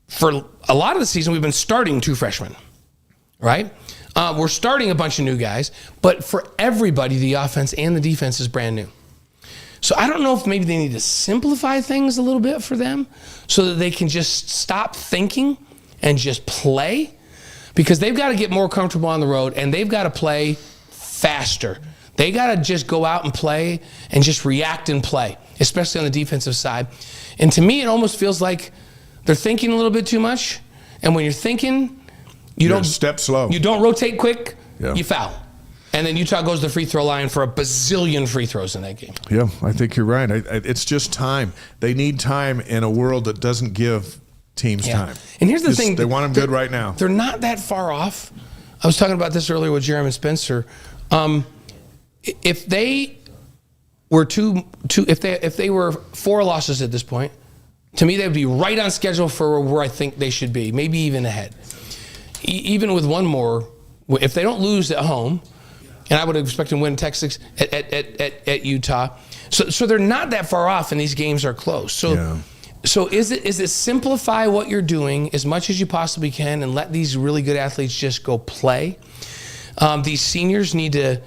for a lot of the season, we've been starting 2 freshmen, right? We're starting a bunch of new guys, but for everybody, the offense and the defense is brand new. So I don't know if maybe they need to simplify things a little bit for them so that they can just stop thinking and just play, because they've got to get more comfortable on the road and they've got to play faster. They got to just go out and play and just react and play, especially on the defensive side. And to me, it almost feels like they're thinking a little bit too much. And when you're thinking, you don't step slow. You don't rotate quick, you foul. And then Utah goes to the free throw line for a bazillion free throws in that game. Yeah, I think you're right. It's just time. They need time in a world that doesn't give teams time. And here's the thing. They want them good right now. They're not that far off. I was talking about this earlier with Jeremy Spencer. If they were if they were 4 losses at this point, to me, they'd be right on schedule for where I think they should be, maybe even ahead. Even with 1 more, if they don't lose at home, and I would expect them to win Texas at Utah. So they're not that far off, and these games are close. So is it simplify what you're doing as much as you possibly can and let these really good athletes just go play? These seniors need to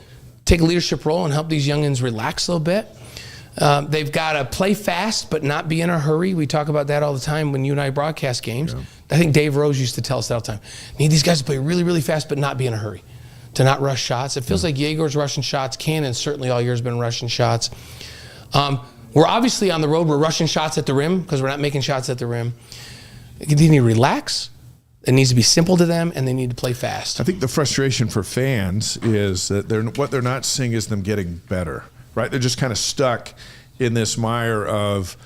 take a leadership role and help these youngins relax a little bit. They've got to play fast but not be in a hurry. We talk about that all the time when you and I broadcast games. I think Dave Rose used to tell us that all the time. Need these guys to play really, really fast but not be in a hurry. to not rush shots. It feels like Jaegor's rushing shots. Cannon certainly all year has been rushing shots. We're obviously on the road. We're rushing shots at the rim because we're not making shots at the rim. They need to relax. It needs to be simple to them, and they need to play fast. I think the frustration for fans is that what they're not seeing is them getting better, right? They're just kind of stuck in this mire of,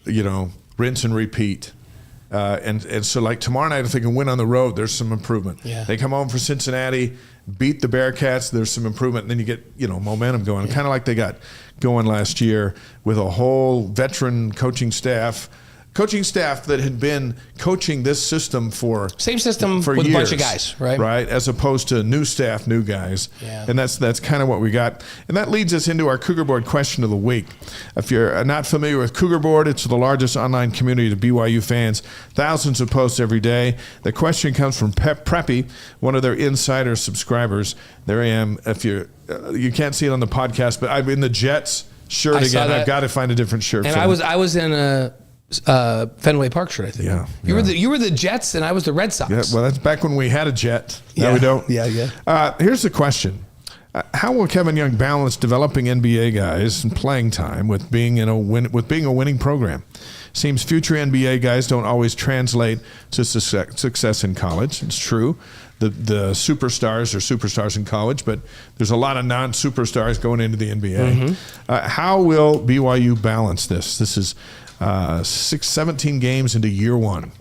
rinse and repeat. And so, like, tomorrow night, if they can win on the road, there's some improvement. Yeah. They come home for Cincinnati, beat the Bearcats, there's some improvement, and then you get, momentum going. Kind of like they got going last year with a whole veteran coaching staff that had been coaching this system for same system for with years, a bunch of guys, right? As opposed to new staff, new guys. Yeah. And that's kind of what we got. And that leads us into our Cougar Board question of the week. If you're not familiar with Cougar Board, it's the largest online community of BYU fans. Thousands of posts every day. The question comes from Preppy, one of their insider subscribers. There I am. If you can't see it on the podcast, but I'm in the Jets shirt again. I've got to find a different shirt. And I was in a Fenway Park shirt, I think. Yeah, you were the Jets and I was the Red Sox. Yeah, well, that's back when we had a Jet. Now we don't. Yeah. Here's the question: how will Kevin Young balance developing NBA guys and playing time with being a winning program? Seems future NBA guys don't always translate to success in college. It's true. The superstars are superstars in college, but there's a lot of non-superstars going into the NBA. How will BYU balance this? This is 17 games into year one.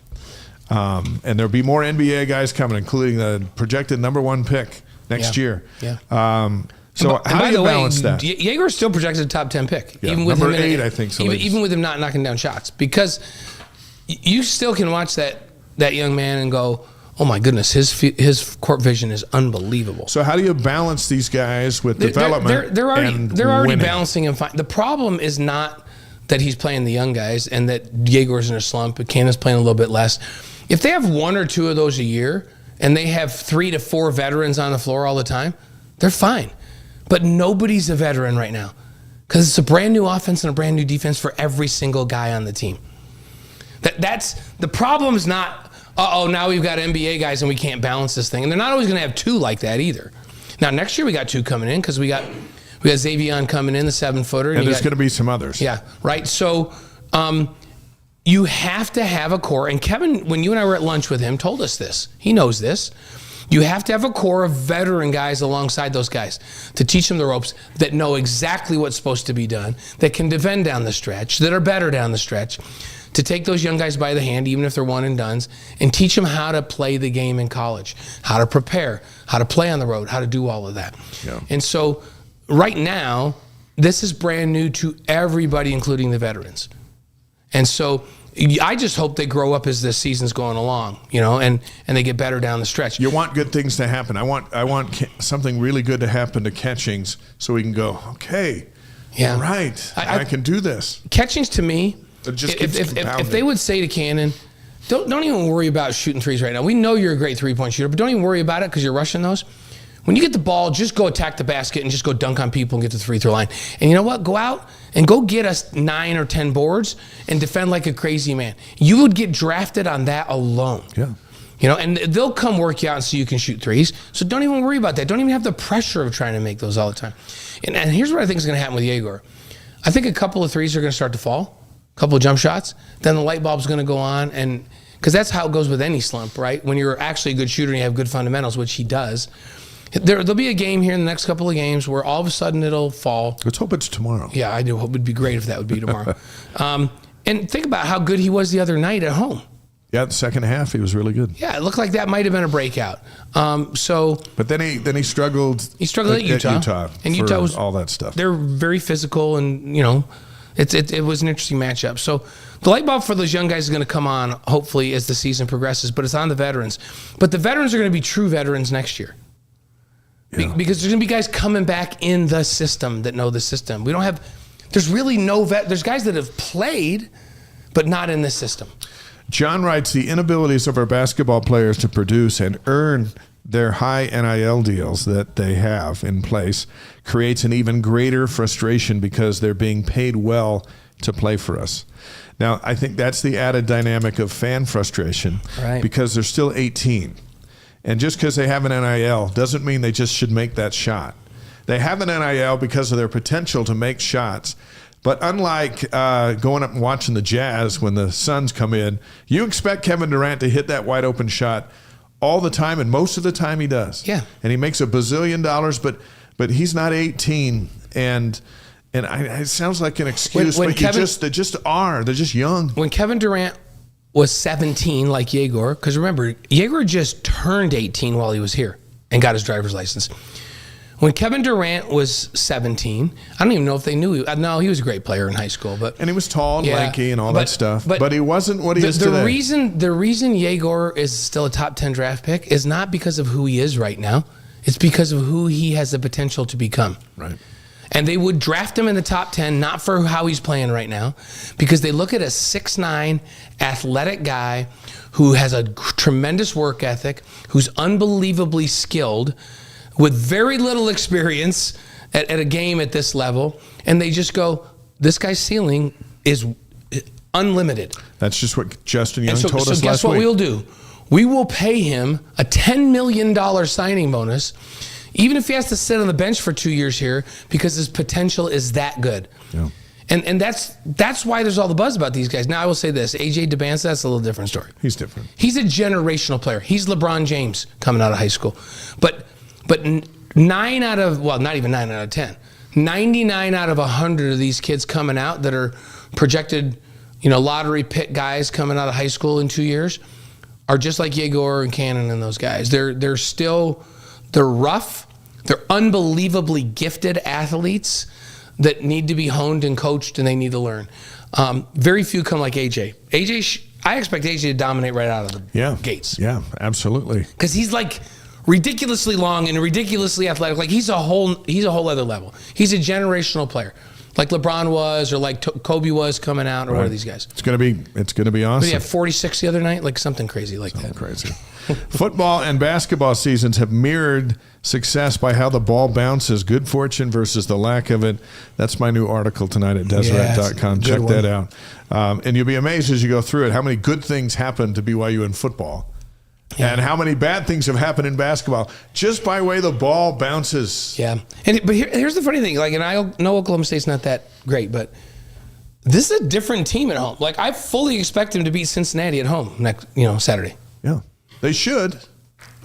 And there'll be more NBA guys coming, including the projected number 1 pick next year. Yeah. So how do you balance that? Jaegor's still projected a top 10 pick. Yeah, even with number him 8, I think so. Even with him not knocking down shots. Because you still can watch that young man and go, oh my goodness, his court vision is unbelievable. So how do you balance these guys with development? They're already winning? balancing him fine. The problem is not that he's playing the young guys and that Jaegor's in a slump, but Cannon's playing a little bit less. If they have 1 or 2 of those a year and they have 3 to 4 veterans on the floor all the time, they're fine. But nobody's a veteran right now because it's a brand new offense and a brand new defense for every single guy on the team. That's the problem. Is not, now we've got NBA guys and we can't balance this thing. And they're not always going to have 2 like that either. Now next year we got 2 coming in because we got Xavier coming in, the 7-footer. And there's going to be some others. Yeah, right. So you have to have a core. And Kevin, when you and I were at lunch with him, told us this. He knows this. You have to have a core of veteran guys alongside those guys to teach them the ropes that know exactly what's supposed to be done, that can defend down the stretch, that are better down the stretch, to take those young guys by the hand, even if they're one and dones, and teach them how to play the game in college, how to prepare, how to play on the road, how to do all of that. Yeah. And so right now, this is brand new to everybody, including the veterans. And so I just hope they grow up as this season's going along, and they get better down the stretch. You want good things to happen. I want something really good to happen to Catchings so we can go, okay, yeah, all right, I can do this. Catchings to me, if they would say to Cannon, don't even worry about shooting threes right now. We know you're a great 3-point shooter, but don't even worry about it because you're rushing those. When you get the ball, just go attack the basket and just go dunk on people and get to the free throw line. And you know what? Go out and go get us 9 or 10 boards and defend like a crazy man. You would get drafted on that alone. Yeah. And they'll come work you out so you can shoot threes. So don't even worry about that. Don't even have the pressure of trying to make those all the time. And here's what I think is going to happen with Jaegor. I think a couple of threes are going to start to fall, a couple of jump shots. Then the light bulb's going to go on. And because that's how it goes with any slump, right? When you're actually a good shooter and you have good fundamentals, which he does, there'll be a game here in the next couple of games where all of a sudden it'll fall. Let's hope it's tomorrow. Yeah, I do hope it'd be great if that would be tomorrow. And think about how good he was the other night at home. Yeah, the second half he was really good. Yeah, it looked like that might have been a breakout. But then he struggled. He struggled at Utah. And Utah was all that stuff. They're very physical, and it was an interesting matchup. So the light bulb for those young guys is going to come on hopefully as the season progresses. But it's on the veterans. But the veterans are going to be true veterans next year. Yeah. Because there's going to be guys coming back in the system that know the system. There's really no there's guys that have played, but not in this system. John writes, the inabilities of our basketball players to produce and earn their high NIL deals that they have in place creates an even greater frustration because they're being paid well to play for us. Now, I think that's the added dynamic of fan frustration, right? Because they're still 18. And just because they have an NIL doesn't mean they just should make that shot. They have an NIL because of their potential to make shots. But unlike going up and watching the Jazz when the Suns come in, you expect Kevin Durant to hit that wide open shot all the time, and most of the time he does. Yeah. And he makes $1 bazillion, but he's not 18, and it sounds like an excuse, when but Kevin, they just are. They're just young. When Kevin Durant was 17, like Yegor, because remember, Yegor just turned 18 while he was here and got his driver's license. When Kevin Durant was 17, I don't even know if they knew. No, he was a great player in high school, and he was tall and lanky and all that stuff. But he wasn't what he is today. The reason Yegor is still a top 10 draft pick is not because of who he is right now. It's because of who he has the potential to become. Right. And they would draft him in the top 10, not for how he's playing right now, because they look at a 6'9", athletic guy who has a tremendous work ethic, who's unbelievably skilled, with very little experience at a game at this level, and they just go, this guy's ceiling is unlimited. That's just what Justin Young told us last week. So guess what we'll do? We will pay him a $10 million signing bonus, even if he has to sit on the bench for 2 years here, because his potential is that good. Yeah. And that's why there's all the buzz about these guys. Now, I will say this. AJ Dybantsa, that's a little different story. He's different. He's a generational player. He's LeBron James coming out of high school. But 9 out of, well, not even 9 out of 10, 99 out of 100 of these kids coming out that are projected, lottery pick guys coming out of high school in 2 years are just like Yegor and Cannon and those guys. They're rough. They're unbelievably gifted athletes that need to be honed and coached, and they need to learn. Very few come like AJ. I expect AJ to dominate right out of the gates. Yeah, absolutely. Because he's like ridiculously long and ridiculously athletic. Like he's a whole other level. He's a generational player, like LeBron was, or like Kobe was coming out, or one of these guys. It's gonna be awesome. Did he have 46 the other night? Like something crazy like that. Crazy. Football and basketball seasons have mirrored success by how the ball bounces. Good fortune versus the lack of it. That's my new article tonight at Deseret.com. Check that out. And you'll be amazed as you go through it how many good things happen to BYU in football. Yeah. And how many bad things have happened in basketball just by the way the ball bounces. Yeah. But here's the funny thing. Like, and I know Oklahoma State's not that great, but this is a different team at home. Like, I fully expect them to beat Cincinnati at home next, Saturday. Yeah. They should.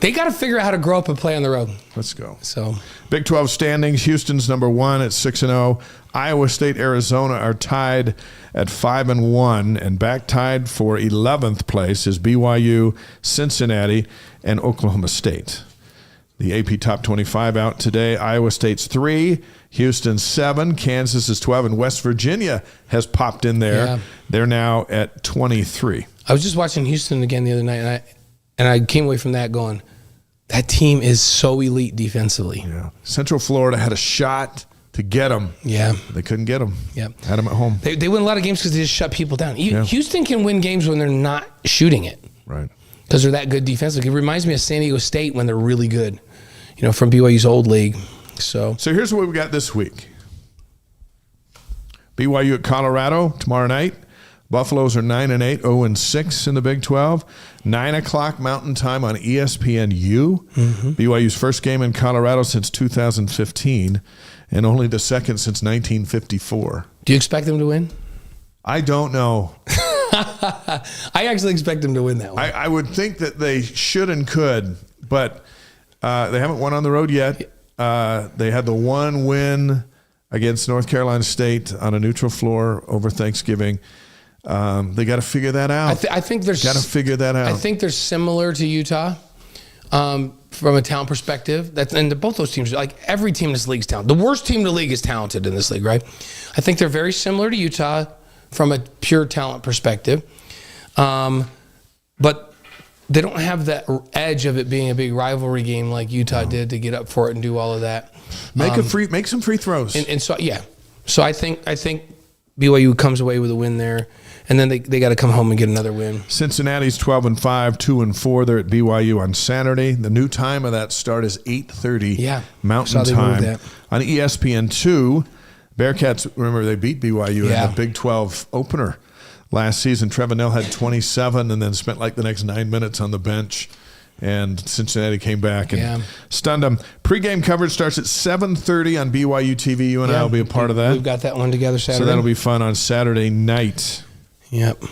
They got to figure out how to grow up and play on the road. Let's go. So, Big 12 standings. Houston's number 1 at 6-0. Iowa State, Arizona are tied at 5-1, and back tied for 11th place is BYU, Cincinnati, and Oklahoma State. The AP Top 25 out today. Iowa State's 3, Houston 7, Kansas is 12, and West Virginia has popped in there. Yeah. They're now at 23. I was just watching Houston again the other night, and I came away from that going, that team is so elite defensively. Yeah. Central Florida had a shot to get them. Yeah. They couldn't get them. Yeah. Had them at home. They win a lot of games because they just shut people down. Houston can win games when they're not shooting it. Right. Because they're that good defensively. It reminds me of San Diego State when they're really good, from BYU's old league. So here's what we got this week. BYU at Colorado tomorrow night. Buffaloes are 9-8, 0-6 in the Big 12. 9 o'clock Mountain Time on ESPNU. Mm-hmm. BYU's first game in Colorado since 2015, and only the second since 1954. Do you expect them to win? I don't know. I actually expect them to win that one. I would think that they should and could, but they haven't won on the road yet. They had the one win against North Carolina State on a neutral floor over Thanksgiving. They got to figure that out. I think there's got to figure that out. I think they're similar to Utah from a talent perspective. And both those teams, like every team in this league is talented. The worst team in the league is talented in this league, right? I think they're very similar to Utah from a pure talent perspective, but they don't have that edge of it being a big rivalry game like Utah did to get up for it and do all of that. Make some free throws. And so so I think BYU comes away with a win there. And then they got to come home and get another win. Cincinnati's 12-5, 2-4. They're at BYU on Saturday. The new time of that start is 8:30 Mountain Time on ESPN2. Bearcats, remember they beat BYU in the Big 12 opener last season. Trevor Nell had 27 and then spent like the next 9 minutes on the bench And Cincinnati came back and stunned them. Pre-game coverage starts at 7:30 on BYU TV. You and I will be a part of that. We've got that one together Saturday. So that'll be fun on Saturday night. Yep.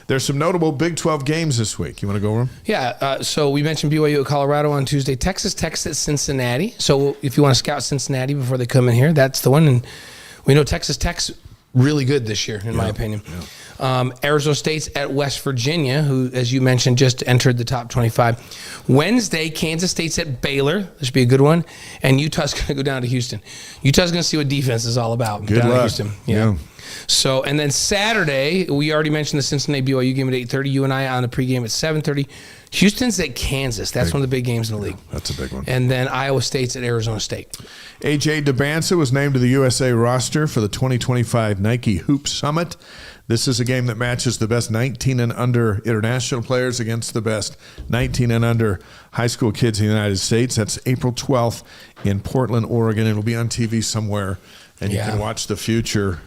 There's some notable Big 12 games this week. You want to go over them? Yeah. So we mentioned BYU at Colorado on Tuesday. Texas Tech at Cincinnati. So if you want to scout Cincinnati before they come in here, that's the one. And we know Texas Tech's really good this year, in my opinion. Yeah. Arizona State's at West Virginia, who, as you mentioned, just entered the top 25. Wednesday, Kansas State's at Baylor. This should be a good one. And Utah's going to go down to Houston. Utah's going to see what defense is all about. Good down luck. To Houston. Yeah. So, and then Saturday, we already mentioned the Cincinnati BYU game at 8:30. You and I on the pregame at 7:30. Houston's at Kansas. That's one of the big games in the league. That's a big one. And then Iowa State's at Arizona State. AJ Dybantsa was named to the USA roster for the 2025 Nike Hoop Summit. This is a game that matches the best 19 and under international players against the best 19 and under high school kids in the United States. That's April 12th in Portland, Oregon. It'll be on TV somewhere, and you can watch the future.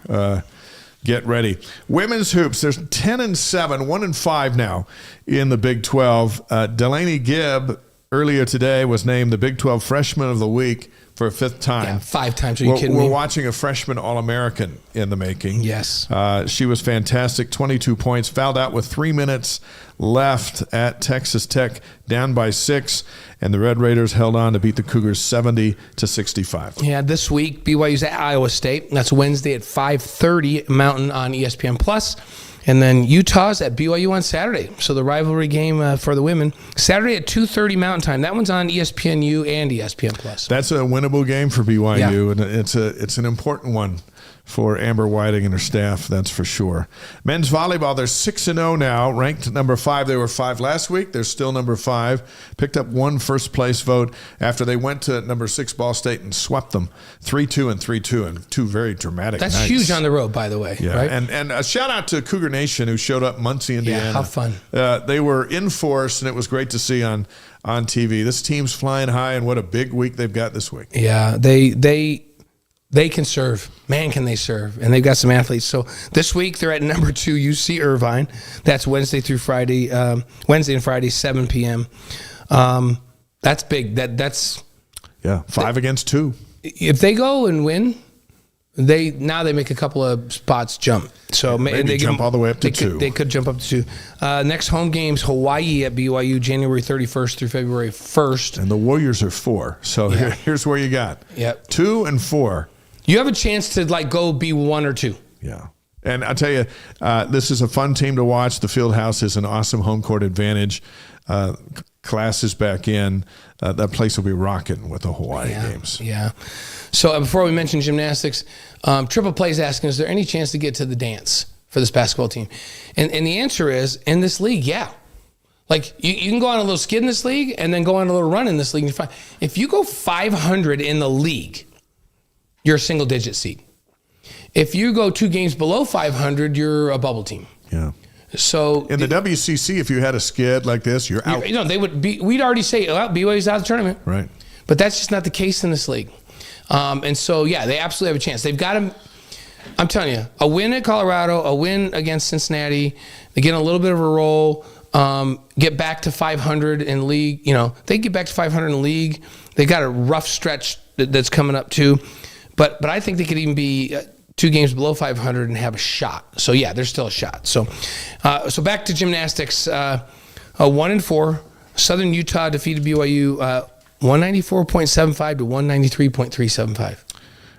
Get ready. Women's hoops, there's 10-7, 1-5 now in the Big 12. Delaney Gibb earlier today was named the Big 12 Freshman of the Week for a fifth time. Yeah, 5 times. Are you kidding me? We're watching a freshman All-American in the making. Yes. She was fantastic, 22 points, fouled out with 3 minutes left at Texas Tech, down by 6, and the Red Raiders held on to beat the Cougars 70-65. Yeah, this week, BYU's at Iowa State. That's Wednesday at 5:30 Mountain on ESPN+. And then Utah's at BYU on Saturday. So the rivalry game for the women. Saturday at 2:30 Mountain Time. That one's on ESPNU and ESPN+. That's a winnable game for BYU, and it's an important one for Amber Whiting and her staff, that's for sure. Men's volleyball, they're 6-0 now, ranked number 5. They were 5 last week. They're still number 5. Picked up 1 first-place vote after they went to number 6 Ball State and swept them 3-2 and 3-2 and 2 very dramatic That's nights. huge on the road, by the way. Yeah, right? and a shout-out to Cougar Nation who showed up Muncie, Indiana. Yeah, how fun. They were in force, and it was great to see on TV. This team's flying high, and what a big week they've got this week. Yeah, they can serve. Man, can they serve. And they've got some athletes. So this week, they're at number 2, UC Irvine. That's Wednesday through Friday, Wednesday and Friday, 7 p.m. That's big. That's 5 against 2. If they go and win, they make a couple of spots jump. So maybe they jump all the way up to 2. They could jump up to 2. Next home game's Hawaii at BYU, January 31st through February 1st. And the Warriors are 4. So here's where you got. 2 and 4. You have a chance to go be 1 or 2. Yeah. And I'll tell you, this is a fun team to watch. The field house is an awesome home court advantage. Class is back in. That place will be rocking with the Hawaii games. Yeah. So before we mention gymnastics, Triple Play's asking, is there any chance to get to the dance for this basketball team? And the answer is, in this league, yeah. Like, you can go on a little skid in this league and then go on a little run in this league. And you're fine. If you go 500 in the league, you're a single-digit seed. If you go 2 games below 500, you're a bubble team. Yeah. So in the WCC, if you had a skid like this, you're out. They would be. We'd already say, well, BYU's out of the tournament. Right. But that's just not the case in this league. And so, they absolutely have a chance. They've got to, I'm telling you, a win at Colorado, a win against Cincinnati, they get a little bit of a roll, get back to 500 in league. They get back to 500 in league. They got a rough stretch that's coming up too. But I think they could even be 2 games below 500 and have a shot. So, there's still a shot. So back to gymnastics. 1-4. Southern Utah defeated BYU 194.75 to 193.375.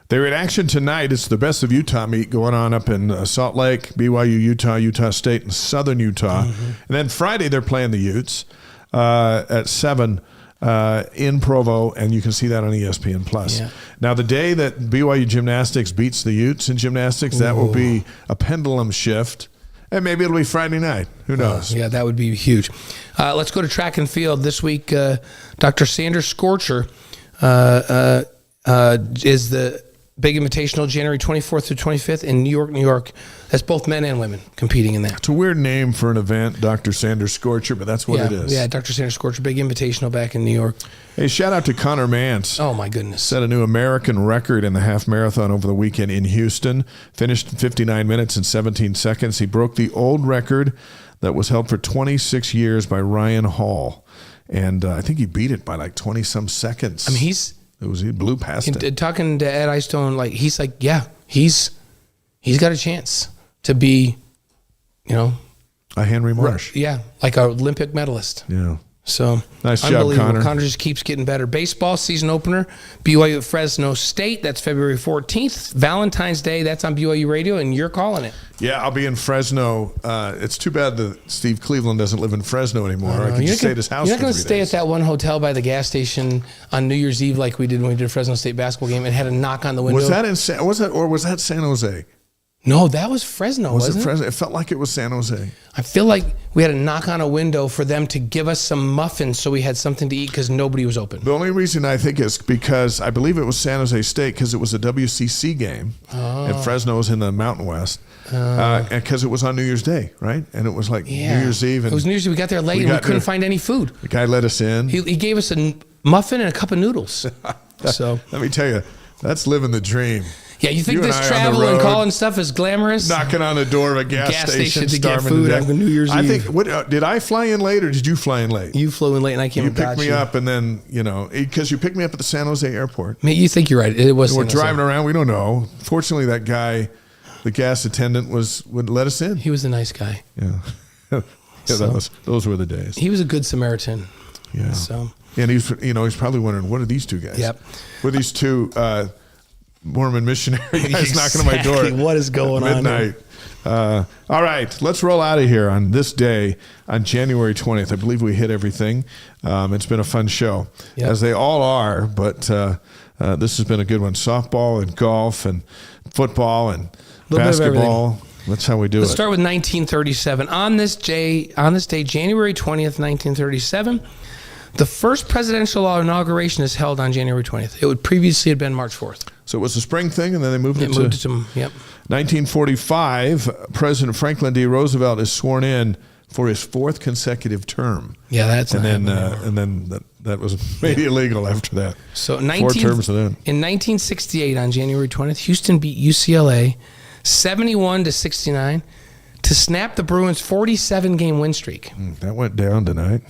They're in action tonight. It's the Best of Utah meet going on up in Salt Lake, BYU, Utah State, and Southern Utah. Mm-hmm. And then Friday they're playing the Utes at 7 in Provo, and you can see that on ESPN+. Yeah. Now, the day that BYU Gymnastics beats the Utes in gymnastics, that will be a pendulum shift, and maybe it'll be Friday night. Who knows? That would be huge. Let's go to track and field. This week, Dr. Sanders Scorcher is the Big Invitational, January 24th through 25th in New York. That's both men and women competing in that. It's a weird name for an event, Dr. Sanders Scorcher, but that's what it is. Yeah, Dr. Sanders Scorcher, Big Invitational back in New York. Hey, shout out to Connor Mantz. Oh, my goodness. Set a new American record in the half marathon over the weekend in Houston. Finished in 59 minutes and 17 seconds. He broke the old record that was held for 26 years by Ryan Hall. and I think he beat it by like 20-some seconds. I mean, he blew past it. Talking to Ed Eyestone, like he's like, yeah, he's got a chance to be, a Henry Marsh. Yeah, like an Olympic medalist. Yeah. So nice job, Connor. Connor just keeps getting better. Baseball season opener, BYU at Fresno State. That's February 14th. Valentine's Day, that's on BYU Radio, and you're calling it. Yeah, I'll be in Fresno. It's too bad that Steve Cleveland doesn't live in Fresno anymore. I could just stay at his house. You're not going to stay at that one hotel by the gas station on New Year's Eve like we did when we did a Fresno State basketball game and had a knock on the window. Was that San Jose? No, that was Fresno, wasn't it? Fresno? It felt like it was San Jose. I feel like we had a knock on a window for them to give us some muffins so we had something to eat because nobody was open. The only reason I think is because I believe it was San Jose State because it was a WCC game and Fresno was in the Mountain West and because it was on New Year's Day, right? And it was like New Year's Eve. And it was New Year's Eve. We got there late and we couldn't find any food. The guy let us in. He gave us a muffin and a cup of noodles. So let me tell you, that's living the dream. Yeah, you think this travel and calling stuff is glamorous? Knocking on the door of a gas station to get food on New Year's Eve. I think, did I fly in late or did you fly in late? You flew in late and I came and got you. You picked me up and then, because you picked me up at the San Jose airport. Man, you think you're right. It was. We're driving around. We don't know. Fortunately, that guy, the gas attendant, would let us in. He was a nice guy. Yeah. Those were the days. He was a good Samaritan. Yeah. So. And he's probably wondering, what are these two guys? Yep. What are these two Mormon missionary guys knocking on my door? What is going on? Midnight. All right, let's roll out of here on this day on January 20th. I believe we hit everything. It's been a fun show, as they all are, but this has been a good one. Softball and golf and football and basketball. That's how we do it. Let's start with 1937. On this day, January 20th, 1937, the first presidential inauguration is held on January 20th. It would previously have been March 4th. So it was a spring thing, and then they moved it to 1945. President Franklin D. Roosevelt is sworn in for his fourth consecutive term. Yeah, that's and then that was made illegal after that. So 4 terms of that. In 1968, on January 20th, Houston beat UCLA 71-69 to snap the Bruins' 47-game win streak. That went down tonight.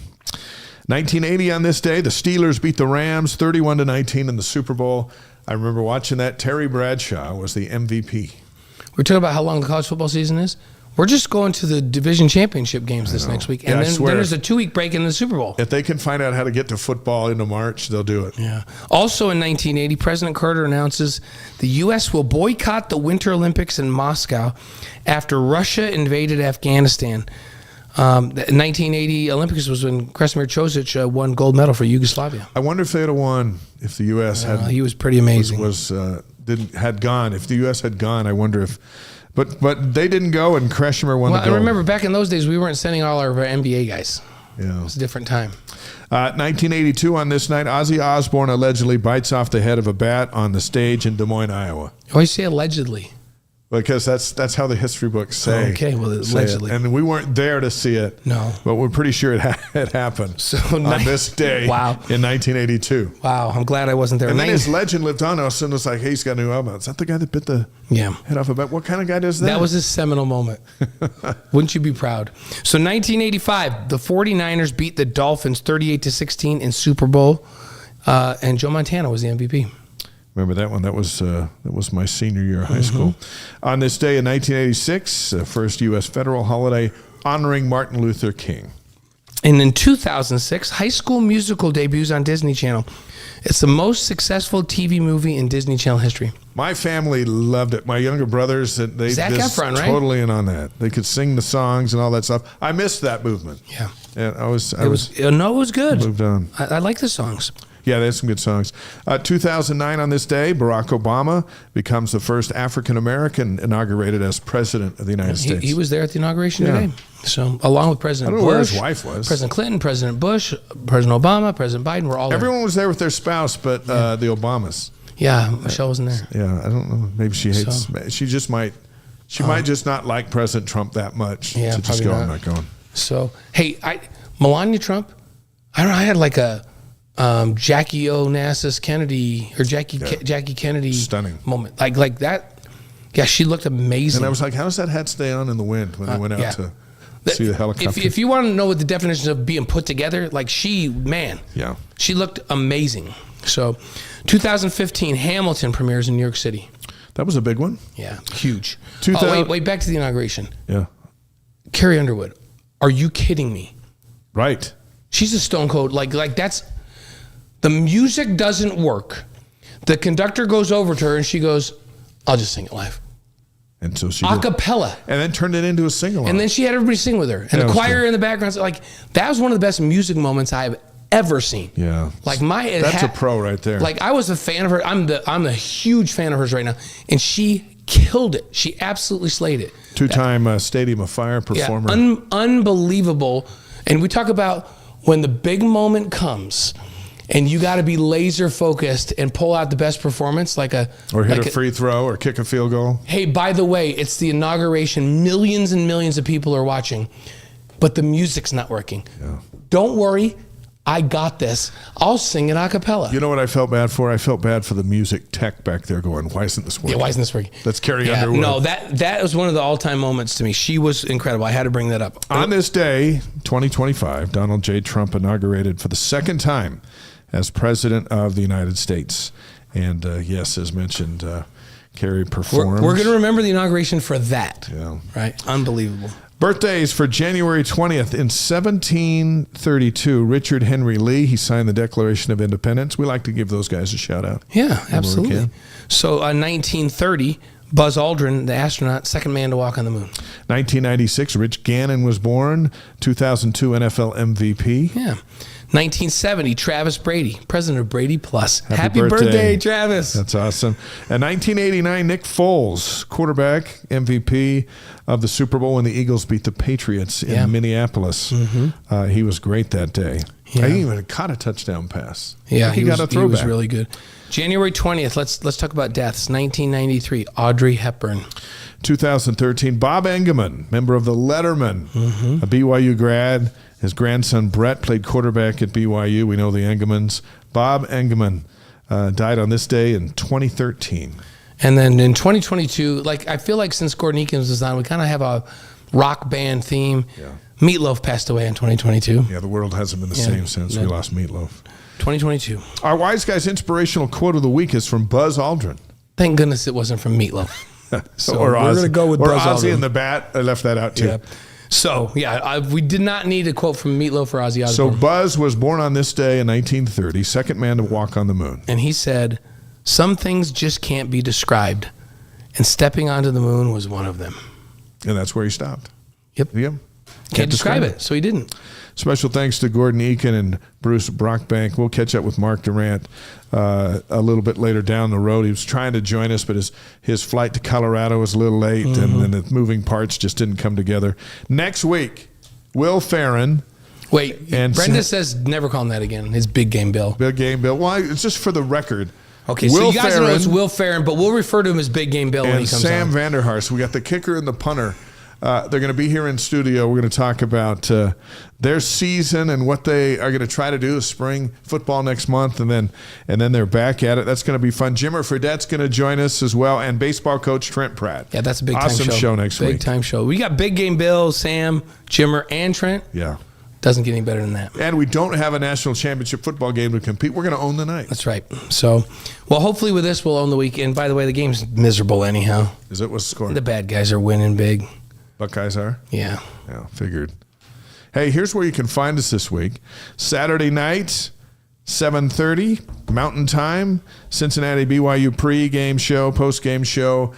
1980 on this day, the Steelers beat the Rams 31-19 in the Super Bowl. I remember watching that. Terry Bradshaw was the MVP. We're talking about how long the college football season is. We're just going to the division championship games this next week. And then there's a 2-week break in the Super Bowl. If they can find out how to get to football into March, they'll do it. Yeah. Also in 1980, President Carter announces the U.S. will boycott the Winter Olympics in Moscow after Russia invaded Afghanistan. The 1980 Olympics was when Krasimir Čosić won gold medal for Yugoslavia. I wonder if they would have won if the U.S. He was pretty amazing. Had gone. If the U.S. had gone, I wonder if. But they didn't go, and Krasimir won the gold. I remember back in those days, we weren't sending all our NBA guys. Yeah. It was a different time. 1982 on this night, Ozzy Osbourne allegedly bites off the head of a bat on the stage in Des Moines, Iowa. Why you say allegedly? Because that's how the history books say. Okay, well, allegedly. And we weren't there to see it. No. But we're pretty sure it happened on this day in 1982. Wow, I'm glad I wasn't there. And then his legend lived on. All of a sudden, it's like, hey, he's got a new album. Is that the guy that bit the head off a bat? What kind of guy does that? That was his seminal moment. Wouldn't you be proud? So 1985, the 49ers beat the Dolphins 38-16 in Super Bowl, and Joe Montana was the MVP. Remember that one? That was my senior year of high school. On this day in 1986, first U.S. federal holiday honoring Martin Luther King. And in 2006, High School Musical debuts on Disney Channel. It's the most successful TV movie in Disney Channel history. My family loved it. My younger brothers, they Zac Efron, right? Totally in on that. They could sing the songs and all that stuff. I missed that movement. Yeah, and it was good. Moved on. I like the songs. Yeah, there's some good songs. 2009 on this day, Barack Obama becomes the first African-American inaugurated as president of the United States. He was there at the inauguration today. So, along with President Bush. I don't know where his wife was. President Clinton, President Bush, President Obama, President Biden were all there. Everyone was there with their spouse, but the Obamas. Yeah, Michelle wasn't there. Yeah, I don't know. Maybe she hates. She just might. She might just not like President Trump that much. Yeah, to just go, I'm not going. So, hey, Melania Trump, I don't know, I had like a Jackie Onassis Kennedy or Jackie Kennedy stunning moment like that. Yeah, she looked amazing. And I was like, how does that hat stay on in the wind when they went out to? See the helicopter. If you want to know what the definition of being put together, like she looked amazing. So 2015 Hamilton premieres in New York City. That was a big one. Yeah, huge. 2000 wait, back to the inauguration. Yeah. Carrie Underwood. Are you kidding me? Right. She's a stone cold. Like that's, the music doesn't work. The conductor goes over to her and she goes, I'll just sing it live. And so she a cappella. And then turned it into a sing-along. And then she had everybody sing with her. And the choir in the background. So like, that was one of the best music moments I've ever seen. Yeah. Like that's a pro right there. Like I was a fan of her. I'm a huge fan of hers right now. And she killed it. She absolutely slayed it. Two-time Stadium of Fire performer. Yeah, unbelievable. And we talk about when the big moment comes and you got to be laser focused and pull out the best performance, or hit a free throw or kick a field goal. Hey, by the way, it's the inauguration. Millions and millions of people are watching, but the music's not working. Yeah. Don't worry. I got this. I'll sing it a cappella. You know what I felt bad for? I felt bad for the music tech back there going, why isn't this working? Yeah, why isn't this working? Let's Carrie Underwood. No, that was one of the all-time moments to me. She was incredible. I had to bring that up. On this day, 2025, Donald J. Trump inaugurated for the second time as President of the United States. And yes, as mentioned, Carrie performed. We're going to remember the inauguration for that. Yeah. Right? Unbelievable. Birthdays for January 20th. In 1732, Richard Henry Lee, he signed the Declaration of Independence. We like to give those guys a shout out. Yeah, absolutely. So 1930, Buzz Aldrin, the astronaut, second man to walk on the moon. 1996, Rich Gannon was born. 2002 NFL MVP. Yeah. 1970, Travis Brady, president of Brady Plus. Happy birthday. birthday, Travis. That's awesome. And 1989, Nick Foles, quarterback, MVP of the Super Bowl when the Eagles beat the Patriots in Minneapolis. Mm-hmm. He was great that day. Yeah. He even caught a touchdown pass. Yeah, he got a throwback. He was really good. January 20th, let's talk about deaths. 1993, Audrey Hepburn. 2013, Bob Engelman, member of the Letterman, a BYU grad. His grandson, Brett, played quarterback at BYU. We know the Engelmans. Bob Engelman died on this day in 2013. And then in 2022, I feel like since Gordon Eakin was on, we kind of have a rock band theme. Yeah. Meatloaf passed away in 2022. Yeah, the world hasn't been the same since we lost Meatloaf. 2022. Our Wise Guy's inspirational quote of the week is from Buzz Aldrin. Thank goodness it wasn't from Meatloaf. So we're going to go with Buzz Ozzy Aldrin. and the Bat. I left that out too. Yeah. So, we did not need a quote from Meatloaf or Ozzy Osbourne. So Buzz was born on this day in 1930, second man to walk on the moon. And he said, some things just can't be described, and stepping onto the moon was one of them. And that's where he stopped. Yep. Can't describe it, so he didn't. Special thanks to Gordon Eakin and Bruce Brockbank. We'll catch up with Mark Durant a little bit later down the road. He was trying to join us, but his flight to Colorado was a little late, and the moving parts just didn't come together. Next week, Will Farron. Wait, and Brenda says never call him that again. His Big Game Bill. Big Game Bill. Well, it's just for the record. Okay, so you guys know it's Will Farron, but we'll refer to him as Big Game Bill when he comes on. And Sam Vanderhorst. We got the kicker and the punter. They're going to be here in studio. We're going to talk about their season and what they are going to try to do. Spring football next month, and then they're back at it. That's going to be fun. Jimmer Fredette's going to join us as well, and baseball coach Trent Pratt. Yeah, that's a big awesome time show next week. Big time show. We got Big Game Bill, Sam, Jimmer, and Trent. Yeah. Doesn't get any better than that. And we don't have a national championship football game to compete. We're going to own the night. That's right. So, well, hopefully with this, we'll own the weekend. By the way, the game's miserable anyhow. Is it? What's the score? The bad guys are winning big. Buckeyes are? Yeah. Yeah, figured. Hey, here's where you can find us this week. Saturday night, 7:30 Mountain Time, Cincinnati BYU pre-game show, post-game show.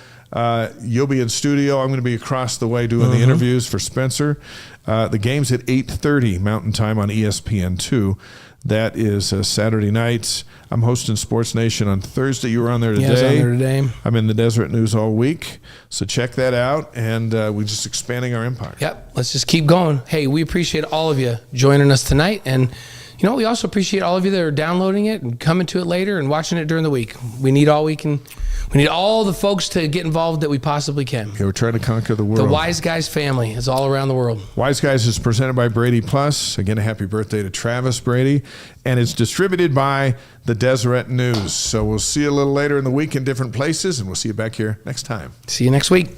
You'll be in studio. I'm going to be across the way doing the interviews for Spencer. The game's at 8:30 Mountain Time on ESPN2. That is Saturday nights. I'm hosting Sports Nation on Thursday. You were on there today. Yeah, I was on there today. I'm in the Deseret News all week. So check that out. And we're just expanding our empire. Yep. Let's just keep going. Hey, we appreciate all of you joining us tonight. And, we also appreciate all of you that are downloading it and coming to it later and watching it during the week. We need all we can. We need all the folks to get involved that we possibly can. Yeah, we're trying to conquer the world. The Wise Guys family is all around the world. Wise Guys is presented by Brady Plus. Again, a happy birthday to Travis Brady. And it's distributed by the Deseret News. So we'll see you a little later in the week in different places, and we'll see you back here next time. See you next week.